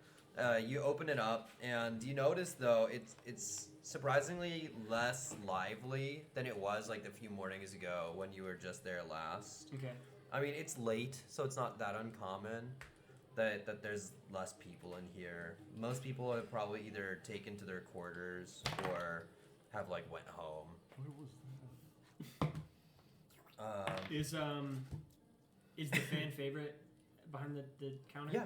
You open it up, and you notice though it's surprisingly less lively than it was like a few mornings ago when you were just there last. Okay. I mean, it's late, so it's not that uncommon that there's less people in here. Most people have probably either taken to their quarters or have like went home. Where was Is the fan favorite behind the counter? Yeah.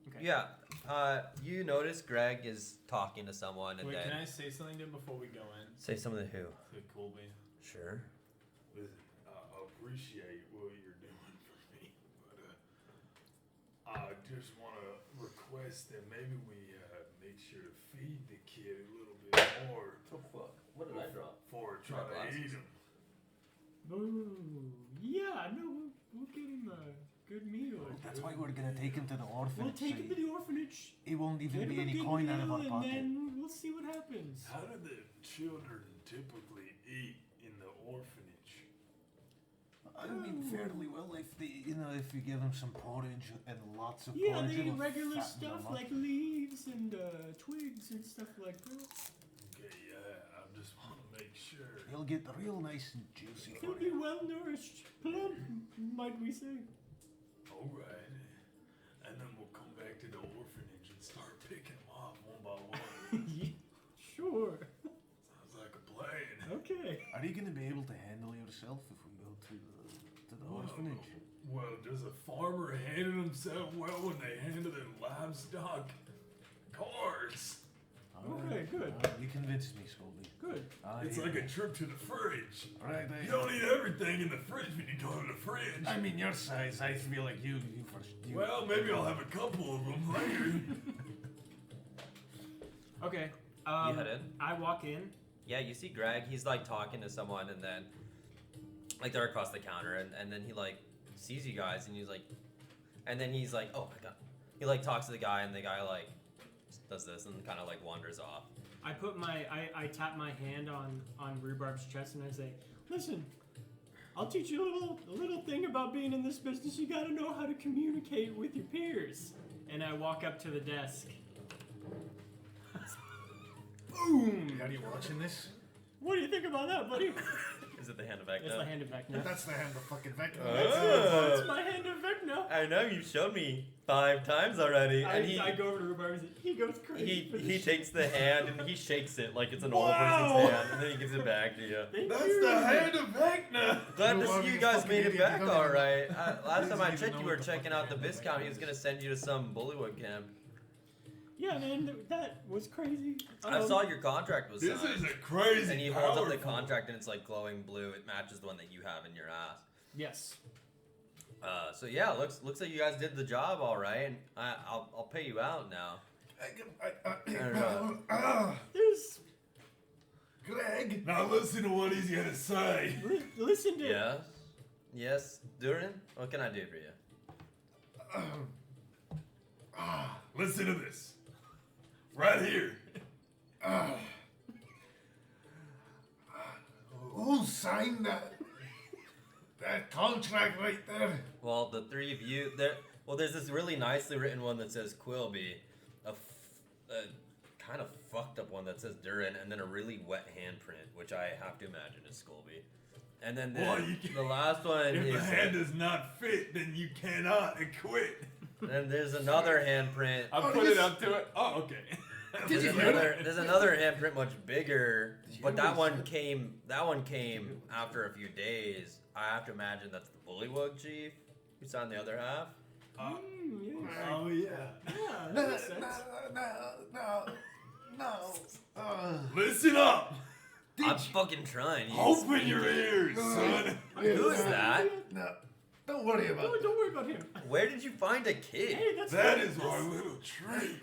Okay. Yeah. You notice Greg is talking to someone, and Wait, then can I say something to him before we go in? say something to who? To Colby. Sure. Listen, I appreciate what you're doing for me, but I just want to request that maybe we make sure to feed the kid a little bit more Oh fuck! What did I drop? before I try My to eat glasses. him. Ooh, yeah, no, we'll get him a good meal. That's why we're gonna take him to the We'll orphanage. take so him to the orphanage. he won't Get even him be a any good coin out of meal, our and pocket. then we'll see what happens. How do the children typically eat in the orphanage? I mean, fairly well if if you give him some porridge and lots of Yeah, porridge. they eat it'll regular fatten stuff them up. like leaves and twigs and stuff like that. Okay, yeah, I just want to make sure. He'll get real nice and juicy He'll for be you. well nourished, plump, might we say. All right, and then we'll come back to the orphanage and start picking them off one by one. Yeah, sure. Sounds like a plan. Okay. Are you gonna be able to handle yourself if we go to the orphanage? Well, does a farmer handle himself well when they handle their livestock? Cars. Okay, good. You convinced me, Scobie. Good. It's like a trip to the fridge. Right, You don't eat everything in the fridge when you go to the fridge. I mean, your size, I feel like you first. Well, maybe I'll have a couple of them later. Okay. You head in. I walk in. Yeah, you see Greg. He's like talking to someone, and then like they're across the counter, and then he like sees you guys, and he's like, oh my god. He like talks to the guy, and the guy like does this and kind of like wanders off. I put I tap my hand on Rhubarb's chest and I say, listen, I'll teach you a little thing about being in this business. You gotta know how to communicate with your peers. And I walk up to the desk. Boom! Are you watching this? What do you think about that, buddy? Is it the hand of Vecna? It's the hand of Vecna. That's the hand of fucking Vecna. That's my hand of Vecna. I know you've showed me 5 times already, and I go over to Rhubarb and he goes crazy. for he this takes the hand and he shakes it like it's an old Wow. person's hand, and then he gives it back to you. Thank That's you. the hand of Vecna. Glad to Rhubarb, see you you guys fucking made it idiot, back you don't all even- right. Last time I even checked, know you what were the checking fuck out the happened. Viscount. He was gonna send you to some Bullywug camp. Yeah, man, that was crazy. I saw your contract was This signed. is a crazy. And he holds up the powerful- contract and it's like glowing blue. It matches the one that you have in your ass. Yes. So yeah, looks like you guys did the job all right, and I'll pay you out now. There's Greg! Now listen to what he's gonna say. listen to Yes, Durin. What can I do for you? Listen to this. Right here. Who signed that contract right there? Well, the 3 of you there. Well, there's this really nicely written one that says Quilby, a kind of fucked up one that that says Durin, and then a really wet handprint, which I have to imagine is Scolby. And then Well, you can- the last one If is the hand does not fit, then you cannot quit. then there's another handprint. I put it up to it. Oh, okay. There's another handprint much bigger, but that one came after a few days. I have to imagine that's the Bullywug chief who signed the other half. Yes. Oh yeah. Yeah, that makes sense. No. Listen up. I'm fucking trying. Open your ears, son. Who is that? No. Don't worry about Oh, it. don't worry about him. Where did you find a kid? Hey, that's That fine. is our little treat.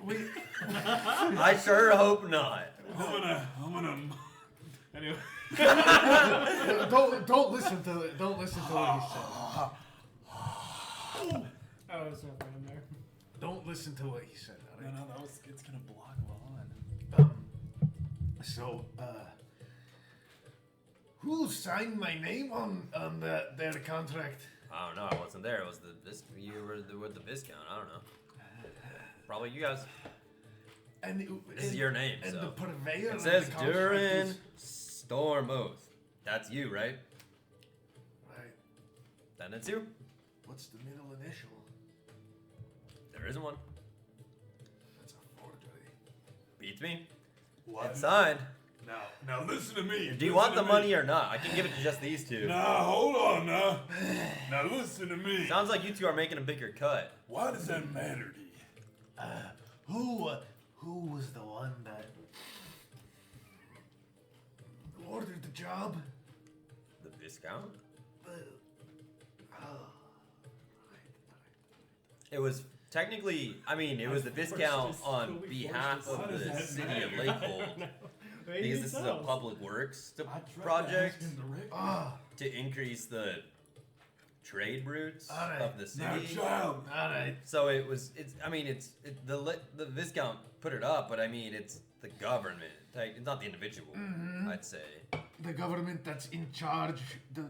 I sure hope not. I'm gonna. Anyway. Don't listen to it. Don't listen to what he said. Oh, it's not right in there. Don't listen to what he said. All No, right? it's gonna block the line. So, who signed my name on their contract? I don't know. I wasn't there. It was you were with the Viscount. I don't know. Probably you guys. And This is your name, And so. the purveyor It of says the contract Durin is- Storm Oath. That's you, right? Right. Then it's you. What's the middle initial? There isn't one. That's a forgery. Beats me. What? It's signed. Now listen to me. Do you want the money or not? I can give it to just these two. Nah, hold on now. Now listen to me. Sounds like you two are making a bigger cut. Why does that matter to you? Who was the one that ordered the job? The Viscount? It was technically, I mean, it was the Viscount on behalf Why of does the that city matter? of Lakehold. Maybe Because this is a so. public works I tried to project ask him directly. to increase the trade routes Alright. of the Now, city. child. All right. So the Viscount put it up, but I mean, it's the government. Like, it's not the individual, I'd say. The government that's in charge. By now,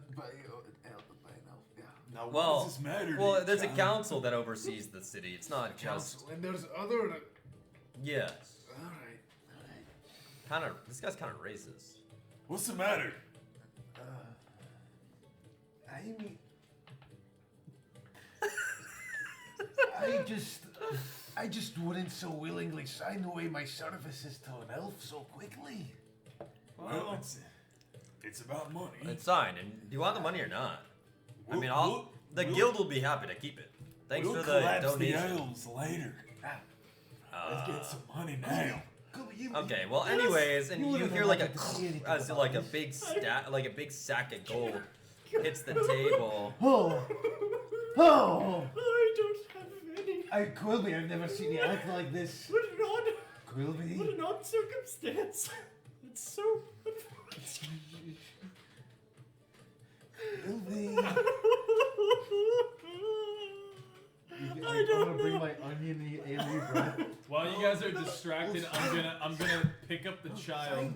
yeah. Now, Well, why does this matter to well, you, there's a child? council that oversees the city. It's not just Council. And there's other. yes. All right. Kind of. This guy's kind of racist. What's the matter? I mean, I just wouldn't so willingly sign away my services to an elf so quickly. Well, it's about money. It's signed. And do you want the money or not? I mean, the we'll- guild will be happy to keep it. Thanks we'll for the collapse donation. the elves later. Let's get some money now. Okay, well, anyways, and you hear like as like a big sack of gold hits the table. Oh, I don't have any. Quilby, I've never seen you act like this. What an odd, what Quilby, an odd circumstance. It's so. Quilby. I don't I'm gonna bring my oniony alien breath. While you guys are distracted, I'm gonna pick up the child.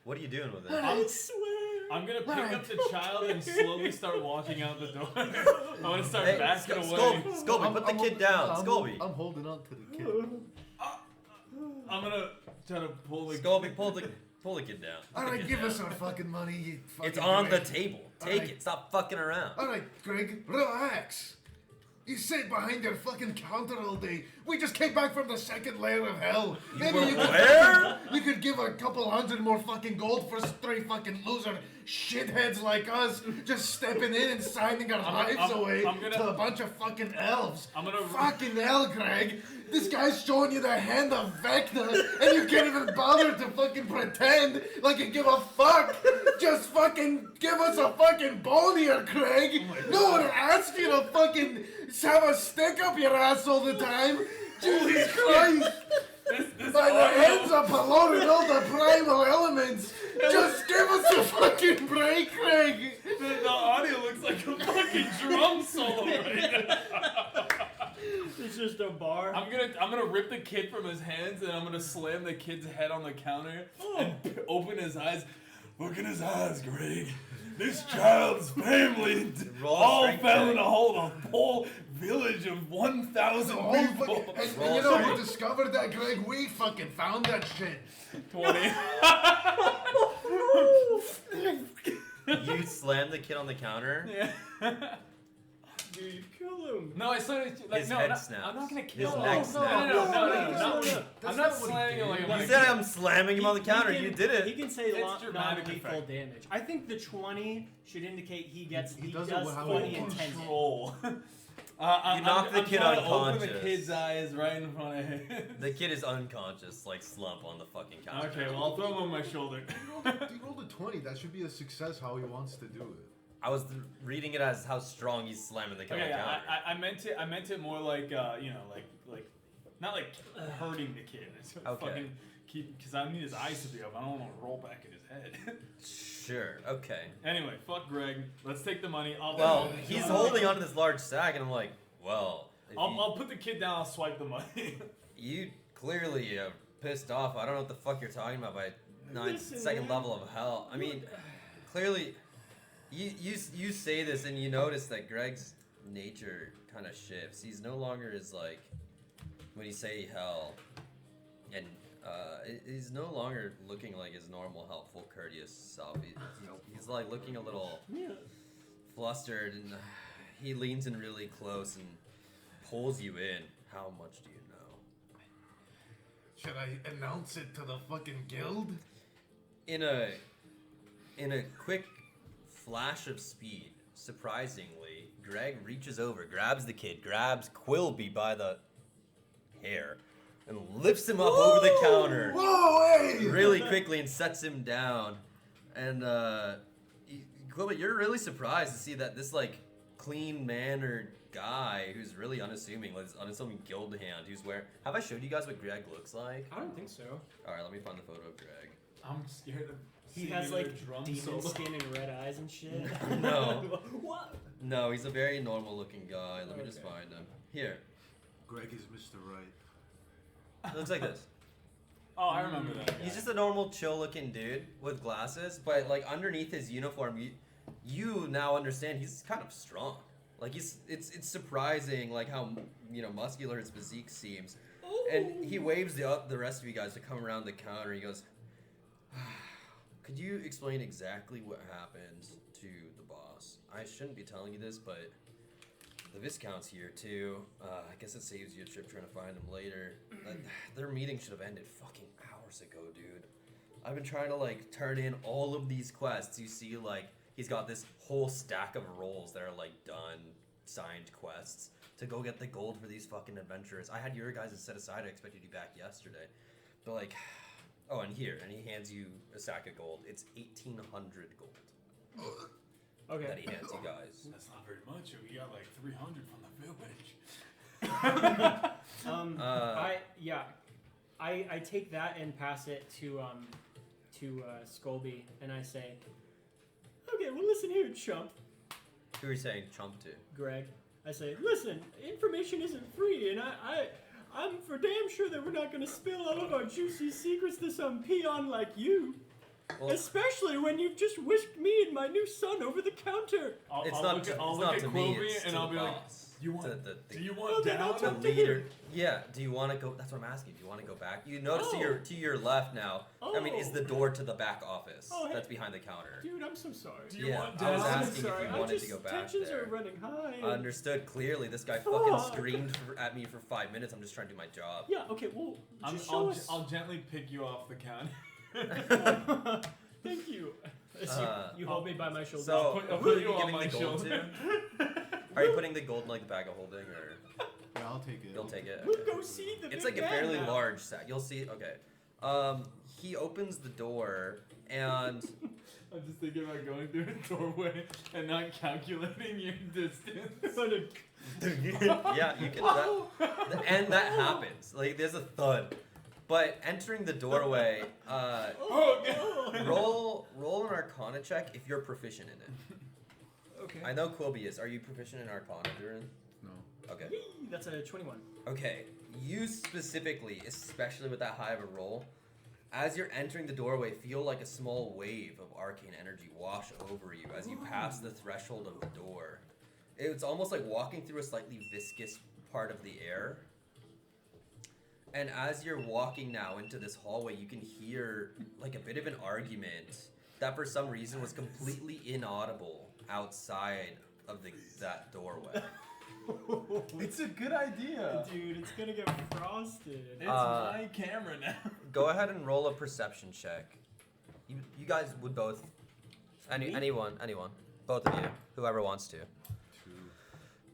What are you doing with it? I swear. I'm gonna pick up the child and slowly start walking out the door. I want to start Hey, backing away. Scobie, put the kid down. Scobie. I'm holding on to the kid. I'm gonna try to pull the. Scobie, pull the kid down. Put All the right, kid give down. us our fucking money. You fucking It's on the Greg. table. Take Alright. it. Stop fucking around. All right, Greg, relax. You sit behind your fucking counter all day. We just came back from the second layer of hell. Maybe were you could where? You could give a couple hundred more fucking gold for stray fucking loser shitheads like us just stepping in and signing our lives away I'm gonna- to a bunch of fucking elves. I'm gonna- fucking hell, Greg. This guy's showing you the hand of Vecna, and you can't even bother to fucking pretend like you give a fuck. Just fucking give us a fucking bone here, Craig. No one asked you to fucking have a stick up your ass all the time. Jesus Christ. This By the audio- hands of Palor and all the primal elements. Just give us a fucking break, Craig. The audio looks like a fucking drum solo right now. It's just a bar. I'm gonna rip the kid from his hands and I'm gonna slam the kid's head on the counter and open his eyes. Look in his eyes, Greg. This child's family Roll all strength fell check. in a hole. A whole village of 1,000 people. And Roll you know, strength. we discovered that, Greg. We fucking found that shit. 20. You slam the kid on the counter. Yeah. Dude, kill him. No, I started like His no, head not, snaps. I'm not gonna kill His him. neck No, snaps. no. That's I'm not not what he slamming him like did. I'm You gonna said I'm slamming him on the counter. He You can- did He it. can say It's non-lethal dramatic damage. effect. I think the 20 should indicate he gets He he does does it how funny he wants. intended. control. You knocked the I'm kid trying to open unconscious. the kid's eyes right in front of him. The kid is unconscious, like slump on the fucking counter. Okay, well I'll throw him on my shoulder. He rolled a 20. That should be a success how he wants to do it. I was reading it as how strong he's slamming the kid on Okay, the counter. I meant it more like like not like hurting the kid. It's Okay. fucking keep because I need his eyes to be up. I don't want to roll back in his head. Sure. Okay. Anyway, fuck Greg. Let's take the money. Well, he's holding onto this large sack, and I'm like, well, if I'll put the kid down. I'll swipe the money. you clearly are pissed off. I don't know what the fuck you're talking about by Listen, second man. level of hell. I mean, clearly, you say this, and you notice that Greg's nature kind of shifts. He's no longer as like when you say hell, and he's no longer looking like his normal, helpful, courteous self. He's like looking a little flustered, and he leans in really close and pulls you in. How much do you know? Should I announce it to the fucking guild? In a quick flash of speed, surprisingly, Greg reaches over, grabs the kid, grabs Quilby by the hair, and lifts him up over the counter Whoa, hey! really quickly and sets him down. And Quilby, you're really surprised to see that this like clean-mannered guy who's really unassuming, like this unassuming guild hand who's wearing. Have I showed you guys what Greg looks like? I don't think so. All right, let me find the photo of Greg. I'm scared of. He seeing has another like drum demon solo. skin and red eyes and shit. No. What? No, he's a very normal-looking guy. Let me just Okay. find him. Here. Greg is Mr. Right. It looks like this. Oh, I remember that. Guy. He's just a normal, chill-looking dude with glasses, but like underneath his uniform, you now understand he's kind of strong. Like it's surprising like how muscular his physique seems. And he waves the rest of you guys to come around the counter. He goes, "Could you explain exactly what happened to the boss? I shouldn't be telling you this, but the Viscount's here too. I guess it saves you a trip trying to find him later. Their meeting should have ended fucking hours ago, dude. I've been trying to like turn in all of these quests. You see, like he's got this whole stack of rolls that are like done, signed quests to go get the gold for these fucking adventurers. I had your guys set aside. I expected you back yesterday, but like, oh, and here, and he hands you a sack of gold. It's 1,800 gold that Okay. he hands you guys. That's not very much. We got like 300 from the village. I take that and pass it to Scolby, and I say, okay, well listen here, chump, Who are you saying chump to? Greg. I say, listen, information isn't free, and I'm for damn sure that we're not gonna spill all of our juicy secrets to some peon like you. Well, Especially when you've just whisked me and my new son over the counter. it's I'll not look to, at, I'll it's look not at to me. Quilby It's and to I'll the be like, boss. do you want, The do you Well, want then I'll down? talk the to him. leader? Yeah. Do you want to go? That's what I'm asking. Do you want to go back? You notice Oh. to your left now. I mean, is the Oh. door to the back office Oh, hey. that's behind the counter. Dude, I'm so sorry. Do you Yeah, want I was down? I'm asking if sorry. you I wanted just, to go back tensions there. are running high. Understood clearly. This guy fucking Fuck. screamed at me for 5 minutes. I'm just trying to do my job. Yeah, okay, well, just show us. I'll gently pick you off the counter. Thank you. As you I'll- hold me by my shoulder. So, I'll who put are you you on giving my the gold shoulder. to? Are you putting the gold in like the bag of holding, or Yeah, I'll take it. you'll take it? We'll Okay. go see the It's big like a man fairly now. large sack. You'll see. Okay. He opens the door and I'm just thinking about going through a doorway and not calculating your distance. yeah, you can. And that happens. Like there's a thud, but entering the doorway. Roll an Arcana check if you're proficient in it. Okay. I know Quilby is. Are you proficient in Arcana, Durin? No. Okay. Yee, that's a 21. Okay. You specifically, especially with that high of a roll, As you're entering the doorway, feel like a small wave of arcane energy wash over you as you pass the threshold of the door. It's almost like walking through a slightly viscous part of the air. And as you're walking now into this hallway, you can hear like a bit of an argument that for some reason was completely inaudible outside of that doorway. It's a good idea. Dude, it's gonna get frosted. It's my camera now. Go ahead and roll a perception check. You guys would both. Anyone. Both of you. Whoever wants to. 2.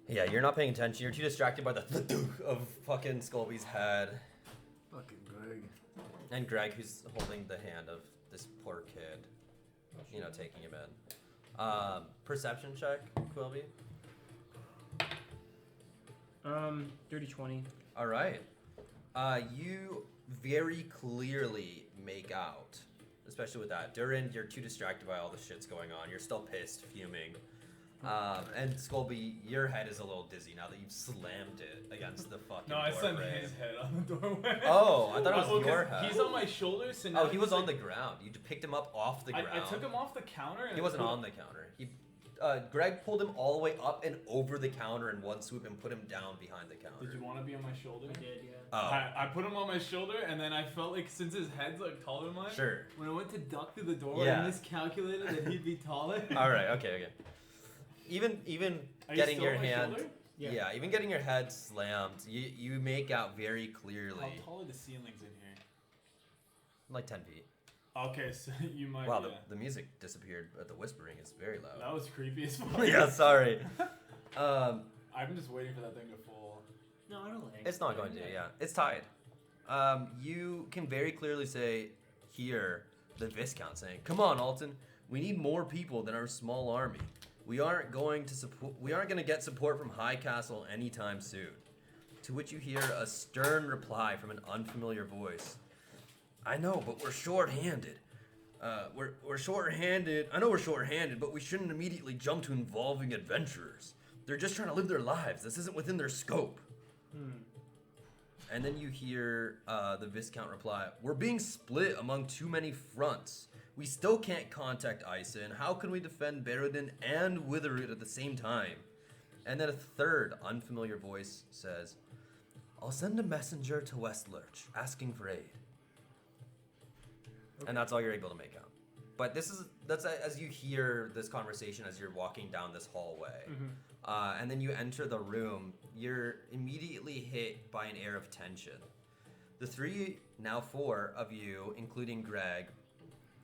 Yeah, you're not paying attention. You're too distracted by the of fucking Scolby's head. Fucking Greg. And Greg, who's holding the hand of this poor kid. You know, taking him in. Perception check, Quilby. Dirty 20. All right. You very clearly make out, especially with that. Durin, you're too distracted by all the shit's going on. You're still pissed, fuming. And Scolby, your head is a little dizzy now that you've slammed it against the fucking No, I door slammed frame. his head on the doorway. Oh, I thought it Well, was your 'cause head. He's on my shoulders, so now Oh, he was he's on like, the ground. You picked him up off the ground. I took him off the counter. And He wasn't on the counter. Greg pulled him all the way up and over the counter in one swoop and put him down behind the counter. Did you want to be on my shoulder? I did, yeah. Oh, I put him on my shoulder, and then I felt like since his head's like taller than mine, sure. when I went to duck through the door, Yeah. I miscalculated that he'd be taller. All right. Okay. Even Are you getting still your on my hand. shoulder? Yeah. Even getting your head slammed, you make out very clearly, How tall are the ceilings in here? like 10 feet. Okay, so you might. Wow, yeah. the music disappeared, but the whispering is very loud. That was creepy as fuck. Yeah, sorry. I'm just waiting for that thing to fall. No, I don't think It's not going to. Yeah, it's tied. You can very clearly hear the Viscount saying, "Come on, Alton. We need more people than our small army. We aren't going to get support from High Castle anytime soon." To which you hear a stern reply from an unfamiliar voice. "I know, but we're short-handed. We're short-handed. I know we're short-handed, but we shouldn't immediately jump to involving adventurers. They're just trying to live their lives. This isn't within their scope." And then you hear the Viscount reply, "We're being split among too many fronts. We still can't contact Isa, and how can we defend Berodin and Witherroot at the same time?" And then a third unfamiliar voice says, "I'll send a messenger to West Lurch, asking for aid." And that's all you're able to make out. But that's as you hear this conversation as you're walking down this hallway. And then you enter the room, you're immediately hit by an air of tension. The now four of you, including Greg,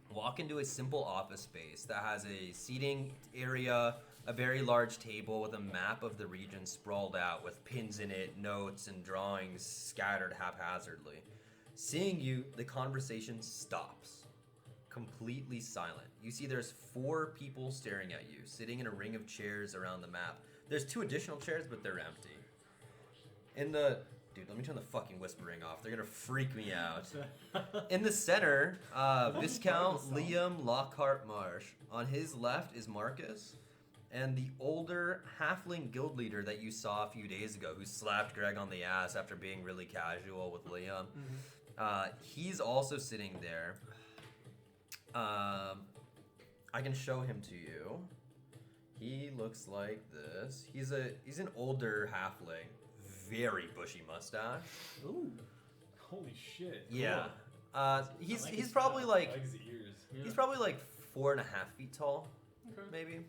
walk into a simple office space that has a seating area, a very large table with a map of the region sprawled out with pins in it, notes, and drawings scattered haphazardly. Seeing you, the conversation stops. Completely silent. You see there's 4 people staring at you, sitting in a ring of chairs around the map. There's 2 additional chairs, but they're empty. Dude, let me turn the fucking whispering off. They're gonna freak me out. In the center, Viscount Liam Lockhart Marsh. On his left is Marcus, and the older halfling guild leader that you saw a few days ago, who slapped Greg on the ass after being really casual with Liam. He's also sitting there. I can show him to you. He looks like this. He's an older halfling, very bushy mustache. Ooh, holy shit. Yeah. He's his probably I like like his ears. he's probably like 4.5 feet tall, maybe.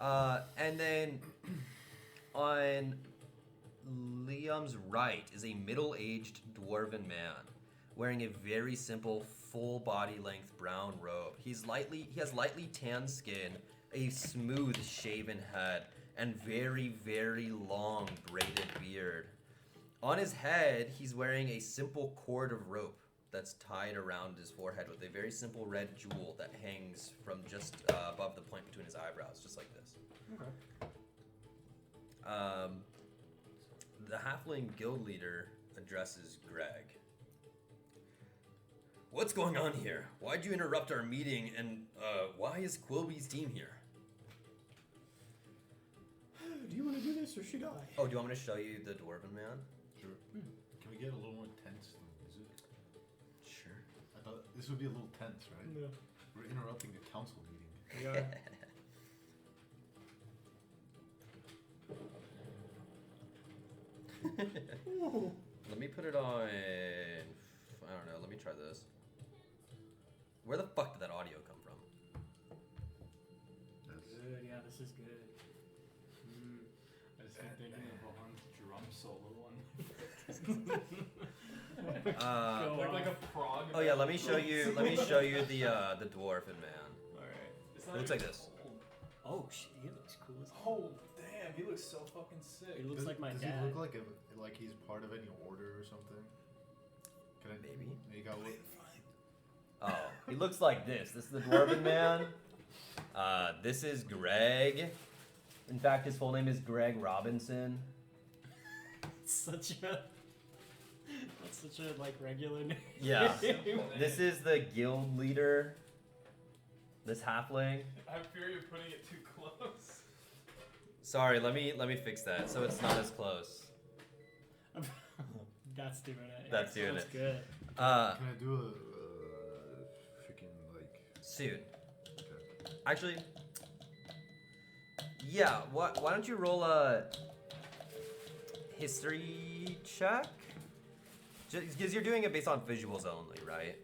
And then on Liam's right is a middle-aged dwarven man wearing a very simple full body length brown robe. He has lightly tanned skin, a smooth shaven head, and very, very long braided beard. On his head, he's wearing a simple cord of rope that's tied around his forehead with a very simple red jewel that hangs from just above the point between his eyebrows, just like this. The halfling guild leader addresses Greg. "What's going on here? Why'd you interrupt our meeting, and why is Quilby's team here?" Do you want to do this or should I? Oh, do you want me to show you the dwarven man? Sure. Can we get a little more tense than music? Sure. I thought This would be a little tense, right? Yeah. We're interrupting a council meeting. We are. Let me put it on. I don't know. Let me try this. Where the fuck did that audio come from? Good, yeah, this is good. I just been thinking of Vaughn's drum solo one. Go Like a off. prog. Oh yeah, let me show you. Let me show you the dwarven man. Alright. It's It looks like this. Oh shit, he looks cool as hell. Oh damn, he looks so fucking sick. He looks like my Does dad. he look like he's part of any order or something? Can I Maybe. You got what? Oh, he looks like this. This is the dwarven man. This is Greg. In fact, his full name is Greg Robinson. Such a that's such a like regular name. Yeah. This is the guild leader. This halfling. I fear you're putting it too close. Sorry, let me fix that so it's not as close. That's doing it. That's doing That's it. good. Can I do a freaking like? Soon. Okay. Actually, yeah. Why don't you roll a history check? Because you're doing it based on visuals only, right?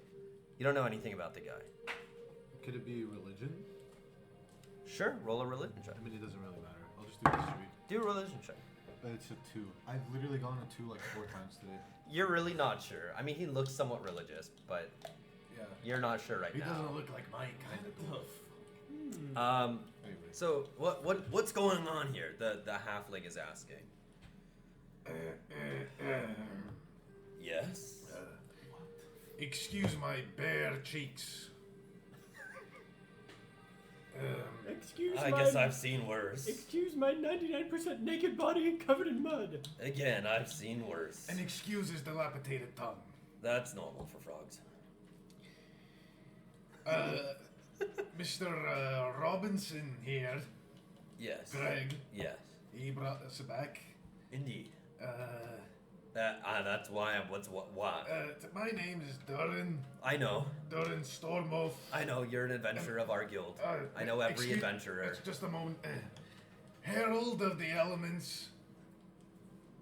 You don't know anything about the guy. Could it be religion? Sure, roll a religion check. I mean, it doesn't really matter. I'll just do history. Do a religion check. It's a 2. I've literally gone a 2 like 4 times today. You're really not sure. I mean, he looks somewhat religious, but Yeah. you're not sure right He now. doesn't look like my kind of dwarf. Anyway. So what's going on here? The halfling is asking. Yes. Excuse my bare cheeks. Excuse I my guess I've seen worse. excuse my 99% naked body covered in mud. Again, I've seen worse. And excuse his dilapidated tongue. That's normal for frogs. Mr. Robinson here, Yes. Greg, Yes. he brought us back. Indeed. Uh, That's why I'm. Why? my name is Durin, I know. Durin Stormoth. I know. You're an adventurer of our guild. I know every excuse- adventurer. Just a moment. Herald of the Elements,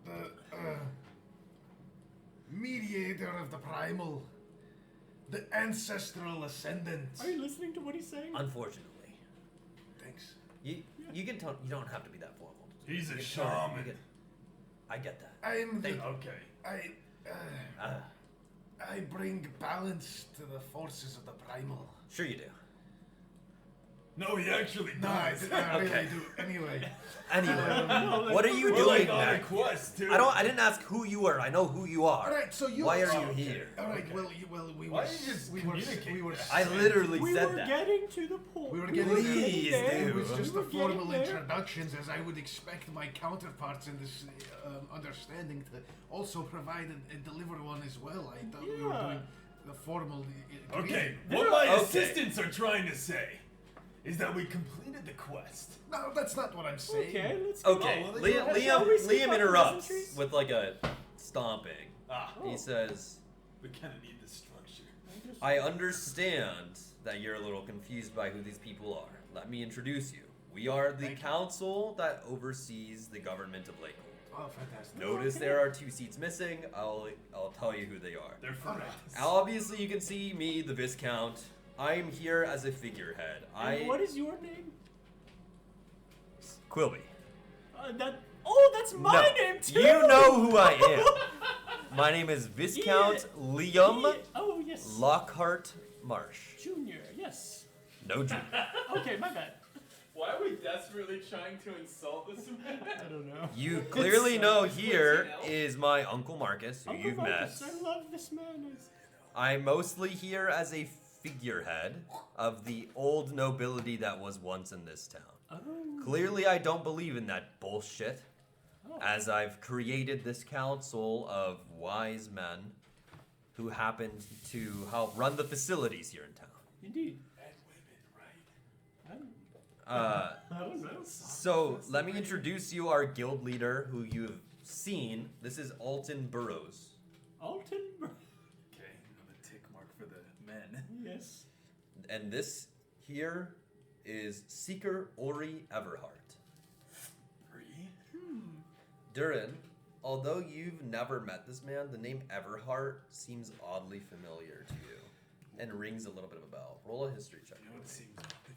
the mediator of the primal, the ancestral ascendant. Are you listening to what he's saying? Unfortunately, Thanks. you can tell. You don't have to be that formal. He's a You can turn it- you shaman. can- I get that. I'm the. Thank you. Okay. I bring balance to the forces of the primal. Sure you do. No, he actually No, I does. really Okay. do. Anyway. Anyway, what are you We're doing like on a there? quest, too. I didn't ask who you were. I know who you are. Alright, so you. Why are oh, you okay. here? Alright, Okay. well, we Why were. don't you just we were. communicate We were. that? I literally we said were that. getting to the point. We were getting Please, there. It was dude. just We the were getting formal there. introductions, as I would expect my counterparts in this understanding to also provide and deliver one as well. I thought we were Yeah. doing the formal. Okay, what my Okay. assistants are trying to say is that we completed the quest. No, that's not what I'm saying. Okay, let's go. Okay, well, shall we skip Liam on interrupts pleasantries? with like a stomping. Oh. He says, We kind of need the structure. I understand that you're a little confused by who these people are. Let me introduce you. We are the Thank you. council that oversees the government of Lakehold. Oh, fantastic. Notice there are 2 seats missing. I'll tell you who they are. They're forever. Obviously, you can see me, the Viscount. I'm here as a figurehead. And what is your name? Quilby. That's my No, name too. You know who I am. My name is Viscount Liam Yeah. Oh yes. Lockhart Marsh. Junior. Yes. No junior. Okay, my bad. Why are we desperately trying to insult this man? I don't know. You clearly know What's here an elf? is my Uncle Marcus, who Uncle you've Marcus, met. I love this man. I'm mostly here as a figurehead of the old nobility that was once in this town. Oh. Clearly, I don't believe in that bullshit, Oh. as I've created this council of wise men who happen to help run the facilities here in town. Indeed. And women, right? I don't, Uh, I don't know. so, let me introduce you our guild leader who you've seen. This is Alton Burrows. Alton. Okay, another tick mark for the men. Yes. And this here is Seeker Ori Everhart. Free? Durin, although you've never met this man, the name Everhart seems oddly familiar to you and rings a little bit of a bell. Roll a history check. You know what seems oddly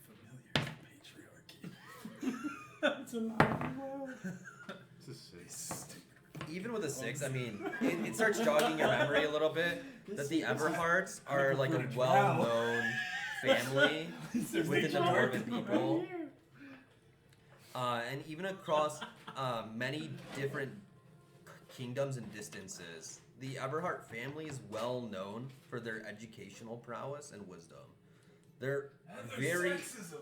familiar? Patriarchy. That's a wow. It's a 6. Even with a 6, I mean, it starts jogging your memory a little bit that the Everharts are like a well-known family within the Dwarven people. And even across many different kingdoms and distances, the Everhart family is well known for their educational prowess and wisdom. They're very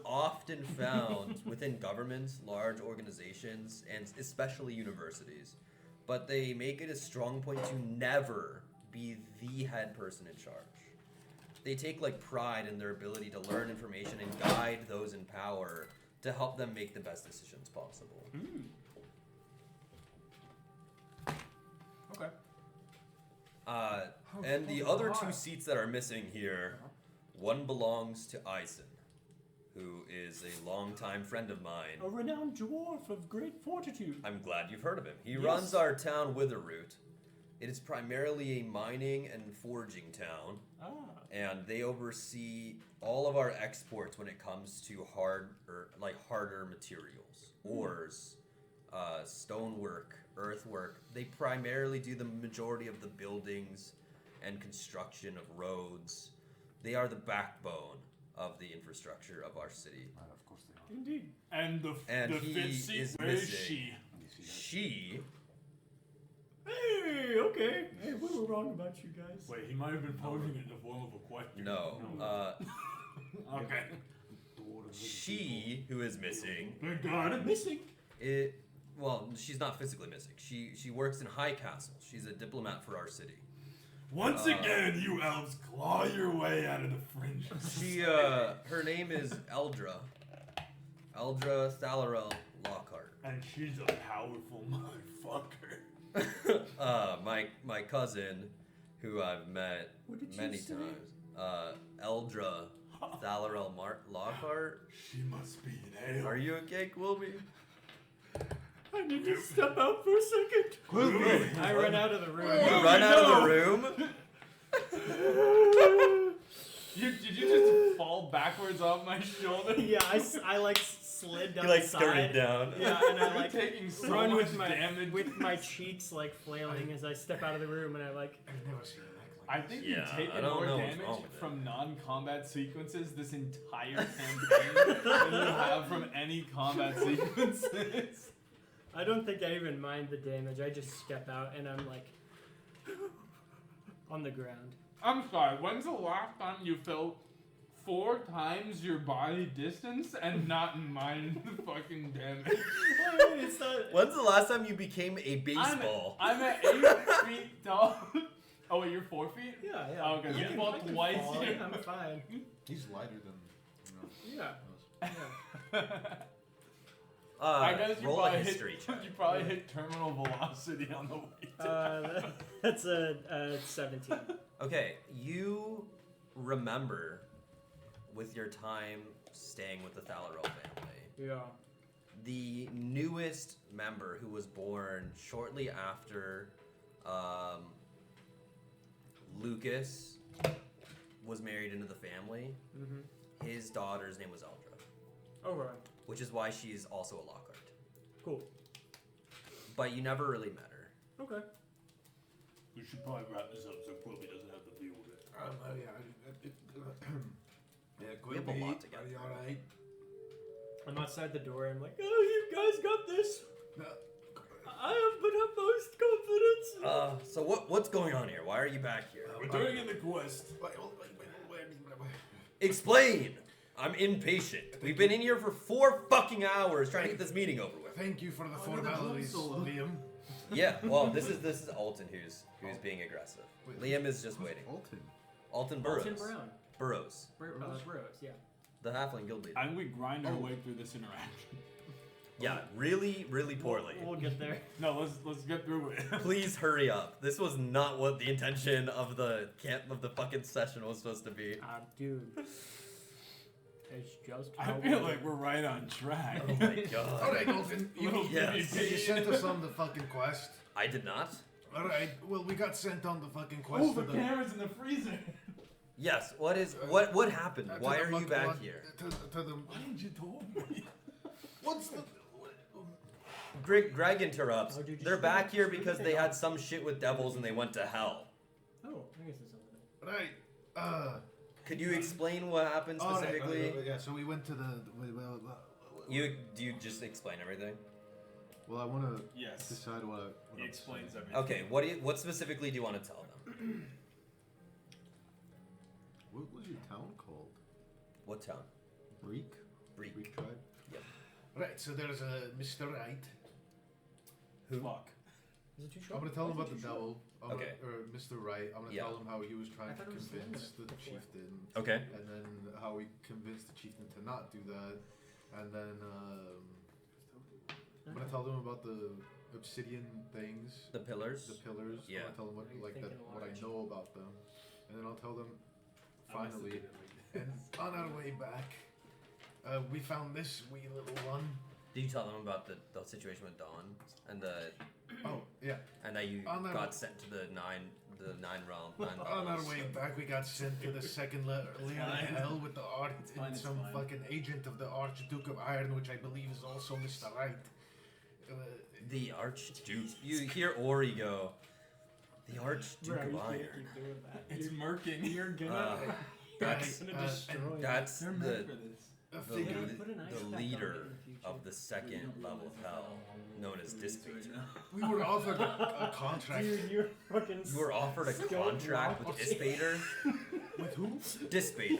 often found within governments, large organizations, and especially universities. But they make it a strong point to never be the head person in charge. They take like pride in their ability to learn information and guide those in power to help them make the best decisions possible. Okay. And the other 2 seats that are missing here, one belongs to Ison, who is a longtime friend of mine. A renowned dwarf of great fortitude. I'm glad you've heard of him. He Yes. runs our town Witherroot. It is primarily a mining and forging town, and they oversee all of our exports when it comes to harder materials, ores, stonework, earthwork. They primarily do the majority of the buildings and construction of roads. They are the backbone of the infrastructure of our city. Of course they are. Indeed. And the he fifth seat, is where is missing. she? She Hey, okay. Hey, we were wrong about you guys. Wait, he might have been posing it in the form of a question. no. Okay. She who is missing. Thank God. Missing. Well, she's not physically missing. She works in High Castle. She's a diplomat for our city. Once again, you elves claw your way out of the fringes. Her name is Eldra. Eldra Thalarel Lockhart. And she's a powerful motherfucker. My cousin, who I've met What did you many say? times. Eldra Thalarel Lockhart. She must be an ale. Are you okay, Quilby? I need to step out for a second. I run out of the room. You run out of the room? Did you just fall backwards off my shoulder? Yeah, I like slid down You like the scurried side. down. Yeah, and I like taking so run much with my damage. with my cheeks like flailing as I step out of the room, and I like. I've never seen an act like I think Yeah, you've I taken don't more know what's wrong damage with it. from non-combat sequences this entire campaign than you have from any combat sequences. I don't think I even mind the damage. I just step out and I'm like on the ground. I'm sorry, when's the last time you felt 4 times your body distance and not mind the fucking damage? It's not. When's the last time you became a baseball? I'm at 8 feet tall. Oh wait, you're 4 feet? Yeah, yeah. Oh, okay, I you can- fall I can twice fall. here. I'm fine. He's lighter than Yeah. us. I guess you roll a probably history hit, check. you probably hit terminal velocity on the way down. That's a 17. Okay, you remember with your time staying with the Thalarel family, Yeah. the newest member who was born shortly after Lucas was married into the family. Mm-hmm. His daughter's name was Eldra, Oh, right. which is why she is also a Lockhart. Cool. But you never really met her. Okay. We should probably wrap this up so Quilby doesn't have to deal with it. Yeah, We have a lot to get Are you through. alright? I'm outside the door. I'm like, oh, you guys got this. No. I have but utmost confidence. So what's going on here? Why are you back here? We're doing in the quest. Wait. Explain! I'm impatient. We've been in here for 4 fucking hours trying to get this meeting over with. Thank you for the formalities, Liam. Yeah, well, this is Alton who's being aggressive. Wait, Liam is just waiting. Alton. Alton Burrows. Alton Brown. Burrows. Burrows, yeah. The halfling guild leader. I think we grind our way through this interaction. Yeah, really, really poorly. We'll get there. No, let's get through it. Please hurry up. This was not what the intention of the fucking session was supposed to be. Dude. It's just I how feel we- like we're right on track. Oh my god. Alright, Dolphin. Yes. You sent us on the fucking quest. I did not. Alright, well, we got sent on the fucking quest Oh, to the the... camera's in the freezer. Yes. What happened? to Why the are you fucking back one- here? To the... Why didn't you told me? What's the... Greg interrupts. Oh, dude, you They're should back have- here should have because they taken had off. some shit with devils and they went to hell. Oh, I guess it's something. Right, Could you explain what happened specifically? yeah, so we went to the... Do you just explain everything? Well, I want to Yes. decide what He I'm explains saying. everything. Okay, what specifically do you want to tell them? What was your town called? What town? Reek? Breek. Reek tribe? Right, so there's a Mr. Right. Who? Fuck. Is it too I'm short? gonna tell him Why about is the it too short? devil. Okay. Or Mr. Right. I'm gonna Yeah. tell him how he was trying I to thought it was convince longer the before. chieftain. Okay. And then how he convinced the chieftain to not do that. And then I'm gonna tell them about the obsidian things. The pillars. The pillars. Yeah. I'm gonna tell them what, What are you like that, thinking, what I Lodge? know about them. And then I'll tell them I must have finally. did it like And on our way back, we found this wee little one. Did you tell them about the situation with Dawn and Oh, yeah. that you On our- got sent to the nine realm? Nine On our levels? way back, we got sent to the second layer of fine. hell with the art fine, and it's some fine. fucking agent of the Archduke of Iron, which I believe is also Mr. Right. The Archduke. You hear Ori go. The Archduke Bro, you of can't Iron. keep doing that. It's murking. You're gonna. Uh, that's You're gonna destroy it. that's They're the meant for this. a the, figure. Yeah, put an ice pack on it leader in the future. of the second level of hell, known as Dispater. We were offered a contract. Dude, you're fucking. You were offered a Don't contract with rock. Dispater. With who? Dispater.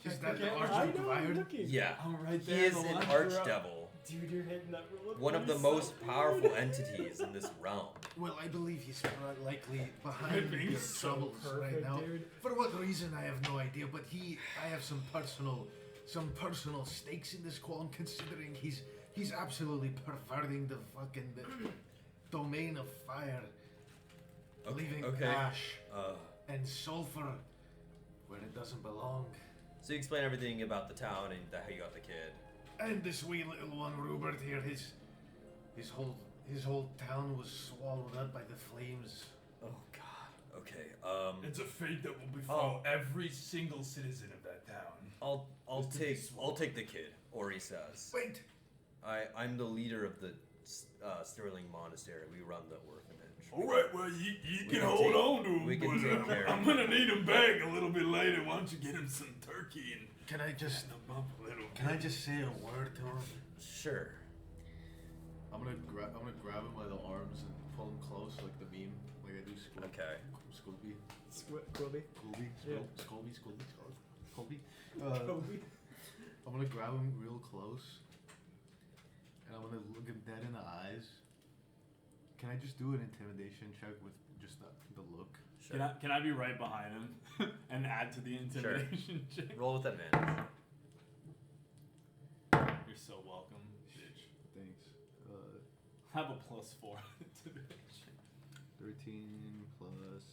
Is that the I Archduke of know, I'm Iron? looking. Yeah. I'm right He there. is an archdevil. Dude, you're hitting that roller. One of the coaster most so powerful good. entities in this realm. Well, I believe he's likely behind Being your so troubles right perfect, now. dude. For what reason, I have no idea. But I have some personal stakes in this qualm. Considering he's absolutely perverting the fucking domain of fire, leaving Okay. ash Uh, and sulfur where it doesn't belong. so you explain everything about the town and how you got the kid. And this wee little one, Rhubarb here, his whole town was swallowed up by the flames. Oh God. Okay. It's a fate that will befall every single citizen of that town. I'll take the kid. Ori says. Wait, I'm the leader of the Sterling Monastery. We run the orphanage. All right, well, you We can can hold take- on to him, we can but take care of I'm him. gonna need him back a little bit later. Why don't you get him some turkey and can I just bump a little? say a word to him? Sure. I'm gonna grab him by the arms and pull him close like the meme, like I do Okay. Scooby. Quilby. Colby. I'm gonna grab him real close, and I'm gonna look him dead in the eyes. Can I just do an intimidation check with just the look? Sure. Can I be right behind him and add to the intimidation check? Roll with advantage. You're so welcome, bitch. Thanks. Have a +4 intimidation. 13 plus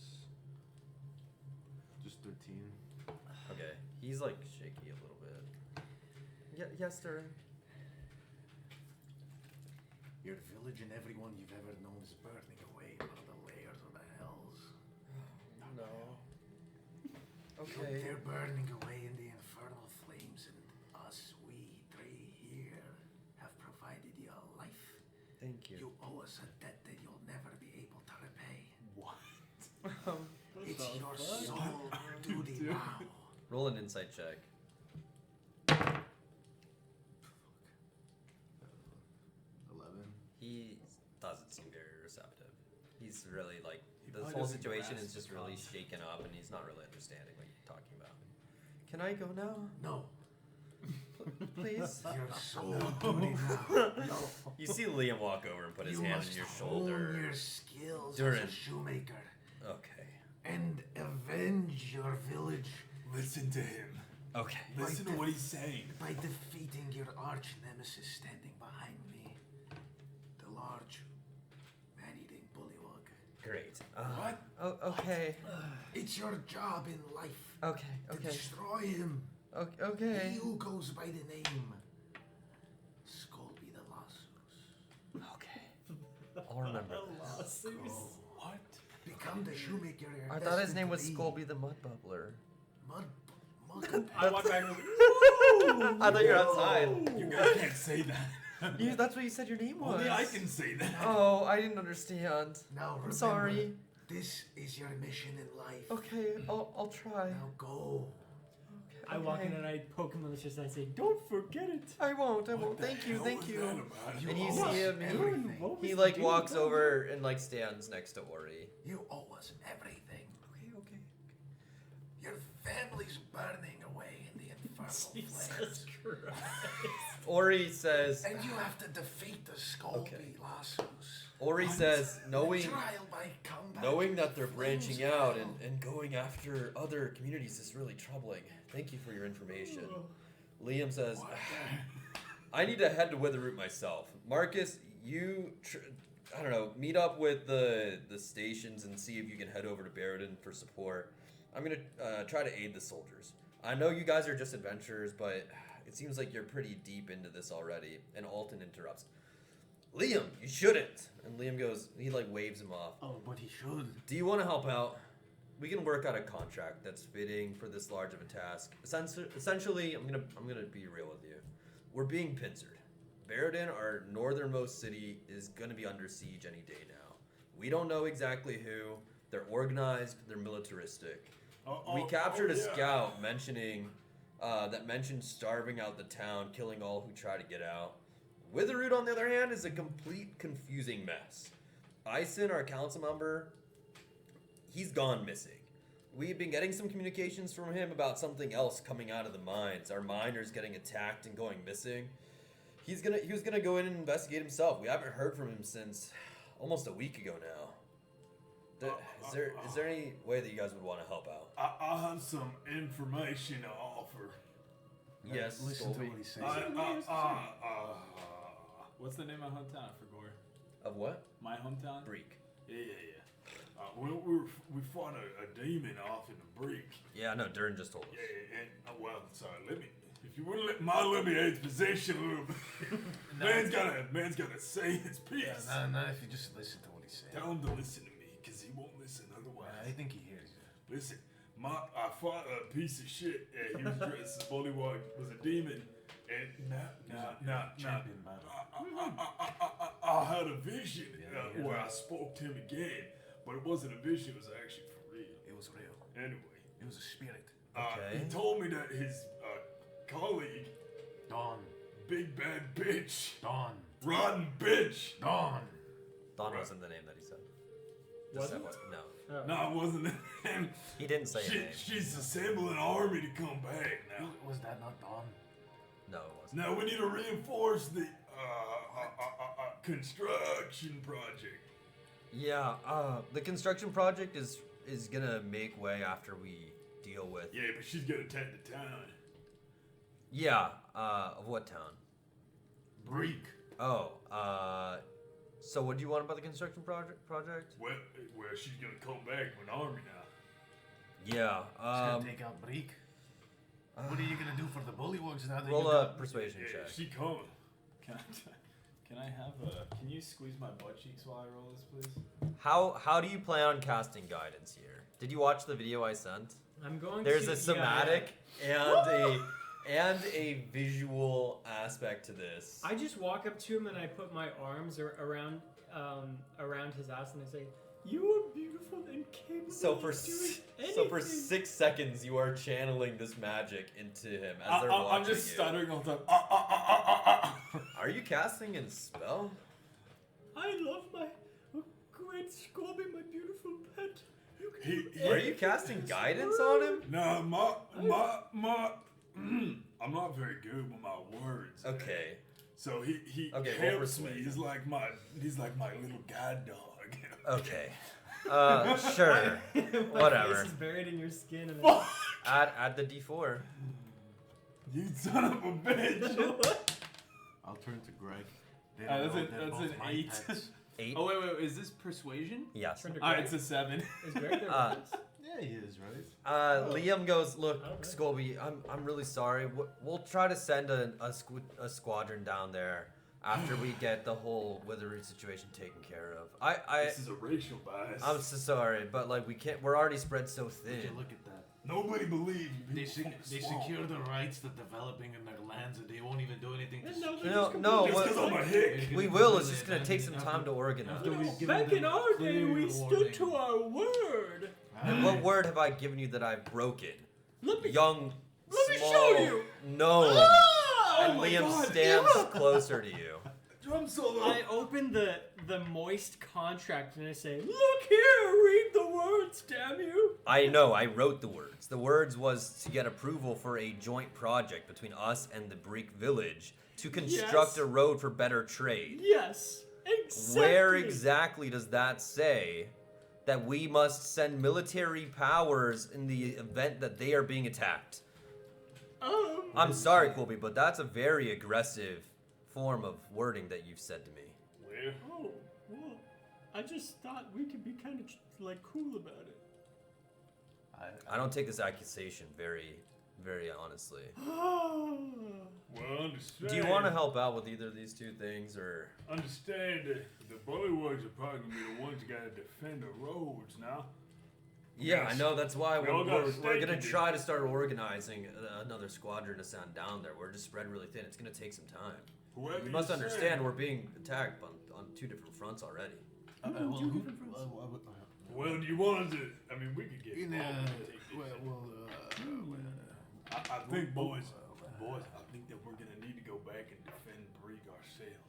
just 13. Okay. He's like shaky a little bit. Yes, sir. Your village and everyone you've ever known is burning away in one of the layers of the hells. No. They're burning away in the infernal flames, and us, we three here, have provided you a life. Thank you. You owe us a debt that you'll never be able to repay. What? It's your sole duty now. Roll an insight check. 11. He doesn't seem very receptive. He's really like this probably whole doesn't situation grasp is just the really concept. shaken up, and he's not really understanding what you're talking about. Can I go now, No, please? your sole duty now. No, You see Liam walk over and put his you hand must on your hone shoulder. your skills Durin. as a shoemaker Okay. and avenge your village Listen to him. Okay. Listen to what he's saying. by defeating your arch nemesis standing behind me. Great. What? Oh, okay. It's your job in life Okay. to Okay. destroy him. Okay. He who goes by the name Scolby the Lassus. Okay. I'll remember this. What? Become the shoemaker you're I thought his destined name to was be. Scolby the Mud Bubbler. Mud. I walk back over. I thought you were outside. You guys can't say that. That's what you said your name was. Only I can say that. Oh, I didn't understand. Now remember, I'm sorry. this is your mission in life. Okay, I'll try. Now go. I walk in and I poke him on the chest and I say, "Don't forget it." I won't. What the Thank you. hell Thank was you. that about? You And you owe see us him. everything. He like walks over and like stands next to Ori. You owe us everything. Okay. Your family's burning away in the infernal Jesus flames. Christ. Ori says. And you have to defeat the Scolby Okay. Lassus. Ori says, knowing Trial by combat that they're flames branching out trial. and going after other communities is really troubling. Thank you for your information. Liam says, I need to head to Witherroot myself. Marcus, you, I don't know, meet up with the stations and see if you can head over to Barradin for support. I'm going to try to aid the soldiers. I know you guys are just adventurers, but it seems like you're pretty deep into this already. And Alton interrupts. Liam, you shouldn't. And Liam goes, he like waves him off. Oh, but he should. Do you want to help out? We can work out a contract that's fitting for this large of a task. Essentially, I'm gonna be real with you. We're being pincered. Barradin, our northernmost city, is gonna be under siege any day now. We don't know exactly who. They're organized. They're militaristic. We captured a scout mentioning that mentioned starving out the town, killing all who try to get out. Witherroot, on the other hand, is a complete confusing mess. Ison, our council member, he's gone missing. We've been getting some communications from him about something else coming out of the mines. Our miners getting attacked and going missing. He was gonna go in and investigate himself. We haven't heard from him since almost a week ago now. Is there any way that you guys would want to help out? I have some information to offer. Yes, Listen to Colby. what he says. What's the name of my hometown? I forgot. Of what? My hometown? Breek. Yeah. We fought a demon off in the break. Yeah, no, Durin just told us. Yeah, and well, sorry. If you wouldn't let me exposition a little bit. man's gotta say his piece. Yeah, not if you just listen to what he's saying. Tell him to listen to me, cause he won't listen otherwise. I think he hears you. Listen, I fought a piece of shit. He was dressed as Bullywug, was a demon, and now Champion battle. I had a vision where I spoke to him again, but it wasn't a vision. It was actually for real. It was real. Anyway, It was a spirit. Okay. he told me that his colleague, Dawn. big bad bitch, Dawn. rotten bitch. Dawn. Dawn wasn't the name that he said. Was it? No. Oh. No, it wasn't him. He didn't say a name. She's assembling an army to come back now. Was that not Dawn? No, it wasn't. Now we need to reinforce the construction project. Yeah, the construction project is gonna make way after we deal with. Yeah, but she's gonna attack the town. Yeah, of what town? Breek. Oh, so what do you want about the construction project? Well, she's gonna come back with an army now. Yeah, He's gonna take out Breek. What are you gonna do for the bullywugs now that roll you a got... persuasion Yeah, check. she coming. Can I have a? Can you squeeze my butt cheeks while I roll this, please? How do you plan on casting guidance here? Did you watch the video I sent? I'm going There's to... a somatic and a visual aspect to this. I just walk up to him and I put my arms around his ass and I say, "You are beautiful and capable So of for doing anything." 6 seconds, you are channeling this magic into him as they're watching I'm just you. stuttering all the time. Are you casting a spell? I love my great Scolby, my beautiful pet. You can do Are you casting guidance on him? No, I'm not very good with my words. Okay. So he Okay, roll helps me. persuasion. He's like my little guide dog. Okay. Sure. My Whatever. face is buried in your skin. And Add the D4. You son of a bitch. I'll turn to Greg. They That's don't know an- they're that's both an my 8. pets. 8. Oh wait, is this persuasion? Yes. Alright, it's a 7. Is Greg there Uh, with us? Yeah, he is, right? Liam goes, look, Alright. Scobie, I'm really sorry. We'll try to send a squadron down there after we get the whole Withery situation taken care of. This is a racial bias. I'm so sorry, but like we can't. We're already spread so thin. Would you look at that? Nobody believes you. They, people from the they swamp. secure the rights to developing in their lands, and they won't even do anything to No, secure No, just no. Just because I'm a hick. We will. It's just gonna take some time to organize. After we've given Back them in our day, clear we stood warning. to our word. And what word have I given you that I've broken? Let me Young, Let me small. show you. No. Oh And my Liam God. stands closer to you. Drum solo. I open the moist contract and I say, "Look here, read the words, damn you!" I know. I wrote the words. The words was to get approval for a joint project between us and the Breek village to construct Yes. a road for better trade. Yes, exactly. Where exactly does that say that we must send military powers in the event that they are being attacked? I'm sorry, Colby, but that's a very aggressive form of wording that you've said to me. Where? Oh, well, I just thought we could be kind of like cool about it. I don't take this accusation very, very honestly. Oh. Well, understand. Do you want to help out with either of these two things, or? Understand that the bullywugs are probably gonna be the ones that gotta defend the roads now. Yeah, I Yes. know. That's why We all got a we're stake gonna to do. try to start organizing another squadron to send down there. We're just spread really thin. It's gonna take some time. Whoever You must say. understand we're being attacked on 2 different fronts already. Well, do you want to? I mean, we could get. In, involved and take this. I think, boys, I think that we're gonna need to go back and defend Breek ourselves.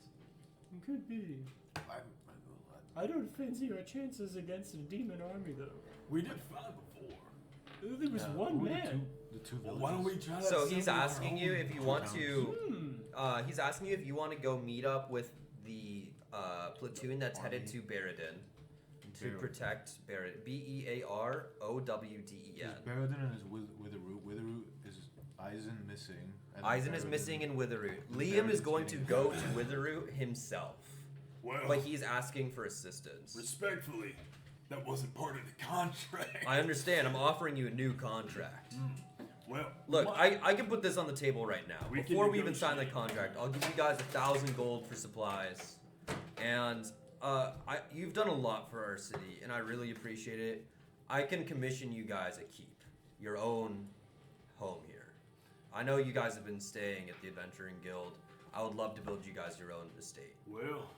Could be. I don't fancy our chances against a demon army, though. We did fine before. There was one man. The two Well, villages. why don't we try to? So he's assemble our asking you own if you want towns? to. He's asking you if you want to go meet up with the platoon that's headed to Barradin to Bar- protect Barradin. Bearowden. Is Barradin and his Witherroot. Witherroot is Eisen missing. and Eisen is Barradin- missing in Witherroot. Liam is going to go to Witherroot himself, Well, but he's asking for assistance. respectfully, that wasn't part of the contract. I understand. I'm offering you a new contract. Well, Look, my- I can put this on the table right now. We can Before we even sign the negotiate. contract, I'll give you guys 1,000 gold for supplies. And you've done a lot for our city, and I really appreciate it. I can commission you guys a keep, your own home here. I know you guys have been staying at the Adventuring Guild. I would love to build you guys your own estate. well,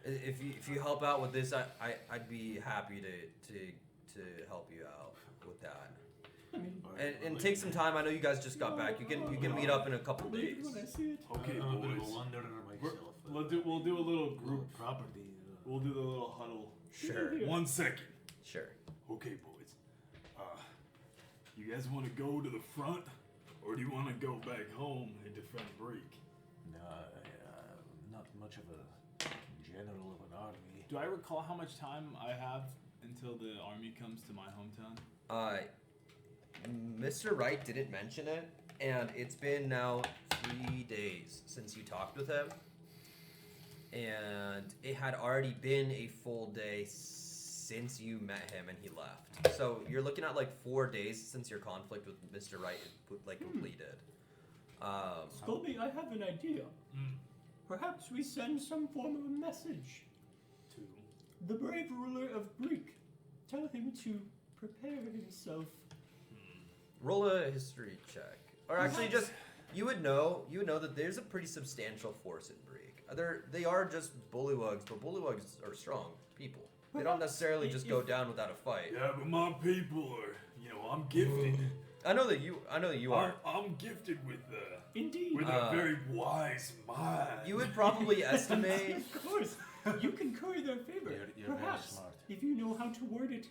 If you help out with this, I'd be happy to help you out with that. I mean, And take some time. I know you guys just got back. You can meet up in a couple believe days. when I see it. okay, I'm a bit of a boys. wanderer myself. We'll do a little group. Property. We'll do the little huddle. Sure, 1 second. sure. Okay, boys. You guys want to go to the front, or do you want to go back home and defend Breek? No, not much of a general of an army. Do I recall how much time I have until the army comes to my hometown? Mr. Wright didn't mention it, and it's been now 3 days since you talked with him, and it had already been a full day since you met him and he left. So you're looking at like 4 days since your conflict with Mr. Wright completed. Scobie, I have an idea. Perhaps we send some form of a message. To The brave ruler of Breek. Tell him to prepare himself. Roll a history check, or actually, just you would know that there's a pretty substantial force in Breek. They are just bullywugs, but bullywugs are strong people. They don't necessarily just go down without a fight. yeah, but my people are, I'm gifted. I know that you are. I'm gifted with Indeed. a very wise mind. You would probably estimate. Of course. You can curry their favor. You're very Perhaps, smart. if you know how to word it,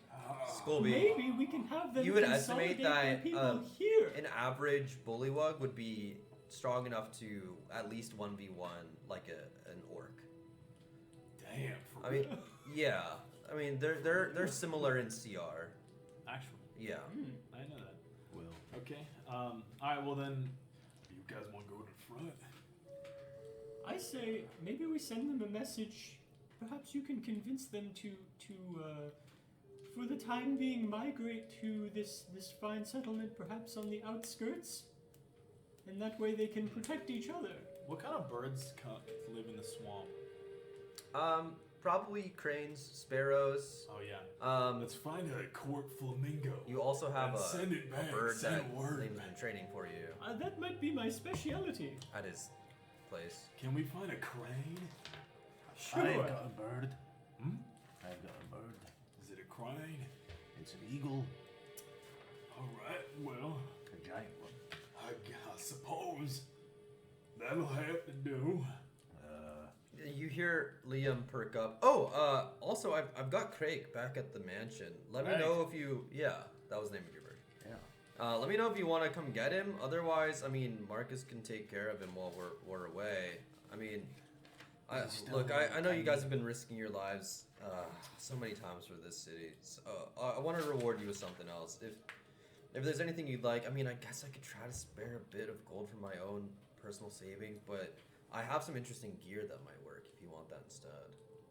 Scobie, maybe we can have them you would consolidate estimate their that people here. an average bullywug would be strong enough to at least 1v1 like an orc. Damn. For I mean, yeah. I mean, they're similar in CR. Actually, Yeah. I know that. Will. Okay. All right. Well then, you guys want to go to the front? I say maybe we send them a message. perhaps you can convince them to for the time being, migrate to this fine settlement, perhaps on the outskirts, and that way they can protect each other. What kind of birds live in the swamp? Probably cranes, sparrows. Oh yeah. Let's Let's find a court flamingo. You also have And send it a back. bird Send that a word Liam's back. been training for you That might be my speciality. at his place. Can we find a crane? Sure. I've got a bird. Hmm? I've got a bird. Is it a crane? It's an eagle. All right. Well, A giant one. I suppose that'll have to do. You hear Liam perk up. Oh, also I've got Craig back at the mansion. Let me Craig. know if you. Yeah, that was the name of your bird. Yeah. Let me know if you want to come get him. Otherwise, I mean, Marcus can take care of him while we're away. I mean, I know you guys have been risking your lives so many times for this city. So, I want to reward you with something else. If there's anything you'd like, I mean, I guess I could try to spare a bit of gold from my own personal savings, but I have some interesting gear that might work if you want that instead.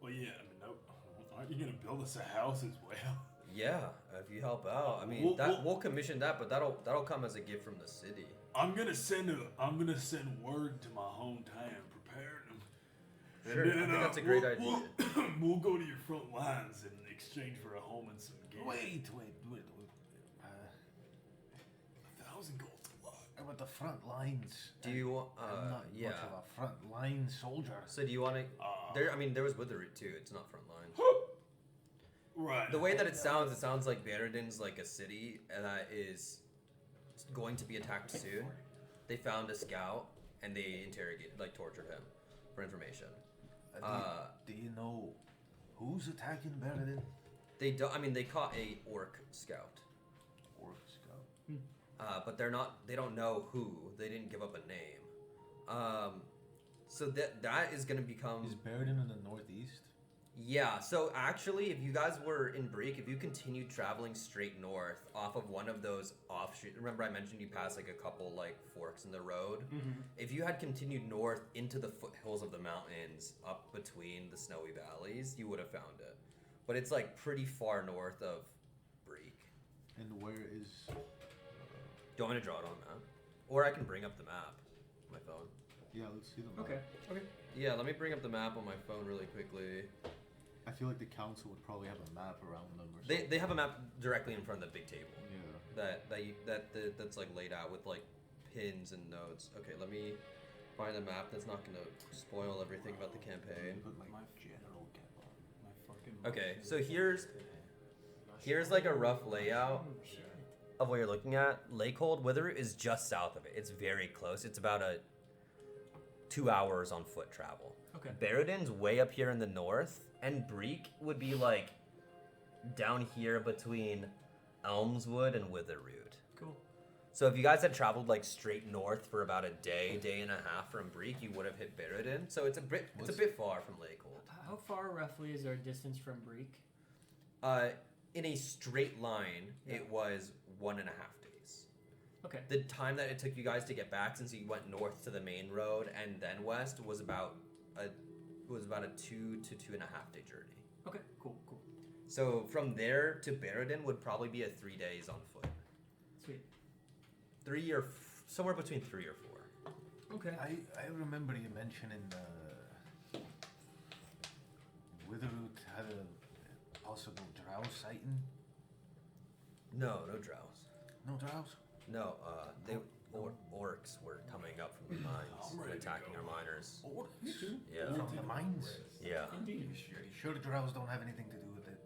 Well, yeah. I mean, no, aren't you gonna build us a house as well? Yeah, if you help out. I mean, we'll commission that, but that'll come as a gift from the city. I'm gonna send word to my hometown, preparing them. Sure, I think that's a great idea. We'll go to your front lines in exchange for a home and some gear. Wait. 1,000 gold's a lot. How about the front lines? Do you? I'm not Yeah. much of a front line soldier. So do you want to? There was Witherroot too. It's not front line. Right. The way that it sounds like Baradin's like a city that is going to be attacked soon. They found a scout and they tortured him for information. Do you know who's attacking Baradin? They caught a orc scout. Orc scout. But they don't know who. They didn't give up a name. So that is going to become. Is Baradin in the northeast? Yeah, so actually, if you guys were in Breek, if you continued traveling straight north off of one of those offshoots, remember I mentioned you passed like a couple like forks in the road? Mm-hmm. If you had continued north into the foothills of the mountains, up between the snowy valleys, you would have found it. But it's like pretty far north of Breek. And where is... Do you want me to draw it on a map? Or I can bring up the map on my phone. Yeah, let's see the map. Okay. Yeah, let me bring up the map on my phone really quickly. I feel like the council would probably have a map around them or something. They have a map directly in front of the big table. Yeah. That's like laid out with like pins and notes. Okay, let me find a map that's not gonna spoil everything about the campaign. Put my general cap on. My fucking Okay, so here's like a rough layout of what you're looking at. Lakehold Witherroot is just south of it. It's very close. It's about 2 hours on foot travel. Okay. Baradin's way up here in the north, and Breek would be like down here between Elmswood and Witherroot. Cool. So if you guys had traveled like straight north for about a day and a half from Breek, you would have hit Baradin. So it's a bit far from Lakehold. How far roughly is our distance from Breek? In a straight line, it was 1.5 days. Okay. The time that it took you guys to get back, since you went north to the main road and then west, was about a 2 to 2.5 day journey. Okay. Cool. So from there to Baradin would probably be 3 days on foot. Sweet. Somewhere between 3 or 4. Okay. I remember you mentioning Witherroot had a possible drow sighting. No drows. No drows? No, orcs were coming up from the mines and attacking our miners. Orcs? Yeah. From the mines? Yeah. Indeed. Are you sure the drows don't have anything to do with it?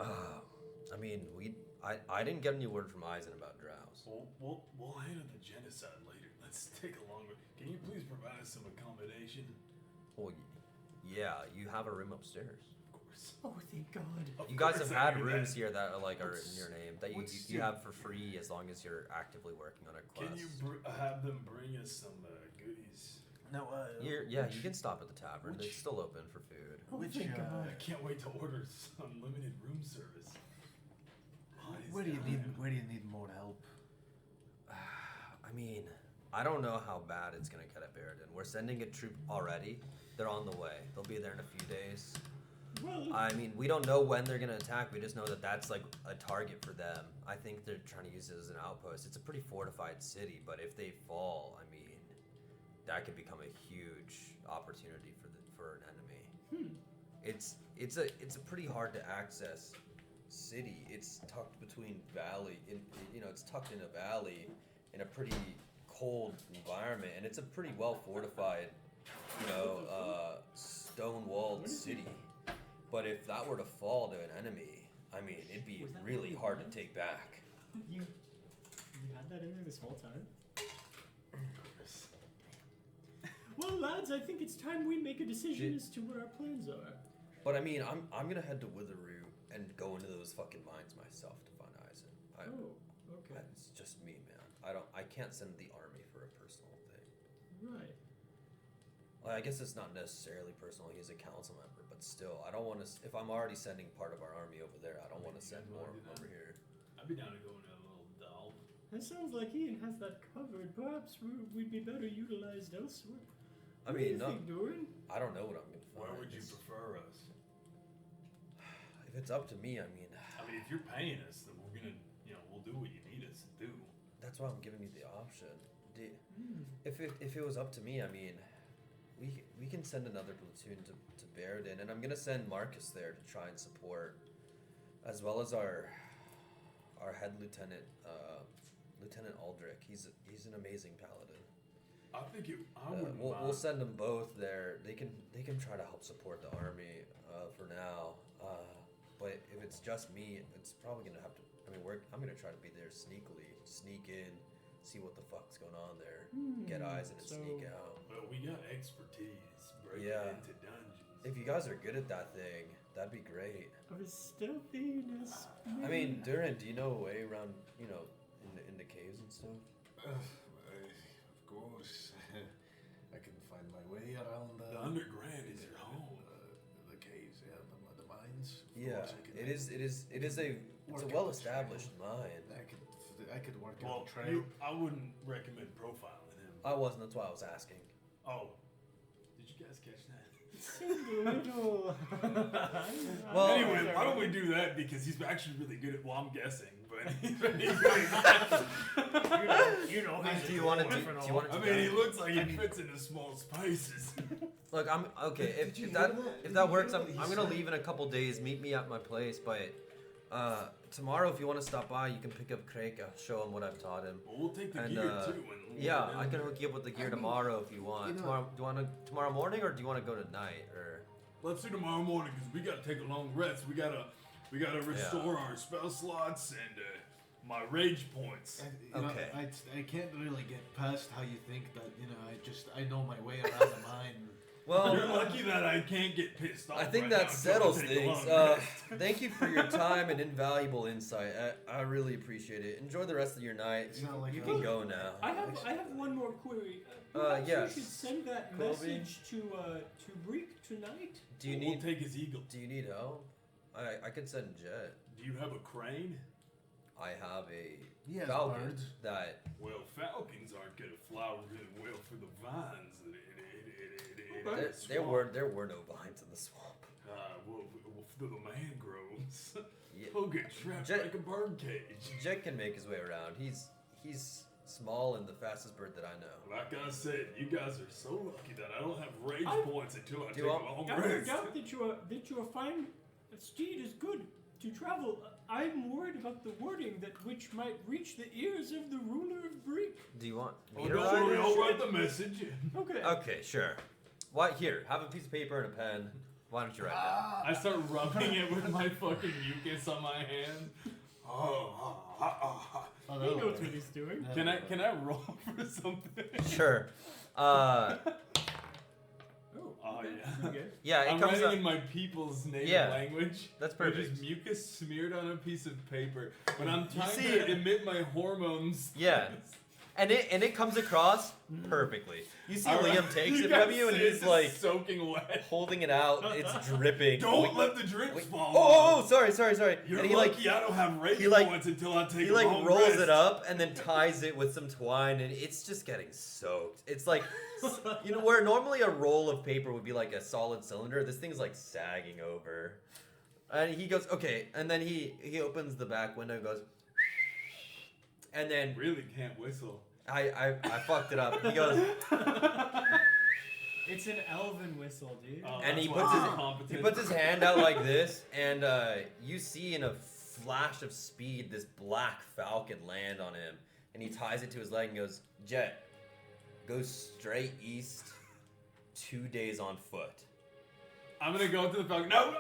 I mean, I didn't get any word from Eisen about drows. We'll handle the genocide later. Let's take a longer. Can you please provide us some accommodation? Well, yeah, you have a room upstairs. Of course. Oh, thank God. Of You guys course have I had knew rooms that. here that are like are in your name that What's you your- have for free as long as you're actively working on a quest. Can you have them bring us some goodies? No, You can stop at the tavern. It's still open for food. Which, thank God. I can't wait to order some unlimited room service. where do you need more help? I mean, I don't know how bad it's gonna get at Baradin. We're sending a troop already. They're on the way. They'll be there in a few days. Well, I mean, we don't know when they're gonna attack. We just know that that's like a target for them. I think they're trying to use it as an outpost. It's a pretty fortified city, but if they fall, I mean, that could become a huge opportunity for an enemy. It's a pretty hard to access city. It's tucked between valley. It's tucked in a valley in a pretty cold environment, and it's a pretty well fortified, stone-walled city. But if that were to fall to an enemy, I mean, it'd be really hard to take back. You had that in there this whole time? Well, lads, I think it's time we make a decision as to what our plans are. But I mean, I'm gonna head to Witheroo and go into those fucking mines myself to find Eisen. Okay. It's just me, man. I can't send the army for a personal thing. Right. Well, I guess it's not necessarily personal. He's a council member, but still, I don't want to. If I'm already sending part of our army over there, I don't want to send more over here. I'd be down to go into a little delve. It sounds like Ian has that covered. Perhaps we'd be better utilized elsewhere. I What do mean, you think, Doran? I don't know what I'm gonna find. Where would you prefer us? If it's up to me, I mean, If you're paying us, then we're gonna, we'll do what you need us to do. that's why I'm giving you the option. If it was up to me, I mean, we can send another platoon to Baradin, and I'm gonna send Marcus there to try and support, as well as our head lieutenant, Lieutenant Aldrich. He's an amazing paladin. I think I wouldn't mind. We'll send them both there. They can try to help support the army for now. But if it's just me, it's probably gonna have to. I mean, I'm gonna try to be there sneakily, sneak in, see what the fuck's going on there, get eyes and sneak out. Well, we got expertise breaking Yeah. into dungeons. If you guys are good at that thing, that'd be great. Of his stealthiness. I mean, Duran, do you know a way around, in the caves and stuff? Of course. I can find my way around The underground is your home. the caves, the mines. Of Yeah, course I can- it's a Work out well-established mine. I could work Well, out the trail. I wouldn't recommend profiling him. I wasn't. That's why I was asking. Oh, did you guys catch that? Little. Well, Anyway, why don't we do that? Because he's actually really good at. Well, I'm guessing, but he's really good at. You know, Do you want to do? Do you want to? I mean, he looks like he fits into small spaces. Look, I'm okay. If that works, I'm gonna leave in a couple days. Meet me at my place, but tomorrow, if you want to stop by, you can pick up Craig. I'll show him what I've taught him. Well, we'll take the And, gear too. And we'll Yeah, go I down can there. hook you up with the gear tomorrow if you want. Tomorrow, do you want to tomorrow morning or do you want to go tonight or? Let's do tomorrow morning because we gotta take a long rest. We gotta restore our spell slots and my rage points. Okay. I can't really get past how you think that, I know my way around the mine. Well, You're lucky that I can't get pissed off. I think right that now until I settles take a things. long rest. Thank you for your time and invaluable insight. I really appreciate it. Enjoy the rest of your night. It's not like You I- can go now. I have one more query. Yes. You should send that Colby? message to Breek tonight. Do you We'll need? take his eagle. Do you need help? I could send Jet. Do you have a crane? I have a He has falcon birds. that. Well, falcons aren't gonna fly really well for the vines. There were no vines in the swamp. Well, for the mangroves. Yeah. He'll get trapped Jet- like a bird cage. Jet can make his way around. He's small and the fastest bird that I know. Like I said, you guys are so lucky that I don't have rage points until I Do take you a want- long I have no rest. doubt that your fine steed is good to travel. I'm worried about the wording which might reach the ears of the ruler of Breek. Do you want me Oh, to don't ride worry, it? I'll write the message. Okay. Okay, sure. Why here? Have a piece of paper and a pen. Why don't you write down? I start rubbing it with my fucking mucus on my hand. He knows what he's doing. Can I roll for something? Sure. Oh yeah. Okay. Yeah, it I'm comes writing up. in my people's native Yeah, language. that's Which perfect. is mucus smeared on a piece of paper. But I'm trying see- to emit my hormones. Yeah. And it comes across perfectly. You see All right. Liam takes it guys from you, and see he's it's like soaking wet. holding it out. It's dripping. Don't let the drips Wait. fall. Oh, sorry. You're And he lucky I don't have rage points until I take he a like long rolls rest. it up and then ties it with some twine, and it's just getting soaked. It's like, where normally a roll of paper would be like a solid cylinder, this thing's like sagging over. And he goes, okay, and then he opens the back window and goes, and then Really can't whistle. I fucked it up. He goes, It's an elven whistle, dude. Oh, and that's he why puts I'm his incompetent. he puts his hand out like this, and you see in a flash of speed this black falcon land on him, and he ties it to his leg and goes, Jet, go straight east, 2 days on foot. I'm gonna go to the falcon. No.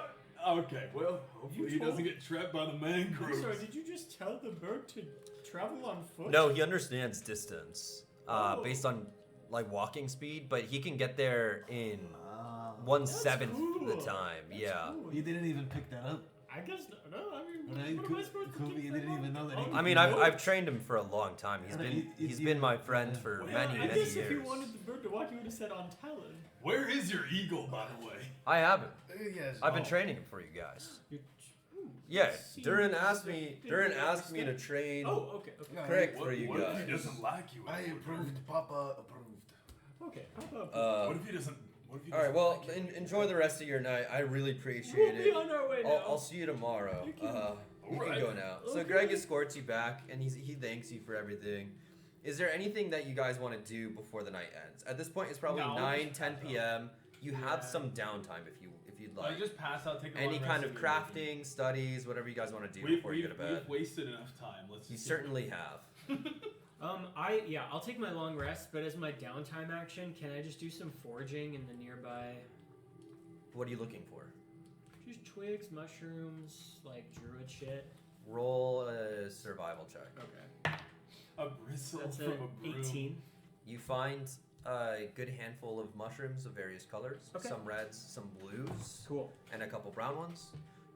Okay. Well, hopefully You he doesn't told- get trapped by the I'm mangroves. sorry, did you just tell the bird to travel on foot? No, he understands distance Oh. based on like walking speed, but he can get there in Ah. 1/7 cool. of the time. That's yeah. cool. You didn't even pick that up. I guess no. I mean, Right, what am I supposed to Kobe, do? you for didn't even know that he long? I mean, I've trained him for a long time. He's Yeah, been you- he's you- been my friend yeah. for Well, many I many guess if you years. wanted the bird to walk, you would have said on Talon. Where is your eagle, by the way? I haven't. Yes. I've been training him for you guys. You're- ooh, Yeah, see, Durin this asked is a me. big Durin big asked me to step. train. Oh, okay, okay. Yeah, Correct What, for you what if guys. he doesn't like you? I approved. Papa approved. Okay, how about What if he doesn't? What if he All right. doesn't Well, like you? enjoy the rest of your night. I really appreciate we'll be it. on our way now. I'll see you tomorrow. Thank you. You can Alright. go now. So Okay. Greg escorts you back, and he thanks you for everything. Is there anything that you guys want to do before the night ends? At this point, it's probably No, 9, just 10 pass out. p.m. You have Yeah. some downtime if you'd like. Like just pass out, take a Any long kind rest of and you're crafting, studies, whatever you guys want to do We've, before you go to bed. we've wasted enough time. Let's You just certainly have. I'll take my long rest, but as my downtime action, can I just do some foraging in the nearby? What are you looking for? Just twigs, mushrooms, like druid shit. Roll a survival check. Okay. a bristle That's from a a broom. 18. You find a good handful of mushrooms of various colors. Okay. Some reds, some blues, Cool. and a couple brown ones.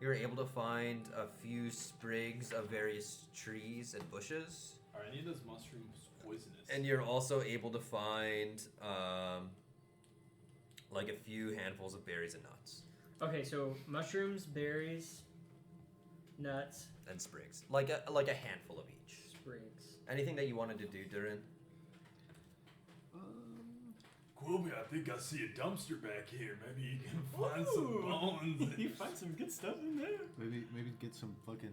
You're able to find a few sprigs of various trees and bushes. Are any of those mushrooms poisonous? And you're also able to find like a few handfuls of berries and nuts. Okay, so mushrooms, berries, nuts, And sprigs. Like a handful of each. sprigs. Anything that you wanted to do, Durin? Quilby, I think I see a dumpster back here. Maybe you can find some Ooh. bones. You find some good stuff in there. Maybe get some fucking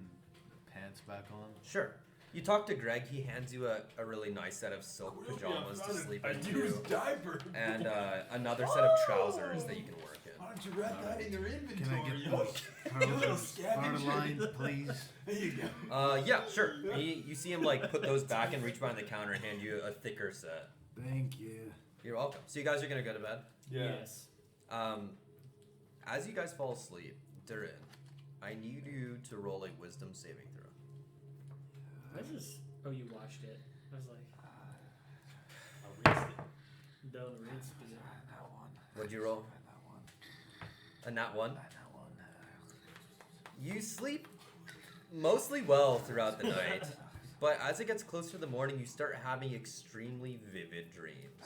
pants back on. Sure. You talk to Greg, he hands you a really nice set of silk Quilby, pajamas I to found sleep a into. used diaper. And another set of trousers that you can work in. Why don't you write that in your inventory? Can I get you the little part of little the scavenger. line, please? There you go. Yeah, sure. You see him like put those back and reach behind the counter and hand you a thicker set. Thank you. You're welcome. So you guys are gonna go to bed. Yes. As you guys fall asleep, Durin, I need you to roll a wisdom saving throw. This is. Oh, you watched it. I was like, I rinsed it. don't rinse it. That one. What'd you roll? That one. A nat 1? That one. You sleep mostly well throughout the night, but as it gets closer to the morning, you start having extremely vivid dreams.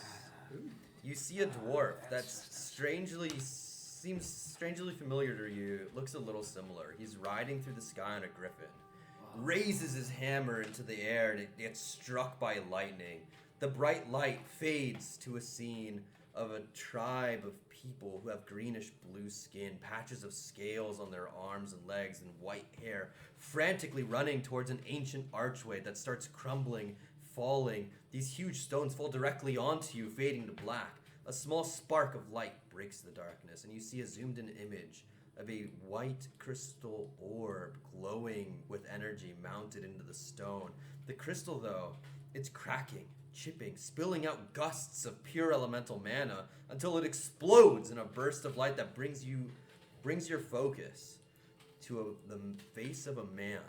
You see a dwarf that seems strangely familiar to you. It looks a little similar. He's riding through the sky on a griffin. Raises his hammer into the air and it gets struck by lightning. The bright light fades to a scene of a tribe of people who have greenish blue skin, patches of scales on their arms and legs, and white hair, frantically running towards an ancient archway that starts crumbling, falling. These huge stones fall directly onto you, fading to black. A small spark of light breaks the darkness, and you see a zoomed-in image of a white crystal orb glowing with energy mounted into the stone. The crystal, though, it's cracking, chipping, spilling out gusts of pure elemental mana until it explodes in a burst of light that brings your focus to the face of a man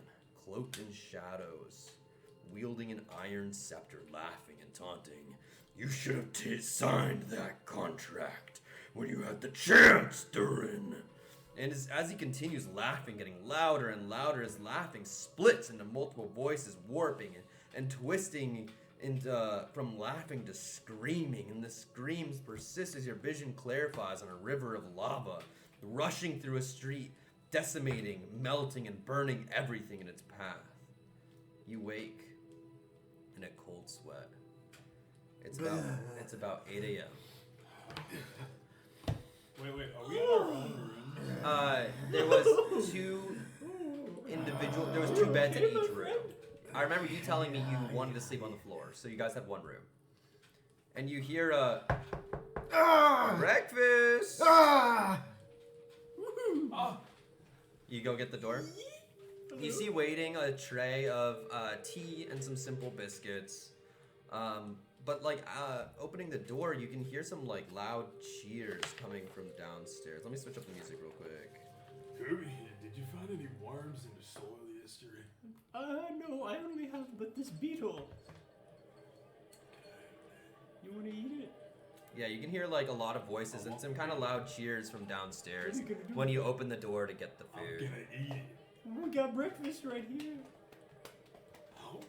cloaked in shadows, wielding an iron scepter, laughing and taunting. You should have signed that contract when you had the chance, Durin. And as he continues laughing, getting louder and louder, his laughing splits into multiple voices, warping and twisting from laughing to screaming, and the screams persist as your vision clarifies on a river of lava, rushing through a street, decimating, melting, and burning everything in its path. You wake in a cold sweat. It's about 8 a.m. Wait, are we in our own room? There was two beds in each room. I remember you telling me you wanted to sleep on the floor, so you guys had one room. And you hear breakfast. You go get the door. You see waiting a tray of tea and some simple biscuits. But opening the door, you can hear some loud cheers coming from downstairs. Let me switch up the music real quick. Kirby, did you find any worms in the soil yesterday? No, I only have but this beetle. You want to eat it? Yeah, you can hear a lot of voices and some kind of loud cheers from downstairs when you open the door to get the food. I'm gonna eat it. We got breakfast right here. Alright.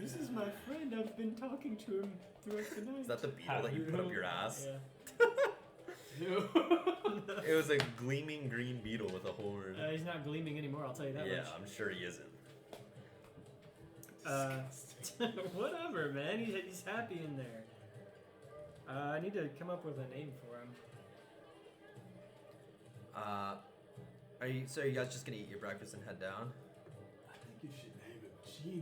This is my friend. I've been talking to him throughout the night. Is that the beetle that you put up your ass? Yeah. It was a gleaming green beetle with a horn. He's not gleaming anymore, I'll tell you that Yeah, much. I'm sure he isn't. Whatever, man. He's happy in there. I need to come up with a name for him. Are you guys just gonna eat your breakfast and head down? I think you should name him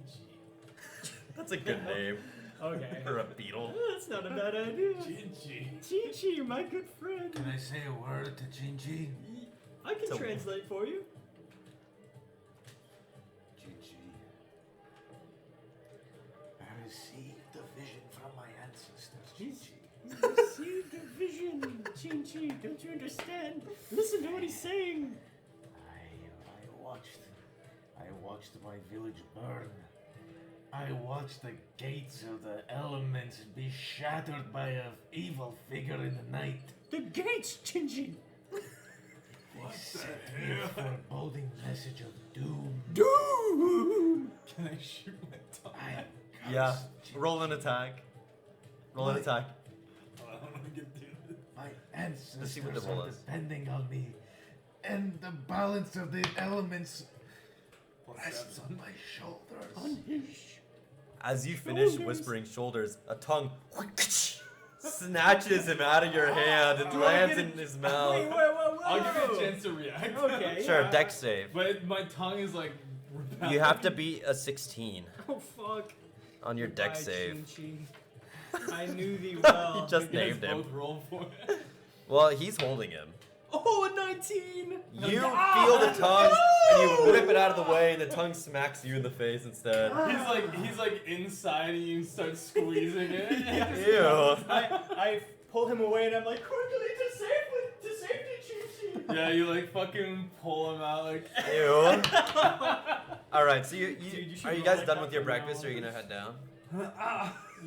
Chi-Chi. That's a good name. Okay. For a beetle. That's not a bad idea. Chi-Chi. Chi-Chi, my good friend. Can I say a word to Chinchi? I can translate for you. Chinchi. I received a vision from my ancestors, Chinchi. He's received a vision, Chi-Chi. Don't you understand? Listen to what he's saying. I watched my village burn. I watched the gates of the elements be shattered by an evil figure in the night. The gates, Chi-Chi. They sent me a foreboding message of doom. Doom! Can I shoot my tongue? I am Yeah. cursed, Chinchi. Roll an attack. Roll an attack. I don't want to get through this. My Let's see what the ancestors roll are is. depending on me, and the balance of the elements rests on my shoulders. On his... As you finish whispering shoulders, a tongue snatches him out of your hand and lands in his mouth. Wait, whoa. I'll give you a chance to react. Okay. Sure, yeah. dex save. But my tongue is rebelling. You have to beat a 16 Oh, fuck. on your Goodbye, dex save. Chi-Chi. I knew thee well. You just You guys named him. both roll for it. Well, he's holding him. Oh, a 19! You feel the tongue, and you whip it out of the way, and the tongue smacks you in the face instead. He's inside and you start squeezing it. Ew. I pull him away and I'm like, quickly to safety, Chi-Chi! Yeah, you fucking pull him out Ew. Alright, so Dude, you should are you roll guys like done that with your from now breakfast, or are on. you gonna head down?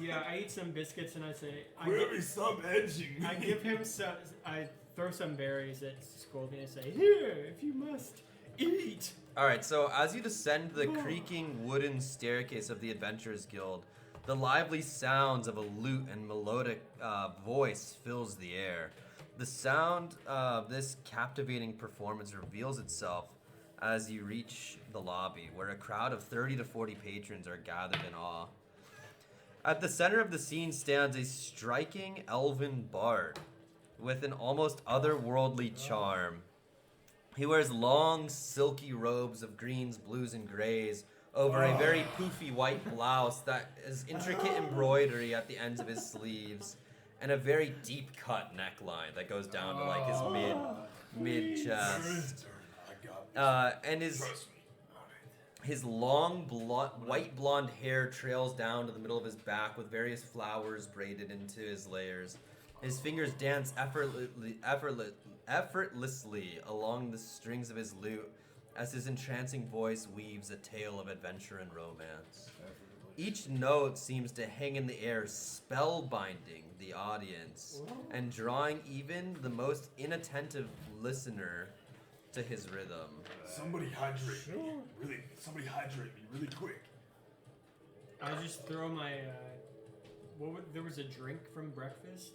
Yeah, I eat some biscuits and I say, Kirby, stop edging me. I give him some, I throw some berries at Scolby and say, here, if you must, eat! Alright, so as you descend the creaking wooden staircase of the Adventurers Guild, the lively sounds of a lute and melodic voice fills the air. The sound of this captivating performance reveals itself as you reach the lobby, where a crowd of 30 to 40 patrons are gathered in awe. At the center of the scene stands a striking elven bard with an almost otherworldly charm. He wears long, silky robes of greens, blues, and grays over a very poofy white blouse that is intricate embroidery at the ends of his sleeves, and a very deep-cut neckline that goes down to his mid chest. And his long white blonde hair trails down to the middle of his back with various flowers braided into his layers. His fingers dance effortlessly along the strings of his lute as his entrancing voice weaves a tale of adventure and romance. Each note seems to hang in the air, spellbinding the audience and drawing even the most inattentive listener to his rhythm. Somebody hydrate me. Somebody hydrate me really quick. I just throw my there was a drink from breakfast.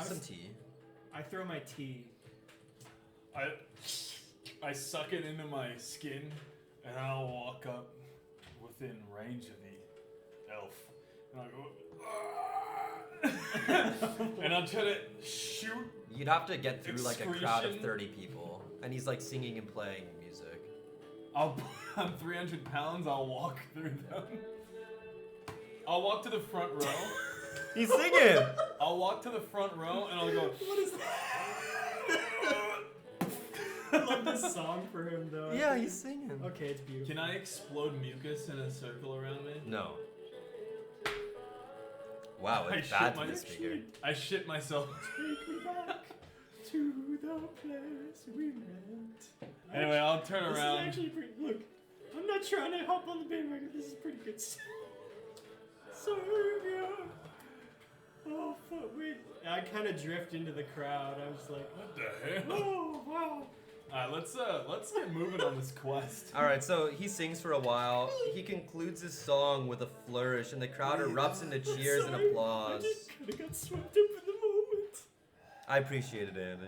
Some tea. I throw my tea. I suck it into my skin, and I'll walk up within range of the elf, and I'll go, and I'll try to shoot. You'd have to get through like a crowd of Excretion. 30 people, and he's like singing and playing music. I'm 300 pounds. I'll walk through them. I'll walk to the front row. He's singing. I'll walk to the front row, and I'll go. What is that? I love this song for him though. Yeah, he's singing. Okay, it's beautiful. Can I explode mucus in a circle around me? No. Wow, I it's shit bad my- to the speaker. I shit myself. Take me back to the place we met. Anyway, I'll turn This around. is actually pretty. Look, I'm not trying to hop on the bandwagon. This is pretty good stuff. Savior. Oh fuck! Wait. I kind of drift into the crowd. I was like, What the hell? oh wow. Alright, let's get moving on this quest. All right, so he sings for a while. He concludes his song with a flourish, and the crowd erupts into cheers and Sorry, applause. I just kind of got swept up in the moment. I appreciate it, Andy.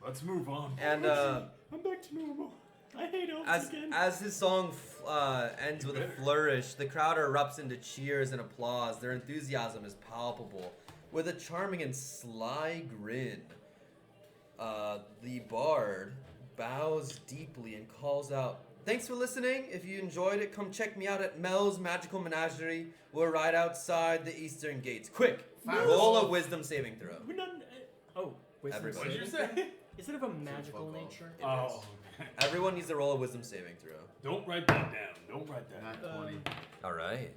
Let's move on. And I'm back to normal. I hate elves again. as his song ends with a flourish, the crowd erupts into cheers and applause. Their enthusiasm is palpable. With a charming and sly grin, the bard bows deeply and calls out, "Thanks for listening. If you enjoyed it, come check me out at Mel's Magical Menagerie. We're right outside the eastern gates. Quick, roll a wisdom saving throw." We're not. Oh, wisdom Everybody. What'd you saving? say? Is it of a magical fuck off. nature? Oh, okay. Everyone needs to roll a wisdom saving throw. Don't write that down. Don't write that down. Not 20. All right.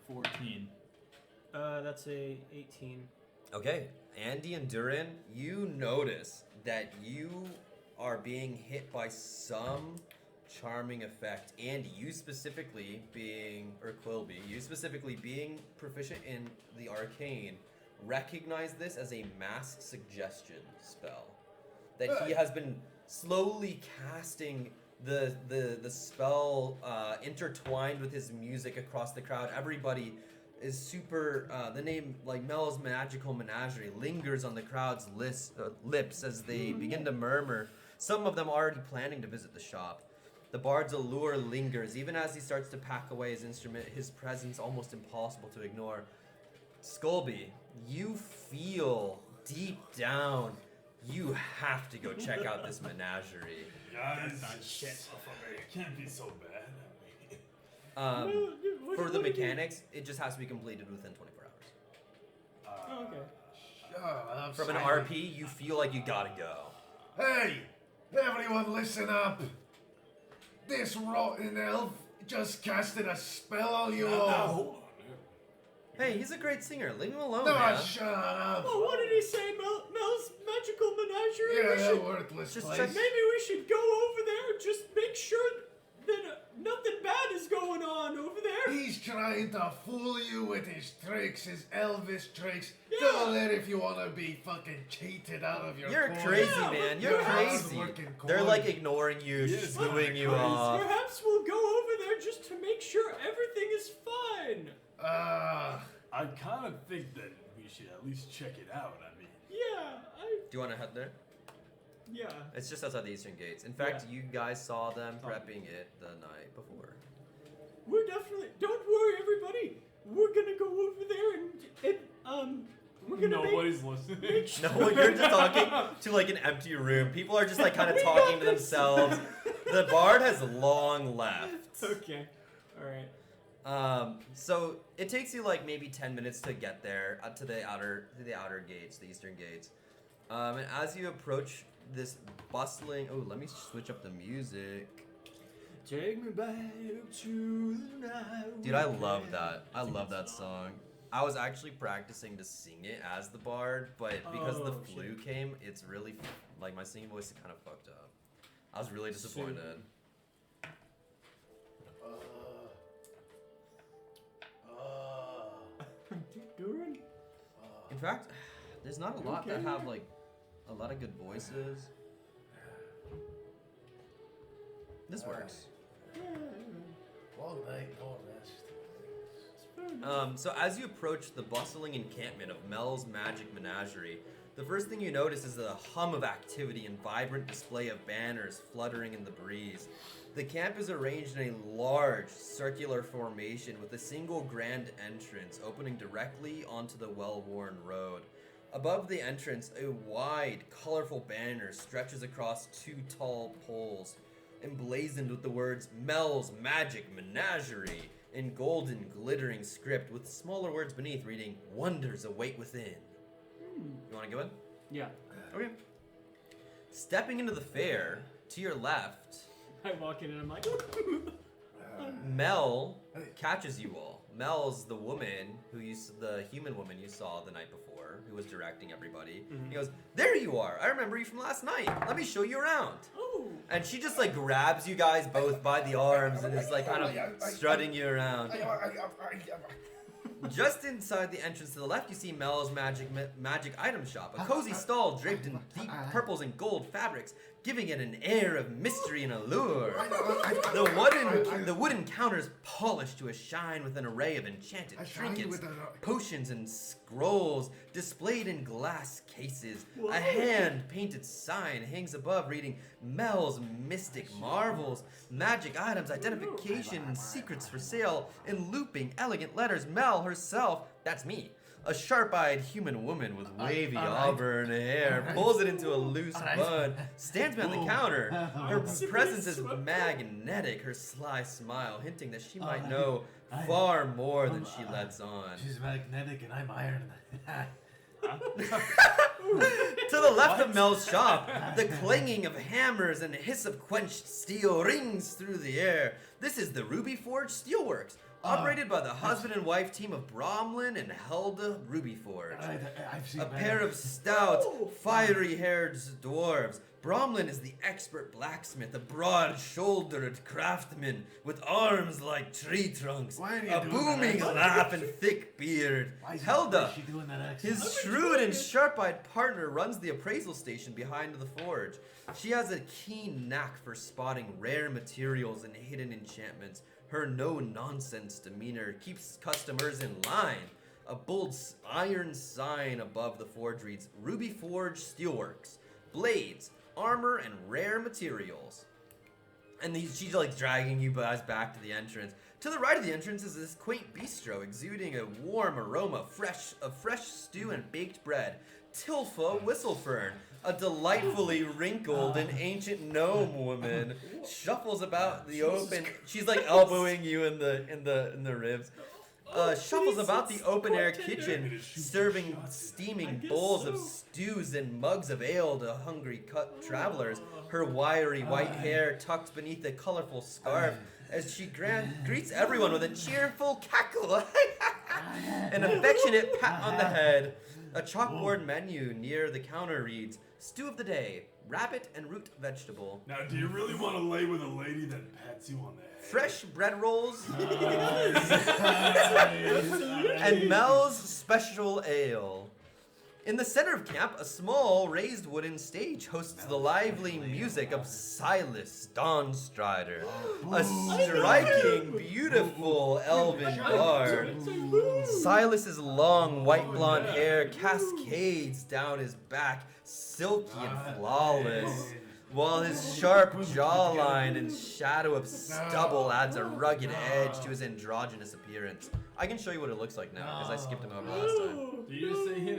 14. That's a 18. Okay, Andy and Durin, you notice that you are being hit by some charming effect. Andy, you specifically being, or Quilby, you specifically being proficient in the arcane, recognize this as a mass suggestion spell. That he has been slowly casting the spell intertwined with his music across the crowd. Everybody is super, the name, like Mel's Magical Menagerie, lingers on the crowd's lips as they begin to murmur, some of them already planning to visit the shop. The bard's allure lingers, even as he starts to pack away his instrument, his presence almost impossible to ignore. Scolby, you feel deep down, you have to go check out this menagerie. Guys, shit. It can't be so bad. For the mechanics, it just has to be completed within 24 hours. Oh, okay. Shut up, From an Simon. RP, you feel like you gotta go. Hey, everyone listen up. This rotten elf just casted a spell on you all. Hold on. Hey, he's a great singer. Leave him alone, No, man. shut up. Oh, what did he say? Mel's Magical Menagerie? Yeah, We that should- worthless just place. check- maybe we should go over there and just make sure that nothing bad is going on over there. He's trying to fool you with his tricks, his Elvis tricks. Yeah. Go there if you want to be fucking cheated out of your You're coin. crazy, Yeah, man. but You're perhaps- crazy. Working They're coin. like ignoring you, He is screwing kinda you crazy. off. Perhaps we'll go over there just to make sure everything is fine. I kind of think that we should at least check it out. I mean, Yeah, Do you want to head there? yeah. It's just outside the eastern gates. In fact, you guys saw them prepping it the night before. We're definitely. Don't worry, everybody. We're gonna go over there and we're gonna nobody's listening. make sure. No, you're just talking to like an empty room. People are just like kind of We talking got to this. themselves. The bard has long left. Okay. All right. So it takes you like maybe 10 minutes to get there to the outer gates, the eastern gates. And as you approach this bustling, oh, let me switch up the music. Take me back to the night. Dude, I love that. I love that song. I was actually practicing to sing it as the bard, but because the Oh, flu came, it's really like my singing voice is kind of fucked up. I was really disappointed. Durin? In fact, there's not a lot that have like a lot of good voices. This works. Long night, no rest. It's fine. So as you approach the bustling encampment of Mel's Magic Menagerie, the first thing you notice is a hum of activity and vibrant display of banners fluttering in the breeze. The camp is arranged in a large circular formation with a single grand entrance opening directly onto the well-worn road. Above the entrance, a wide, colorful banner stretches across 2 tall poles, emblazoned with the words Mel's Magic Menagerie in golden, glittering script with smaller words beneath reading Wonders Await Within. You want to go in? Yeah. Okay. Stepping into the fair, to your left, I walk in and I'm like, Mel catches you all. Mel's the woman the human woman you saw the night before, who was directing everybody. He goes, "There you are! I remember you from last night. Let me show you around." oh. And she just like grabs you guys both by the arms and is like kind of strutting you around. Just inside the entrance to the left, you see Mel's magic item shop, a cozy stall draped in deep purples and gold fabrics, giving it an air of mystery and allure. The wooden counters polished to a shine with an array of enchanted trinkets, potions, and scrolls displayed in glass cases. A hand-painted sign hangs above reading Mel's Mystic Marvels, magic items, identification, and secrets for sale in looping, elegant letters. Mel herself, that's me, a sharp-eyed human woman with wavy auburn hair, pulls it into a loose bun, stands behind the counter. Her presence is magnetic, her sly smile hinting that she might know far more than she lets on. She's magnetic and I'm iron. To the left of Mel's shop, the clanging of hammers and hiss of quenched steel rings through the air. This is the Ruby Forge Steelworks, operated by the husband and wife team of Bromlin and Helda Ruby Forge. I've seen A pair of stout, fiery-haired dwarves. Bromlin is the expert blacksmith, a broad-shouldered craftsman with arms like tree trunks, a booming laugh and thick beard. Helda, she doing that accent? his shrewd and sharp-eyed partner, runs the appraisal station behind the forge. She has a keen knack for spotting rare materials and hidden enchantments. Her no-nonsense demeanor keeps customers in line. A bold iron sign above the forge reads, Ruby Forge Steelworks, blades, armor, and rare materials. And she's like dragging you guys back to the entrance. To the right of the entrance is this quaint bistro exuding a warm aroma of fresh stew and baked bread. Tilfa Whistlefern, a delightfully wrinkled and ancient gnome woman, shuffles about the open. She's like elbowing you in the ribs. Shuffles about the open air kitchen, serving steaming bowls of stews and mugs of ale to hungry travelers. Her wiry white hair tucked beneath a colorful scarf as she greets everyone with a cheerful cackle, an affectionate pat on the head. A chalkboard menu near the counter reads, Stew of the day, rabbit and root vegetable. Now, do you really want to lay with a lady that pats you on the head? Fresh bread rolls and Mel's special ale. In the center of camp, a small raised wooden stage hosts the lively music of Silas Dawnstrider, a striking, beautiful elven bard. Silas's long white blonde hair cascades down his back, silky and flawless, while his sharp jawline and shadow of stubble adds a rugged edge to his androgynous appearance. I can show you what it looks like now, because I skipped him over last time. Did you just say he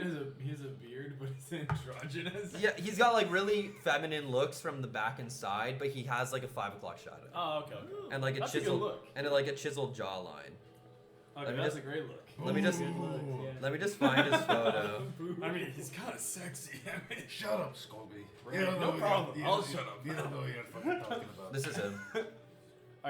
has a beard, but he's androgynous? Yeah, he's got like really feminine looks from the back and side, but he has like a 5 o'clock shadow. Oh, okay. And like a That's a good chiseled look. and like a chiseled jawline. Okay, that's a great look. Let me just let me just find his photo. I mean, he's kind of sexy. I mean, Shut up, Scobie. no problem. I'll shut up. You don't know what you're fucking talking about. This is him.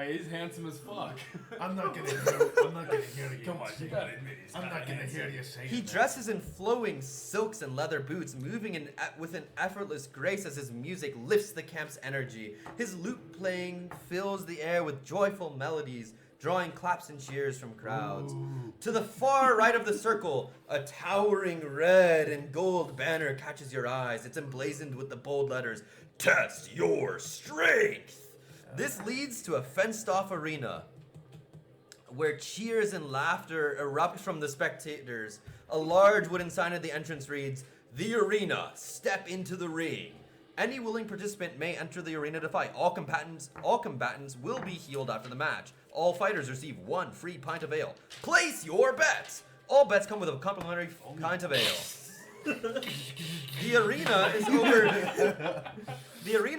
He's handsome as fuck. I'm not gonna hear you. Come on, you gotta admit he's I'm kinda not gonna handsome. hear you say He that. dresses in flowing silks and leather boots, moving with an effortless grace as his music lifts the camp's energy. His lute playing fills the air with joyful melodies, drawing claps and cheers from crowds. To the far right of the circle, a towering red and gold banner catches your eyes. It's emblazoned with the bold letters, Test Your Strength. This leads to a fenced-off arena where cheers and laughter erupt from the spectators. A large wooden sign at the entrance reads, "The Arena, step into the ring." Any willing participant may enter the arena to fight. All combatants will be healed after the match. All fighters receive 1 free pint of ale. Place your bets. All bets come with a complimentary pint of ale. The arena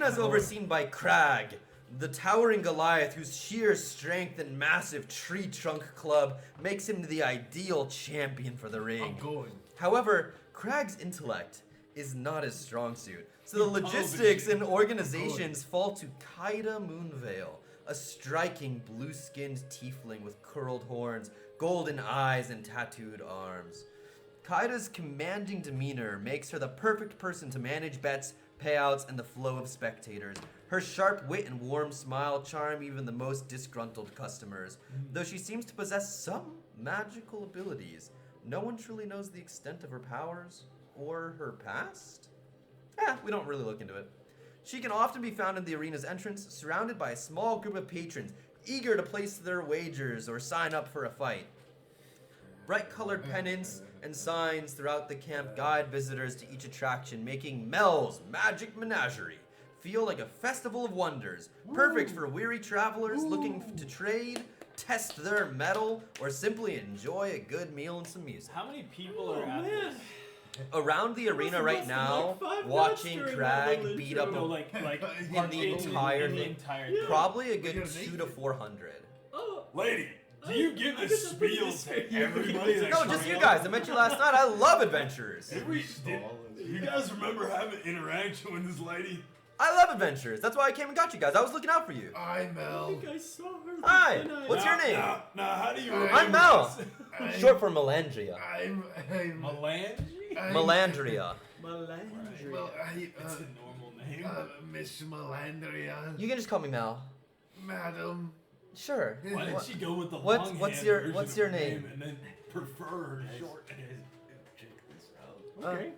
is overseen by Crag, the towering Goliath whose sheer strength and massive tree trunk club makes him the ideal champion for the ring. I'm going. However, Crag's intellect is not his strong suit, so the logistics and organizations fall to Kaida Moonveil, a striking blue-skinned tiefling with curled horns, golden eyes, and tattooed arms. Kaida's commanding demeanor makes her the perfect person to manage bets, payouts, and the flow of spectators. Her sharp wit and warm smile charm even the most disgruntled customers. Though she seems to possess some magical abilities, no one truly knows the extent of her powers or her past? We don't really look into it. She can often be found in the arena's entrance, surrounded by a small group of patrons, eager to place their wagers or sign up for a fight. Bright-colored pennants and signs throughout the camp guide visitors to each attraction, making Mel's Magic Menagerie feel like a festival of wonders, perfect for weary travelers looking to trade, test their mettle, or simply enjoy a good meal and some music. How many people are at this? Around the arena right now, watching Crag beat up No, like in the entire thing, probably a good 200 to 400. Lady, do you give the spiel to everybody? No, just you guys. I met you last night. I love adventurers. You guys remember having interaction with this lady? I love adventurers. That's why I came and got you guys. I was looking out for you. I'm Mel. I saw her. Hi. What's your name? Now, how do you I'm Mel. Short for Melandria. I'm Melange? Melandria. Melandria. Well, It's a normal name. Miss Melandria. You can just call me Mel. Madam. Sure. Why did she go with the What's longhand your- version what's of your her name? and then prefer her short name? Check this out. Okay.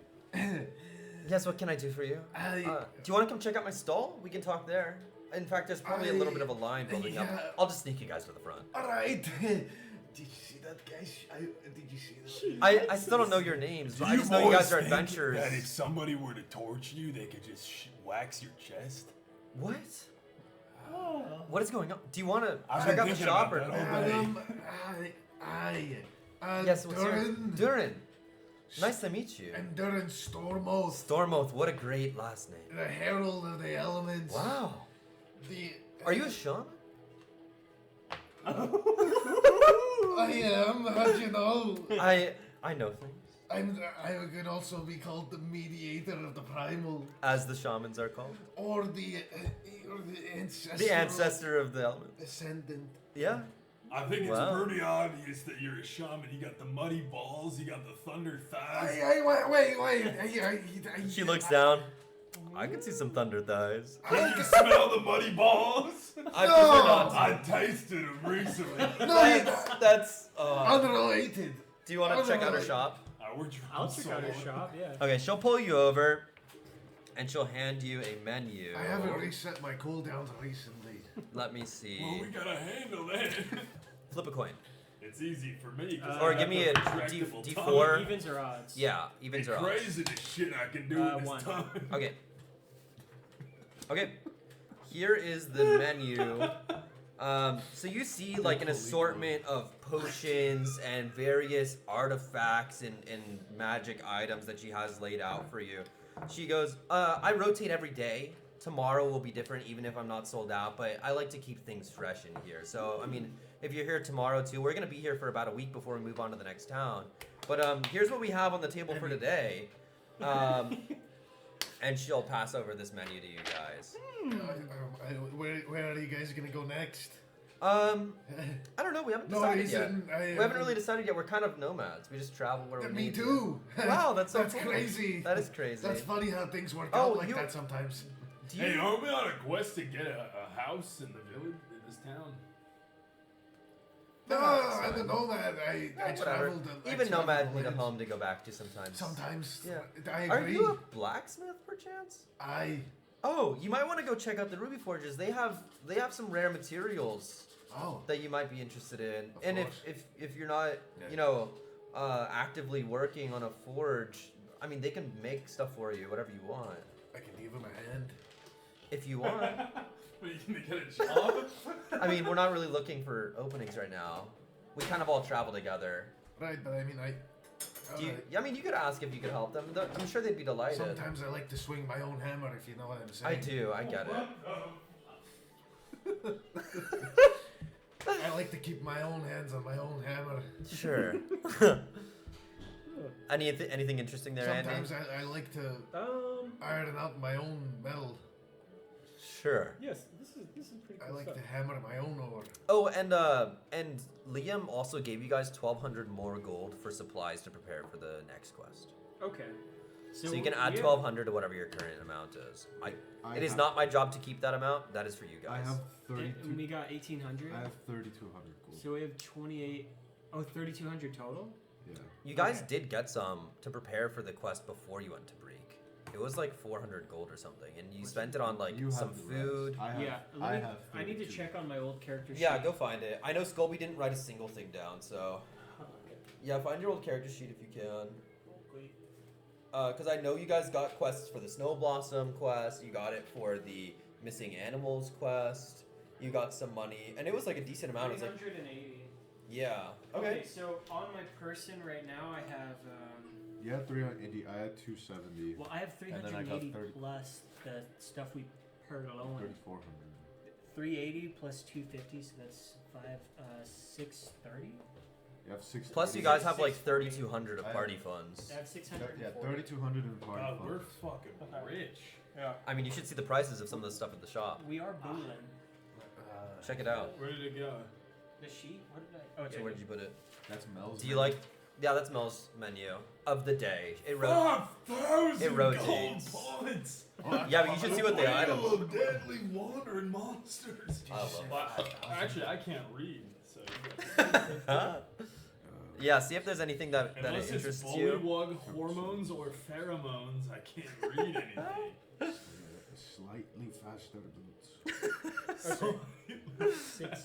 Yes, what can I do for you? Do you want to come check out my stall? We can talk there. In fact, there's probably a little bit of a line building up. I'll just sneak you guys to the front. Alright. Did you see that guy? Did you see that? I still don't know your names, but I just know you guys are adventurers. That if somebody were to torch you, they could just wax your chest? What? What is going on? Do you want to I've check been out the thinking shop about or? that all day. Yes, what's your Durin. Durin. Nice to meet you. I'm Durin Stormoth, Stormoth, what a great last name. the herald of the elements. Wow. The Are you a shaman? I am. How'd you know? I know things. I can also be called the mediator of the primal, As the shamans are called. or the ancestor. The ancestor of the elements. Ascendant. Yeah. I think it's Wow. pretty obvious that you're a shaman. You got the muddy balls, you got the thunder thighs. Hey, wait. She looks down. I can see some thunder thighs. Can you smell the muddy balls? I prefer not to. I tasted them recently. That's Unrelated. Do you want to check out her shop? We're drunk I'll check so out her hard. shop, yeah. Okay, she'll pull you over, and she'll hand you a menu. I haven't reset my cooldowns recently. Let me see. Well, we gotta handle that. Flip a coin. It's easy for me. 'Cause Or I give have me a a retractable D4. tongue. Evens or odds? Yeah, evens It's are odds. crazy the shit I can do with one. this tongue. Okay. Okay. Here is the menu. So you see like an assortment of potions and various artifacts and magic items that she has laid out for you. She goes, I rotate every day. Tomorrow will be different even if I'm not sold out, but I like to keep things fresh in here. So, I mean, if you're here tomorrow too, we're going to be here for about a week before we move on to the next town. But here's what we have on the table for today. And she'll pass over this menu to you guys. Where are you guys gonna go next? I don't know. We haven't decided yet. I We haven't really decided yet. We're kind of nomads. We just travel where we Me need too. to. Wow, that's so That's cool. crazy. That is crazy. That's funny how things work Oh, out like you- that sometimes. Do you, Hey, aren't we on a quest to get a house in the village, in this town? No, it's I'm a fine. nomad. I whatever. traveled. I Even traveled nomads the need a lands. home to go back to sometimes. Sometimes. Yeah. I Are agree. you a blacksmith, perchance? I. Oh, you might want to go check out the Ruby Forges. They have some rare materials Oh. that you might be interested in. Of And course. if you're not, Yeah. you know, actively working on a forge, I mean, they can make stuff for you, whatever you want. I can give him a hand. If you want. But you can get a job? I mean, we're not really looking for openings right now. We kind of all travel together. Right, but I mean, Do you, I mean, you could ask if you could help them. I'm sure they'd be delighted. sometimes I like to swing my own hammer, if you know what I'm I saying. do. I get it. I like to keep my own hands on my own hammer. Sure. Anything interesting there, Sometimes Andy? I like to iron out my own metal. Sure. Yes, this is pretty I cool like stuff. to hammer my own ore. Oh, and Liam also gave you guys 1,200 more gold for supplies to prepare for the next quest. Okay. So you can add we have- 1,200 to whatever your current amount is. It is not my job to keep that amount. That is for you I guys. have And 32. we got 1,800. I have 3,200 gold. So we have 28. Oh, 3,200 total. Yeah. You guys Okay. did get some to prepare for the quest before you went to Breek. It was like 400 gold or something, and you spent it on like You some have the food. rest. I need to check on my old character sheet. Yeah, go find it. I know Sculby didn't write a single thing down, so yeah, find your old character sheet if you can. Because I know you guys got quests for the Snow Blossom quest. You got it for the Missing Animals quest. You got some money, and it was like a decent amount. It was like 380. yeah. Okay. So on my person right now, I have. You had 380. I had 270. Well, I have And then I got 380 30. plus the stuff we per loan. 3,400. 380 plus 250, so that's 630. You have 6. Plus, you guys have like 640. 3,200 of I have- party funds. I have 640. Yeah, 3,200 in party God, we're funds. fucking rich. Yeah. I mean, you should see the prices of some of the stuff at the shop. We are booming. Check it out. Where did it go? The sheet? What did I? Oh, it's So right where did you put it? That's Mel's. Do you like? Yeah, that's Mel's menu of the day. It wrote. 5,000 it rotates. gold points! Yeah, but you should see what the Whale items. of deadly wandering monsters. I love Well, actually, I can't read, so you got Yeah, see if there's anything that unless it's interests you. bullywug hormones or pheromones, I can't read anything. Slightly faster boots.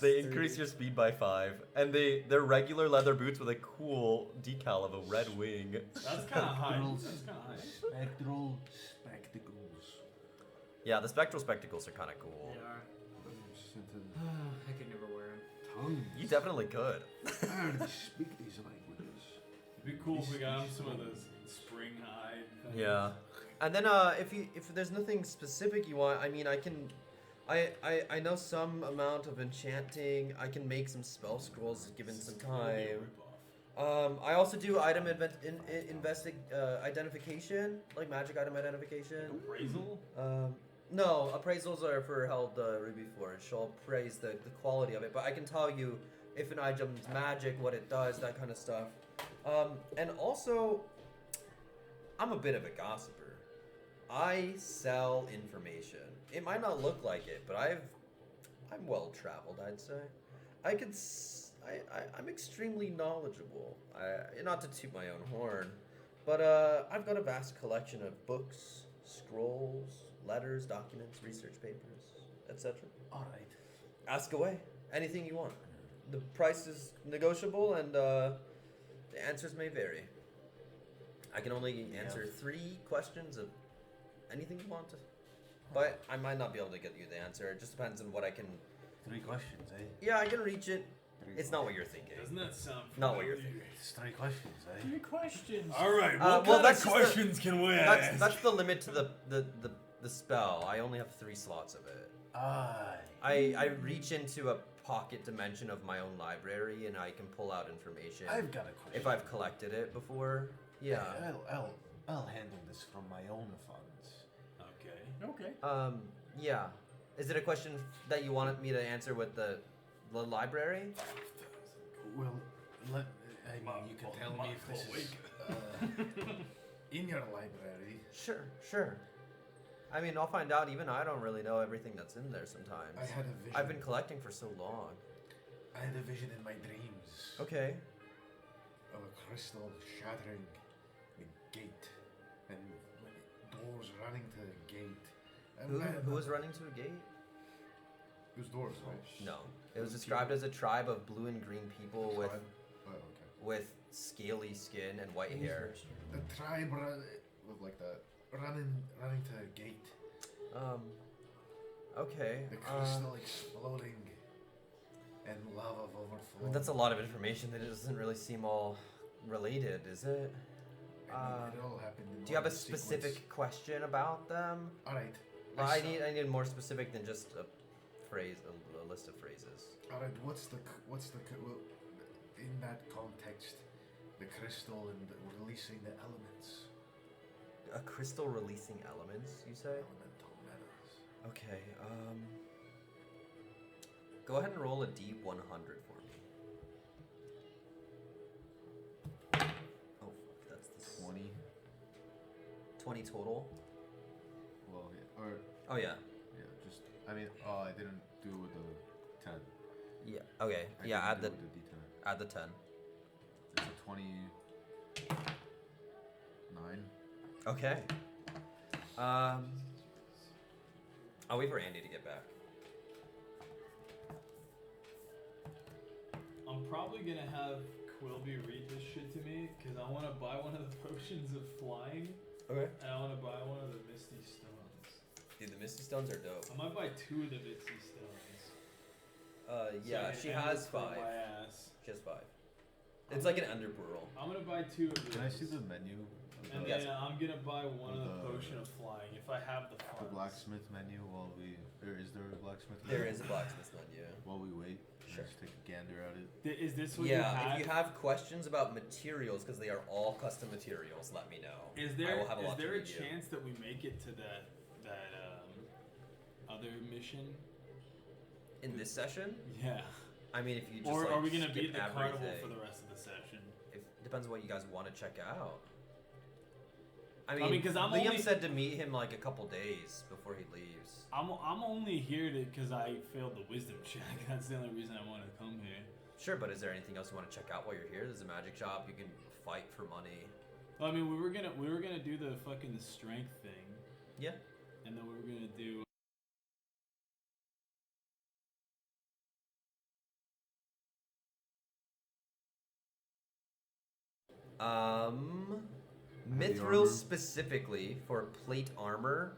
They increase your speed by 5, and they're regular leather boots with a cool decal of a red wing. That's kind of high. That's kind of high. Spectral spectacles. Yeah, the spectral spectacles are kind of cool. They are. I could never wear them. Tongues. You definitely could. How do they speak these languages? It'd be cool if we got him some of those spring hide things. Yeah. And then if there's nothing specific you want, I mean, I know some amount of enchanting. I can make some spell scrolls given some time. I also do item identification, like magic item identification. Appraisal? No, appraisals are for held Ruby Forge. So I'll praise the quality of it, but I can tell you if an item's magic, what it does, that kind of stuff. And also, I'm a bit of a gossiper. I sell information. It might not look like it, but I'm well traveled, I'd say. I'm extremely knowledgeable. Not to toot my own horn, but I've got a vast collection of books, scrolls, letters, documents, research papers, etc. All right. Ask away. Anything you want. The price is negotiable, and the answers may vary. I can only answer 3 questions of anything you want. But I might not be able to get you the answer. It just depends on what I can. 3 questions, eh? Yeah, I can reach it. It's not what you're thinking. Doesn't that sound Not what you're familiar? It's 3 questions, eh? 3 questions. All right, well, what kind that's of just the- questions can we ask? That's the limit to the spell. I only have 3 slots of it. I reach into a pocket dimension of my own library, and I can pull out information I've got a question. if I've collected it before. Yeah. I'll handle this from my own funds. Okay. Okay. Yeah. Is it a question that you wanted me to answer with the library? Well, I mean, you can tell me if this is in your library. Sure. I mean, I'll find out. Even I don't really know everything that's in there sometimes. I had a vision. I've been collecting for so long. I had a vision in my dreams Okay. of a crystal shattering a gate and doors running to the gate. And Who was running to a gate? It was dwarves, right? No. It was described as a tribe of blue and green people with Oh, okay. with scaly skin and white hair. The tribe with like that running to a gate. Okay. The crystal exploding and lava overflowing. That's a lot of information that doesn't really seem all related, is it? It all happened in Do you have a one specific sequence. question about them? All right. Well, I need more specific than just a phrase, a list of phrases. All right. What's the well, in that context, the crystal and releasing the elements, A crystal releasing elements, you say? elemental metals. Okay. Go ahead and roll a D100 for me. Oh, fuck, that's the 20. 20 total. Well, yeah. Or Oh yeah. yeah, just I mean, I didn't do it with the 10. Yeah. Okay. I Yeah. Add didn't the do it with the D10. add the 10. It's a 29. Okay. I'll wait for Andy to get back. I'm probably gonna have Quilby read this shit to me because I want to buy one of the potions of flying Okay. and I want to buy one of the Misty Stones. Dude, the Misty Stones are dope. I might buy 2 of the Misty Stones. Yeah, So I she can has curl 5. My ass. She has 5. It's like an underpearl. I'm gonna buy 2 of those. Can I see the menu? And of then I'm gonna buy one of the the- potion of flying if I have the the funds. blacksmith menu while we. Or is there a blacksmith menu? There is a blacksmith menu. While we wait, Sure. just take a gander at it. Is this what you Yeah, have? if you have questions about materials, because they are all custom materials, let me know. Is I there will have a lot to a read you. chance that we make it to that other mission? In this session? Yeah. I mean, if you just Or like, are we gonna be skip at the carnival everything, for the rest of the session? It depends on what you guys want to check out. I mean, mean, 'cause I'm Liam only- said to meet him like a couple days before he leaves. I'm only here because I failed the wisdom check. That's the only reason I want to come here. Sure, but is there anything else you want to check out while you're here? There's a magic shop. You can fight for money. Well, I mean, we were gonna do the fucking strength thing, Yeah. and then we were gonna do. Mithril armor? specifically for plate armor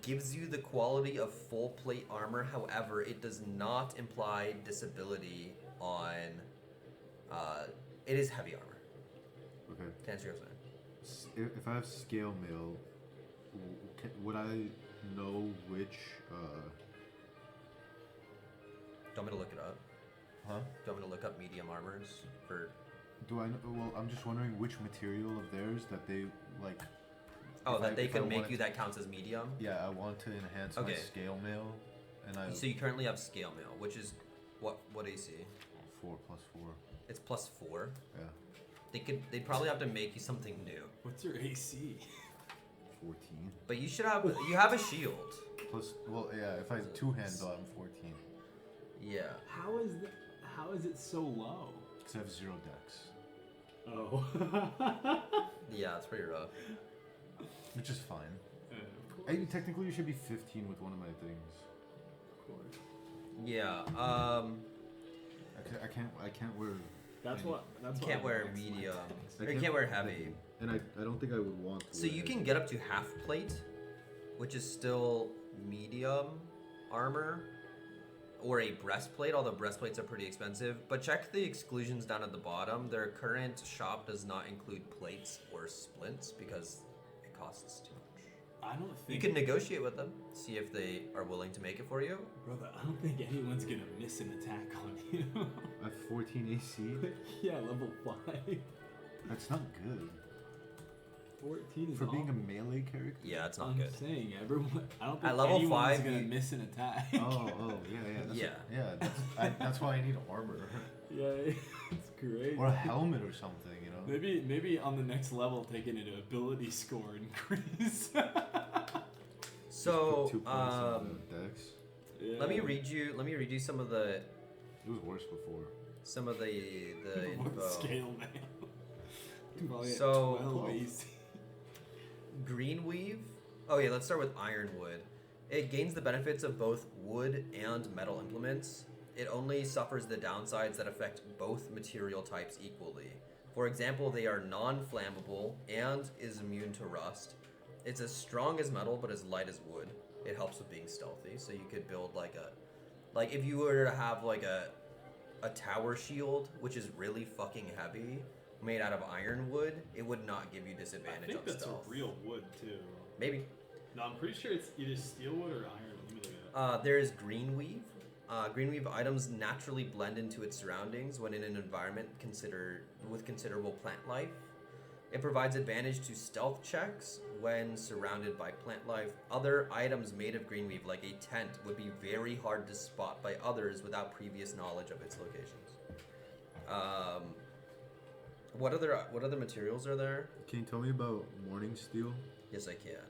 gives you the quality of full plate armor. However, it does not imply disability on. It is heavy armor. Okay. To answer your question. If I have scale mail, would I know which? Do you want me to look it up? Huh? Do you want me to look up medium armors for? Do I know? Well, I'm just wondering which material of theirs that they like. Oh, if that I- they if I could make wanted you to- that counts as medium. Yeah, I want to enhance my Okay. scale mail, and I So you currently have scale mail, which is what AC? 4+4. It's +4. Yeah, They'd probably have to make you something new. What's your AC? 14. But you have a shield. Plus, well, yeah. If I two-handle, I'm 14. Yeah. How is it so low? Because I have 0 dex, Oh. Yeah, it's pretty rough. which is fine. Of course. I mean, technically, you should be 15 with one of my things. Of course. Yeah. I can't wear. That's any- what. That's You what can't I wear want. medium. I Or you can't- can't wear heavy. And I don't think I would want to. So you can get up to half plate, which is still medium armor, or a breastplate, although breastplates are pretty expensive. But check the exclusions down at the bottom. Their current shop does not include plates or splints because it costs too much. I don't think. You can negotiate with them, see if they are willing to make it for you. Brother, I don't think anyone's gonna miss an attack on you. I have 14 AC. Yeah, level 5. That's not good 14 is for being a awful. melee character. Yeah, it's not I'm good. saying everyone. I don't think At level anyone's 5, gonna you- miss an attack. Oh, yeah. That's Yeah. That's why I need armor Yeah, it's great. or a helmet or something. You know. Maybe on the next level, taking an ability score increase. So, Put 2 points on the dex. Yeah. let me read you some of the It was worse before. What info. scale, man? Probably at So- 12 AC. Green weave. Oh yeah, let's start with ironwood. It gains the benefits of both wood and metal implements. It only suffers the downsides that affect both material types equally. For example, they are non-flammable and is immune to rust. It's as strong as metal but as light as wood. It helps with being stealthy, so you could build like if you were to have like a tower shield, which is really fucking heavy, made out of ironwood, it would not give you disadvantage I think on that's stealth. a real wood too. Maybe. No, I'm pretty sure it's either steel wood or iron. Let me look at it. There is greenweave. Greenweave items naturally blend into its surroundings when in an environment with considerable plant life. It provides advantage to stealth checks when surrounded by plant life. Other items made of greenweave, like a tent, would be very hard to spot by others without previous knowledge of its locations. What other materials are there? Can you tell me about morning steel? Yes, I can.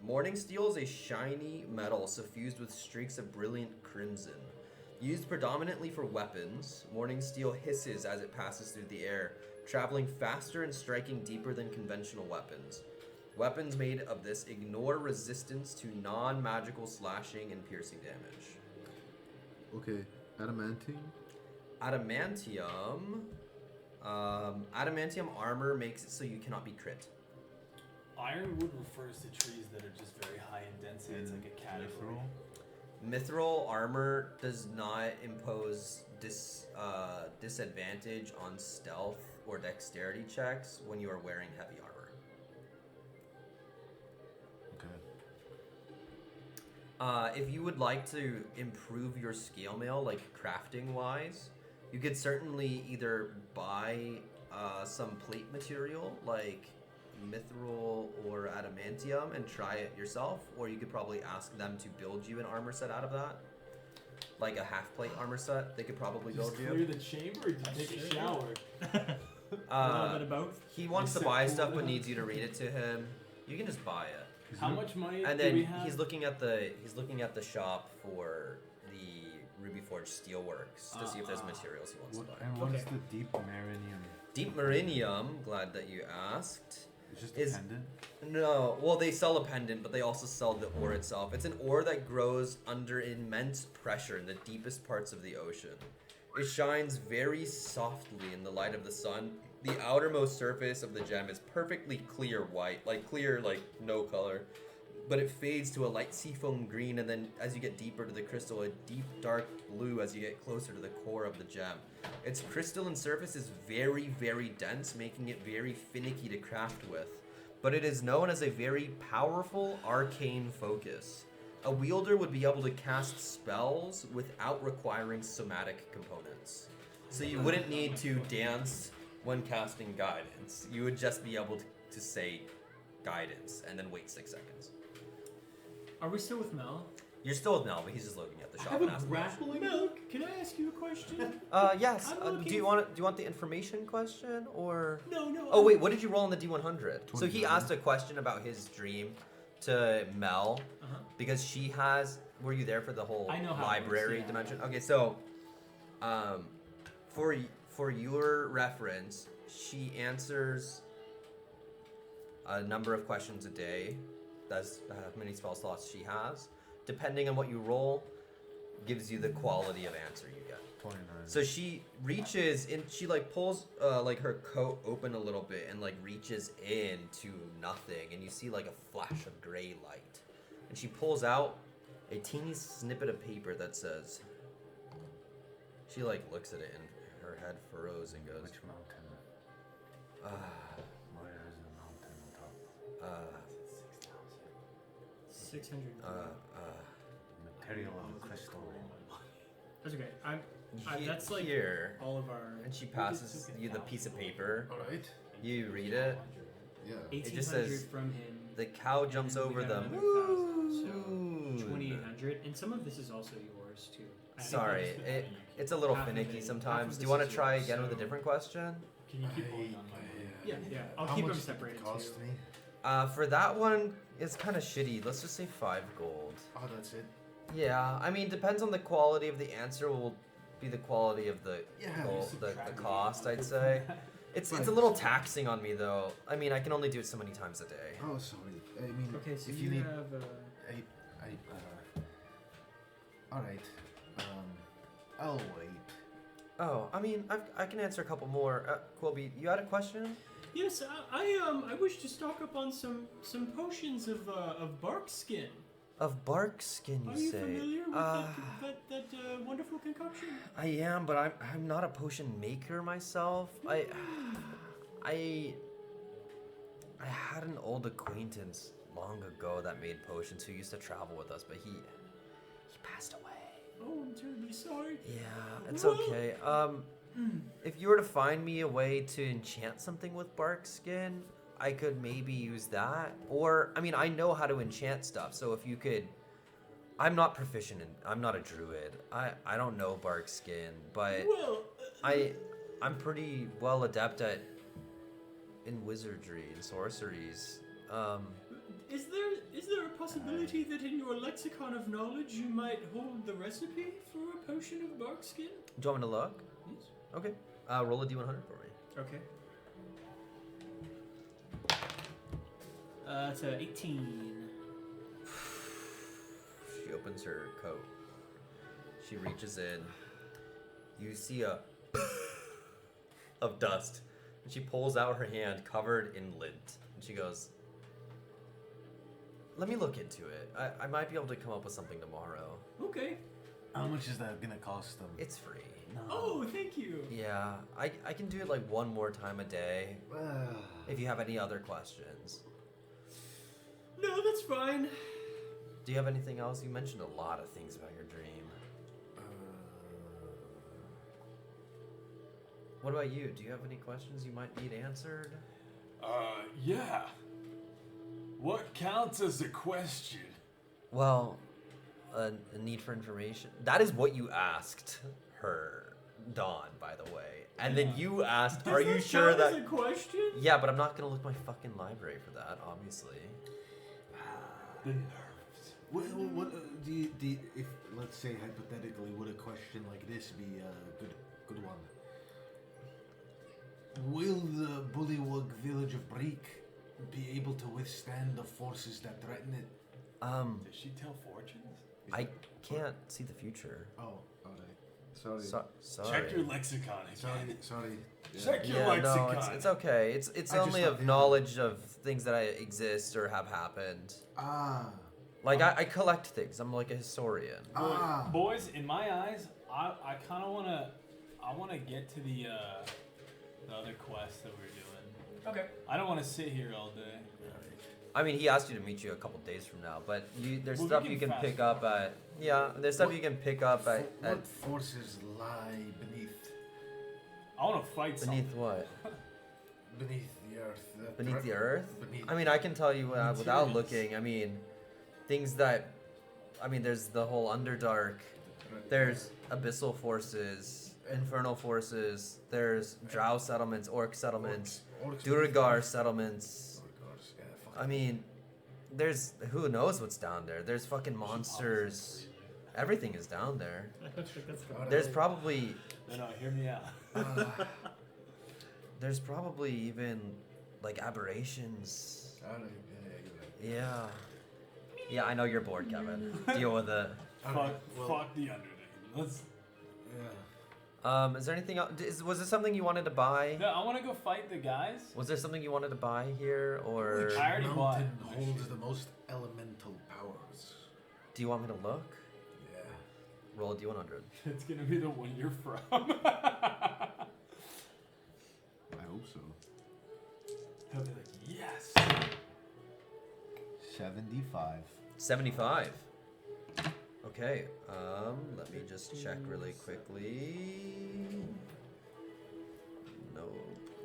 Morning steel is a shiny metal suffused with streaks of brilliant crimson. Used predominantly for weapons, morning steel hisses as it passes through the air, traveling faster and striking deeper than conventional weapons. Weapons made of this ignore resistance to non-magical slashing and piercing damage. Okay, adamantium? Adamantium armor makes it so you cannot be crit. Ironwood refers to trees that are just very high in density. It's like a category. Mithril armor does not impose disadvantage on stealth or dexterity checks when you are wearing heavy armor. Okay. If you would like to improve your scale mail, like crafting wise, you could certainly either buy some plate material like mithril or adamantium and try it yourself, or you could probably ask them to build you an armor set out of that, like a half plate armor set. They could probably build Just you. clear the chamber or do you take a shower? A little bit of both. He wants to buy stuff but needs you to read it to him. You can just buy it. How much money And do we then have? he's looking at the shop for the Ruby Forge Steelworks to see if there's materials he wants to buy. And what is Okay. the deep marinium? Deep Marinium, glad that you asked. It's just Is- a pendant? No, well, they sell a pendant, but they also sell the ore itself. It's an ore that grows under immense pressure in the deepest parts of the ocean. It shines very softly in the light of the sun. The outermost surface of the gem is perfectly clear white, like no color. But it fades to a light seafoam green, and then as you get deeper to the crystal, a deep dark blue as you get closer to the core of the gem. Its crystalline surface is very, very dense, making it very finicky to craft with. But it is known as a very powerful arcane focus. A wielder would be able to cast spells without requiring somatic components. So you wouldn't need to dance when casting guidance. You would just be able to say guidance and then wait 6 seconds. Are we still with Mel? You're still with Mel, but he's just looking at the I shop have and a asking questions. grappling Milk, can I ask you a question? Yes. I'm Do looking you want the information question or? No. Oh wait, what did you roll on the D100? So he 29. asked a question about his dream to Mel Uh-huh. because she has. Were you there for the whole I know how it library works, yeah. dimension? Okay, so for your reference, she answers a number of questions a day. That's how many spell slots she has. Depending on what you roll, gives you the quality of answer you get. 29. So she reaches in, she pulls her coat open a little bit and reaches into nothing, and you see a flash of gray light. And she pulls out a teeny snippet of paper that says, she looks at it and her head furrows and goes, Which mountain? Where is the mountain on top? 600. Material of crystal. That's okay. That's here. all of our. And she passes you the piece of paper. Alright. You read it. Yeah. 1800 just says, from him. The cow jumps and we over got them. another 1,000, so 2,800, and some of this is also yours too. I think Sorry, that's- it's a little half of finicky it- sometimes. half Do of you want this to is try yours, again with a so- different question? Can you keep holding on? Yeah. I'll How keep much them did it separated cost too. me? For that one, it's kind of shitty. Let's just say 5 gold. Oh, that's it. Yeah, I mean, depends on the quality of the answer. Will be the quality of the gold, the cost, I'd say. It's a little taxing on me though. I mean, I can only do it so many times a day. Oh, sorry. I mean, Okay, so if you you need, have. Alright. I'll wait. Oh, I mean, I can answer a couple more. Quilby, you had a question? Yes, I wish to stock up on some potions of bark skin. Of bark skin, you Are you say? familiar with that wonderful concoction? I am, but I'm not a potion maker myself. I had an old acquaintance long ago that made potions who used to travel with us, but he passed away. Oh, I'm terribly sorry. Yeah, it's okay. If you were to find me a way to enchant something with bark skin, I could maybe use that. Or, I mean, I know how to enchant stuff, so if you could... I'm not proficient in... I'm not a druid. I don't know bark skin, but Well, I'm pretty well adept at... in wizardry and sorceries. is there a possibility that in your lexicon of knowledge you might hold the recipe for a potion of bark skin? Do you want me to look? Yes. Okay. Roll a d100 for me. Okay. It's 18. She opens her coat. She reaches in. You see a of dust. And she pulls out her hand covered in lint. And she goes, let me look into it. I might be able to come up with something tomorrow. Okay. How much is that gonna cost them? It's free. No. Oh, thank you. Yeah, I can do it like one more time a day. If you have any other questions. No, that's fine. Do you have anything else? You mentioned a lot of things about your dream. What about you? Do you have any questions you might need answered? Yeah. What counts as a question? Well, a need for information. That is what you asked her, Dawn, by the way. And then you asked, are you sure count that... as a question? Yeah, but I'm not going to look my fucking library for that, obviously. The nerves. What do you, if, let's say, hypothetically, would a question like this be a good one? Will the Bullywug village of Break be able to withstand the forces that threaten it? Does she tell fortunes? I can't see the future. Oh, alright. Sorry. Sorry. Check your lexicon. Sorry. Check your Yeah, lexicon. no, it's okay. It's I just only thought- of knowledge of things that exist or have happened. Ah. Like, I collect things. I'm like a historian. Ah. Boys, in my eyes, I kind of want to get to the other quest that we're doing. Okay. I don't want to sit here all day. I mean, he asked you to meet you a couple days from now, but there's Well, we stuff can you can fast pick up at... Yeah, there's stuff What- you can pick up at What forces lie beneath I want to fight beneath something. what? beneath the earth? that Beneath the threat- earth? Beneath. I mean, I can tell you without Materials. looking. I mean, things that... I mean, there's the whole Underdark. There's abyssal forces, infernal forces. There's drow settlements, orc settlements, Orcs Duragar settlements. Yeah, fuck. I mean, there's... Who knows what's down there? There's fucking monsters. Everything is down there. There's probably... No, hear me out. There's probably even, like, aberrations. Alright, yeah, you're right. Yeah. Yeah, I know you're bored, Kevin. Deal with it. Alright, well, Fuck the Underdark. Let's. yeah. Is there anything else? Was there something you wanted to buy? No, I want to go fight the guys. Was there something you wanted to buy here, or Which I already bought mountain my holds shit. the most elemental powers? do you want me to look? Yeah. Roll a d100. It's gonna be the one you're from. I hope so. He'll be like, yes. 75. 75. Okay. Let me just check really quickly. Nope,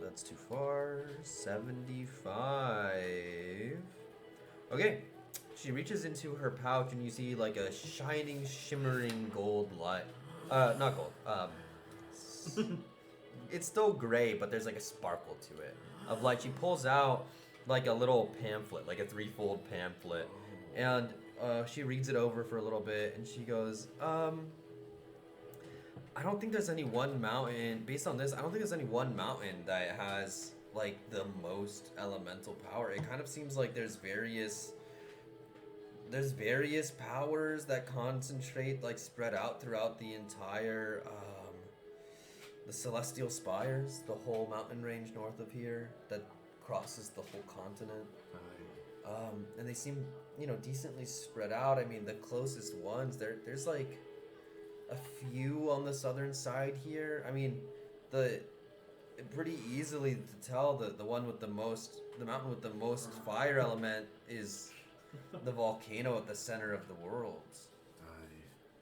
that's too far. 75. Okay. She reaches into her pouch and you see like a shining, shimmering gold light. Not gold. It's still gray, but there's like a sparkle to it. Of light. She pulls out like a little pamphlet, like a 3-fold pamphlet. And she reads it over for a little bit and she goes, I don't think there's any one mountain, based on this, I don't think there's any one mountain that has like the most elemental power. It kind of seems like there's various there's various powers that concentrate, like spread out throughout the entire the Celestial Spires, the whole mountain range north of here that crosses the whole continent. And they seem, decently spread out. I mean, the closest ones, there's like a few on the southern side here. I mean, pretty easily to tell the one with the mountain with the most fire element is the volcano at the center of the world.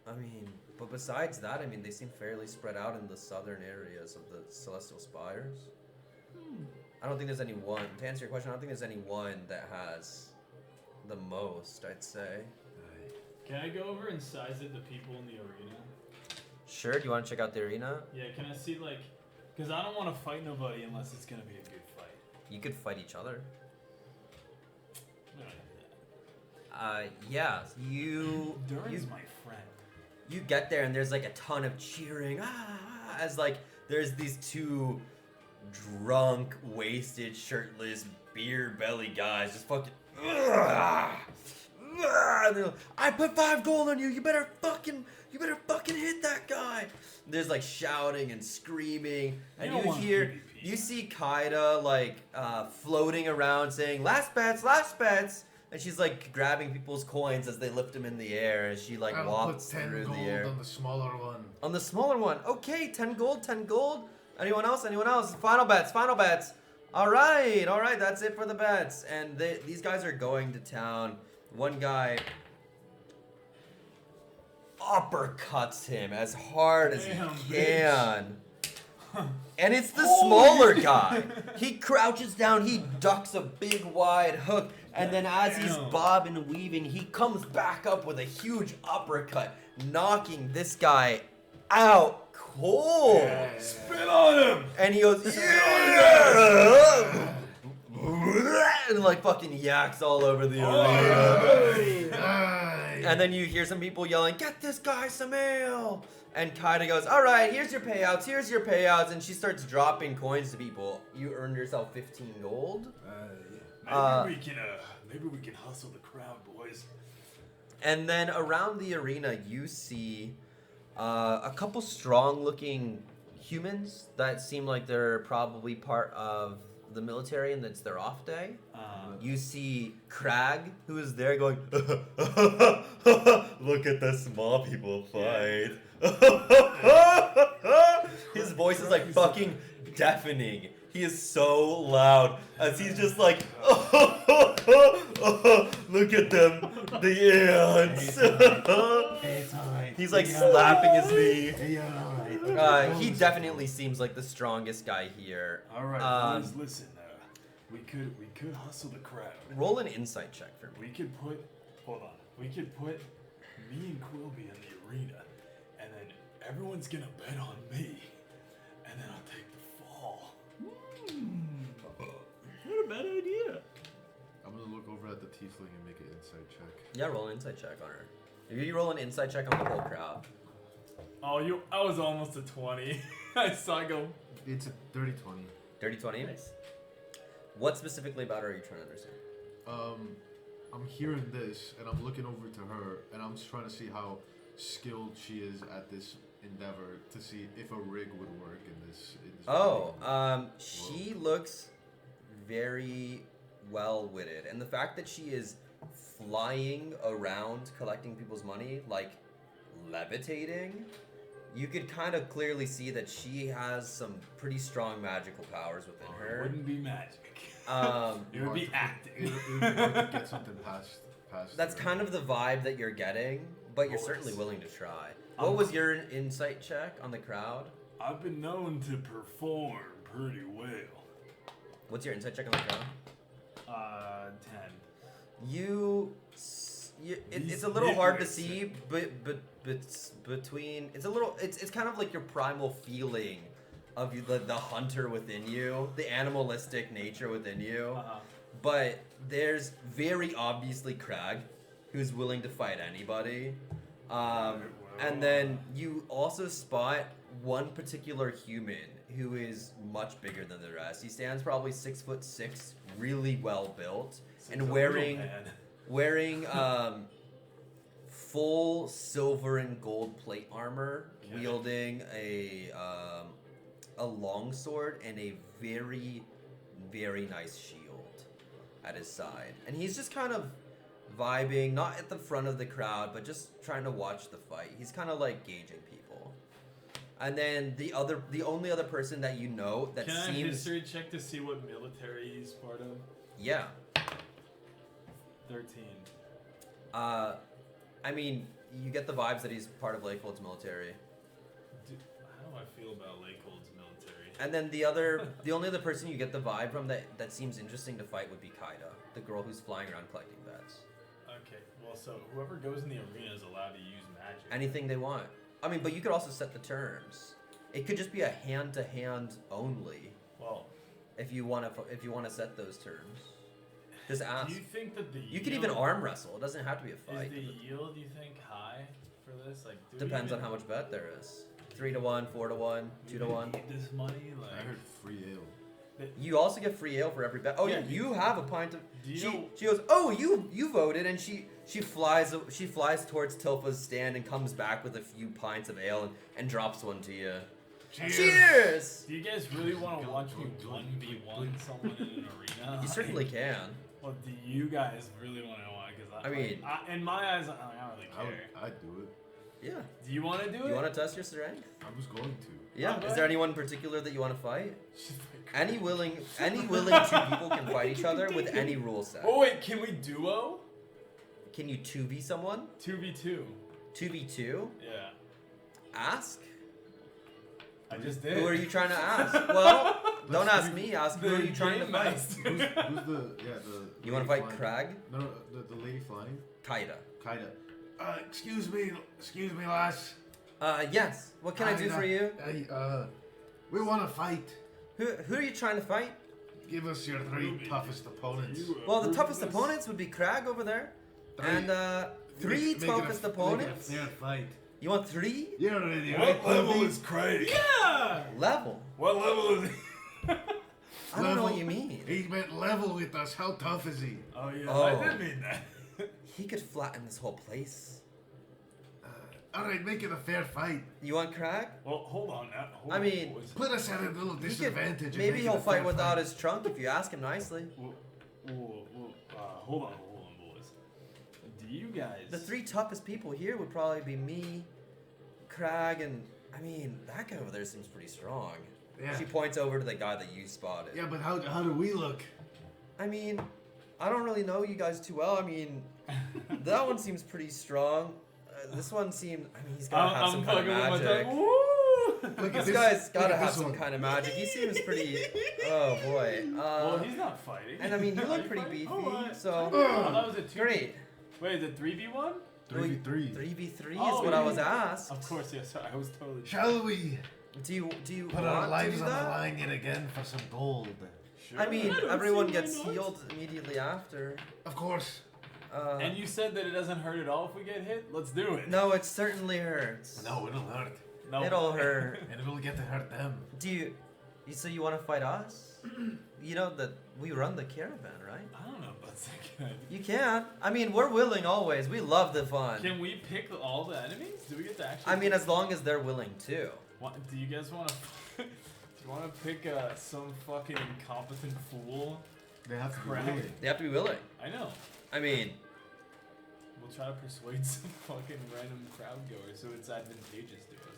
I mean, but besides that, I mean, they seem fairly spread out in the southern areas of the Celestial Spires. I don't think there's any one. To answer your question, I don't think there's any one that has the most, I'd say. Can I go over and size it the people in the arena? Sure, do you want to check out the arena? Yeah, can I see, like... Because I don't want to fight nobody unless it's going to be a good fight. You could fight each other. I Yeah, Durin's my friend. You get there and there's like a ton of cheering, as like there's these two drunk, wasted, shirtless, beer belly guys just fucking. I put 5 gold on you. You better fucking hit that guy. There's like shouting and screaming, and you see Kaida like floating around saying last bets. And she's like grabbing people's coins as they lift them in the air as she like walks through the air. On the smaller one. On the smaller one. Okay, 10 gold. Anyone else? Final bets. All right, that's it for the bets. And these guys are going to town. One guy uppercuts him as hard as he can. And it's the smaller guy. He crouches down, he ducks a big wide hook, and then as he's bobbing and weaving, he comes back up with a huge uppercut, knocking this guy out cold. Spit on him! And he goes, yeah! And like fucking yaks all over the arena. And then you hear some people yelling, get this guy some ale! And Kaida goes, all right, here's your payouts. And she starts dropping coins to people. You earned yourself 15 gold. Maybe we can hustle the crowd, boys. And then around the arena, you see a couple strong-looking humans that seem like they're probably part of the military and it's their off day. You see Crag, who is there going, look at the small people fight. His voice is like fucking deafening. He is so loud as he's just like, look at them, the ants. He's like slapping his knee. He definitely seems like the strongest guy here. All right, boys, listen. We could hustle the crowd. Roll an insight check for me. We could put me and Quilby in the arena, and then everyone's gonna bet on me, and then I'll take the fall. Not a bad idea. I'm gonna look over at the tiefling and make an insight check. Yeah, roll an insight check on her. If you roll an insight check on the whole crowd. Oh, I was almost a 20. I saw it go. It's a dirty 20. Dirty 20? Nice. What specifically about her are you trying to understand? I'm hearing this, and I'm looking over to her, and I'm just trying to see how skilled she is at this endeavor to see if a rig would work in this. She looks very well-witted, and the fact that she is flying around collecting people's money, like levitating, you could kind of clearly see that she has some pretty strong magical powers within her. It wouldn't be magic. It would be acting. It would be hard to get something past. That's kind of the vibe that you're getting, but you're certainly willing to try. What was your insight check on the crowd? I've been known to perform pretty well. What's your insight check on the crowd? 10. It's a little hard to see, but between it's kind of like your primal feeling of the hunter within you, the animalistic nature within you. But there's very obviously Crag, who's willing to fight anybody. And then you also spot one particular human who is much bigger than the rest. He stands probably 6'6", really well built, and wearing full silver and gold plate armor, wielding a longsword and a very, very nice shield at his side. And he's just kind of vibing, not at the front of the crowd, but just trying to watch the fight. He's kind of like gauging people. And then the only other person that you know that Can I seems... history check to see what military he's part of? Yeah. 13. I mean, you get the vibes that he's part of Lakehold's military. Dude, how do I feel about Lakehold's military? And then the only other person you get the vibe from that seems interesting to fight would be Kaida, the girl who's flying around collecting bets. Okay, well, so whoever goes in the arena is allowed to use magic. Anything they want. I mean, but you could also set the terms. It could just be a hand-to-hand only. Well, if you want to set those terms, just ask. do you think that the You could even arm wrestle. It doesn't have to be a fight. Is the yield, you think, high for this? Like, Depends on how much bet there is. 3 to 1, 4 to 1, 2 to 1. This money, like. I heard free ale. You also get free ale for every bet. Oh yeah, Yeah, you have a pint of. Do you She know- goes, oh you voted, and she flies towards Tilfa's stand and comes back with a few pints of ale and drops one to you. Cheers! Do you guys really want to watch me 1v1 someone in an arena? You certainly can. Well, do you guys really want to watch? Because I mean- in my eyes, I don't really care. I'd do it. Yeah. Do you want to do it? You want to test your strength? I was going to. Yeah. Okay. Is there anyone in particular that you want to fight? She's like, Any willing two people can fight each other with any rule set. oh wait, can we duo? Can you 2v someone? 2v2. 2v2? Yeah. Ask? I just did. Who are you trying to ask? Well, don't ask me. Ask who are you trying to fight? Who's the You want to lady fight flying? Crag? No, the lady flying. Kaida. Kaida. Excuse me, lass. Yes. What can I do for you? Hey, we want to fight. Who are you trying to fight? Give us your 3 toughest opponents. Well, the toughest opponents would be Crag over there. And 3 Make it toughest opponents? Make it a fair fight. You want 3? You're ready, What right? level Kobe? is Craig? Yeah! Level? What level is he? I don't know what you mean. He went level with us. How tough is he? Oh yeah, Oh. I did mean that. He could flatten this whole place. Alright, make it a fair fight. You want Crag? Well, hold on now. Hold I on, mean- boys. Put us at a little He could, disadvantage. and maybe make it he'll a fair fight without his trunk if you ask him nicely. Hold on, boys. Do you guys? The 3 toughest people here would probably be me, Crag, and I mean that guy over there seems pretty strong. Yeah. She points over to the guy that you spotted. Yeah, but how do we look? I mean, I don't really know you guys too well. I mean, that one seems pretty strong. This one seems. I mean, he's gotta have some kind of magic. Look This at guy's look gotta at have this some one. kind of magic. He seems pretty. Oh boy. Well, he's not fighting. And I mean, you Are look pretty fighting? beefy. So Oh, that was a 2. great. Wait, is it 3v1? 3v3. 3v3 is Oh, what I yeah. was asked. Of course, yes. Sorry, I was totally. Shall we Do you put want our to lives do on the that? line yet again for some gold? Sure. I mean, I don't everyone see why gets not. healed immediately after. Of course. And you said that it doesn't hurt at all if we get hit. Let's do it. No, it certainly hurts. No, it'll hurt. No. It'll hurt. And we'll get to hurt them. Do you so you want to fight us? You know that we run the caravan, right? I don't know about that. You can. I mean, we're willing always. We love the fun. Can we pick all the enemies? Do we get to actually? I mean, as long as they're willing too. Do you guys want to? Do you want to pick some fucking incompetent fool? They have to be Right. willing. They have to be willing. I know. I mean, We'll try to persuade some fucking random crowd goers so it's advantageous to us.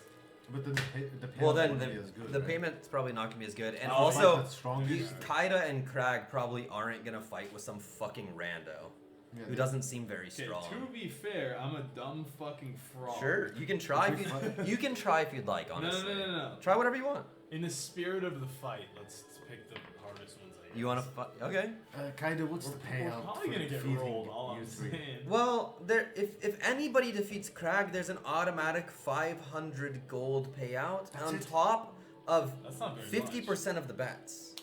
But then the payout well then wouldn't be as good, the right? payment's probably not gonna be as good, and Oh, also That's strongest. Kaida and Crag probably aren't gonna fight with some fucking rando Yeah. who doesn't seem very Okay, strong. to be fair, I'm a dumb fucking fraud. Sure, you can try if you can try if you'd like. No, Honestly, no. Try whatever you want. In the spirit of the fight, let's pick the hardest ones. I guess. You want to fight? Okay. Kinda, what's the We're payout probably for gonna get defeating rolled. All you I'm three? saying. Well, if anybody defeats Crag, there's an automatic 500 gold payout That's on it? top of That's not very 50% of the bets.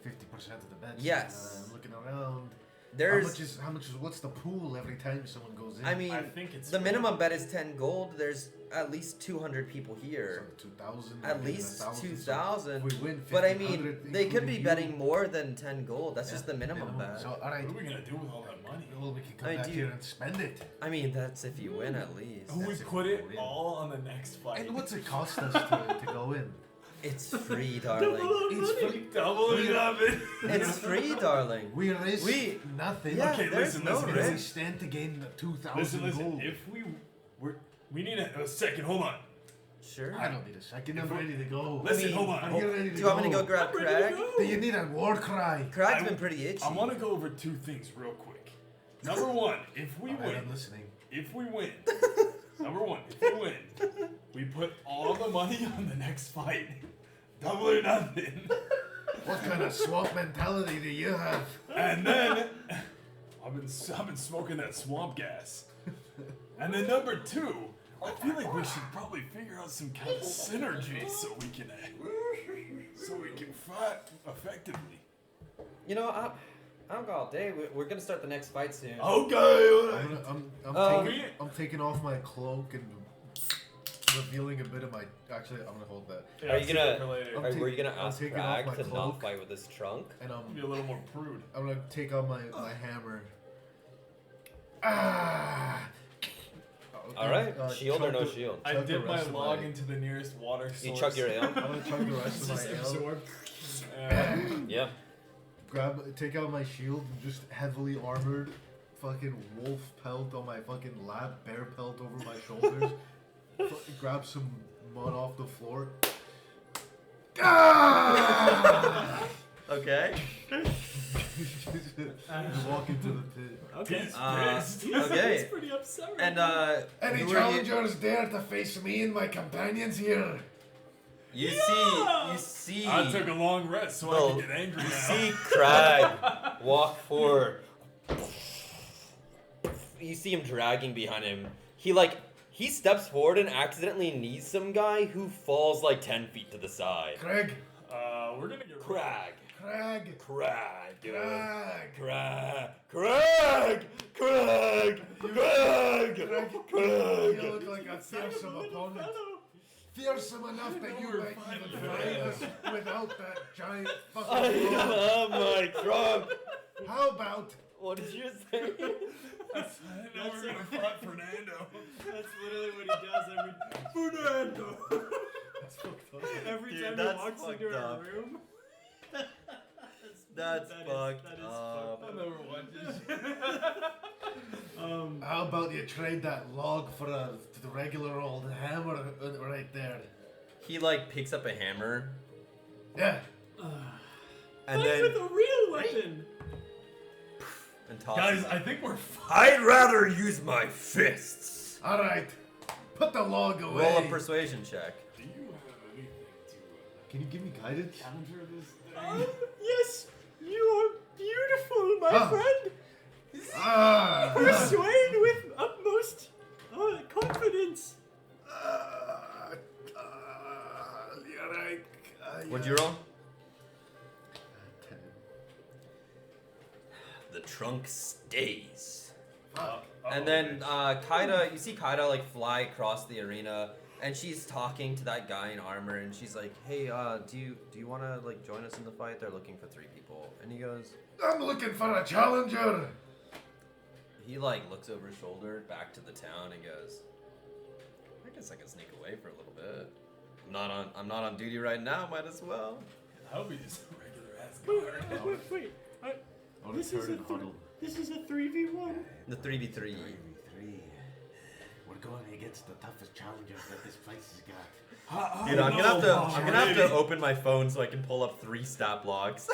50% of the bets. Yes. I'm looking around. How much is what's the pool every time someone goes in? I mean, I think it's the minimum bet is 10 gold. There's at least 200 people here. So 2,000. At least 2,000. So if we win, But I mean, 1,500, they could be including betting you. more than 10 gold. That's just the minimum bet. So all right, What are we gonna do with all that money? well we can come I back do- here and spend it. I mean, that's if you win at least. We That's it, put it we'll win. all on the next fight. And what's it cost us to go in? It's free, darling. It's free. Double it up. It's free, darling. We risk We- nothing. Yeah, Okay, there's listen, no listen, And we risk. stand to gain the 2,000 Listen. gold. If we need a second. Hold on. Sure. I don't need a second. I'm ready to go. Listen, mean, hold on. I'm ready to Do you want me to go grab I'm ready to Craig? go. Do you need a war cry? Craig's been pretty itchy. I want to go over two things real quick. Number one, if we All right, win, I'm listening. if we win, number one, if we win, we put all the money on the next fight. Double or nothing. What kind of swamp mentality do you have? And then I've been smoking that swamp gas. And then number two, I feel like we should probably figure out some kind of synergy so we can fight effectively. You know, I don't go all day. We're gonna start the next fight soon. Okay, all I'm, right. I'm taking off my cloak and revealing a bit of my. Actually, I'm gonna hold that. Yeah, Are you save gonna- it for later. I'm Were you gonna I'm ask taking off Craig my to cloak. not fight with his trunk? And Be a little more prude. I'm gonna take out my hammer. Ah. All right, shield or chug no the- shield? I chug the dip my rest of log into the nearest water source. You chug your ale. I'm gonna chug the rest of my Just ale. absorb. Yeah. Take out my shield, and just heavily armored, fucking wolf pelt on my fucking lap, bear pelt over my shoulders. Grab some mud off the floor. Ah! Okay. And walk into the pit. Okay. Okay. He's pretty upset right And now. Any who are you? challengers dare to face me and my companions here? You see. I took a long rest so I No, can get angry You now. see Craig walk forward. You see him dragging behind him. He steps forward and accidentally knees some guy who falls like 10 feet to the side. Craig. We're gonna get Craig. Craig. Craig, dude. Craig. Craig. You look like a fearsome opponent. Fearsome enough that you might even fight us without that giant I fucking rock. love my trunk. How about What did you say? I didn't know we were gonna fight Fernando. That's literally what he does Fernando. Every Dude, time that's he walks fucked into up. a room. That's That is fucked fucked up. I'll never watch this. how about you trade that log for the regular old hammer right there? He picks up a hammer Yeah. and Fight then with a real weapon. and tosses Guys, it. I think we're I'd rather use my fists. All right. Put the log away. Roll a persuasion check. Do you have anything to Can you give me guidance? counter this? Yes, you are beautiful, my Ah. friend. Ah. Persuade with utmost confidence. You're right. What'd you roll? The trunk stays. And then Kaida, you see Kaida fly across the arena, and she's talking to that guy in armor, and she's like, "Hey, do you want to join us in the fight? They're looking for 3 people." And he goes, I'm looking for a challenger. he looks over his shoulder back to the town and goes, "I guess I can sneak away for a little bit. I'm not on duty right now. Might as well." I hope he's a regular ass guard. Wait. I This is a this is a 3v1. The 3v3. 3v3. We're going against the toughest challengers that this place has got. Dude, I'm gonna have to open my phone so I can pull up 3 stat blocks.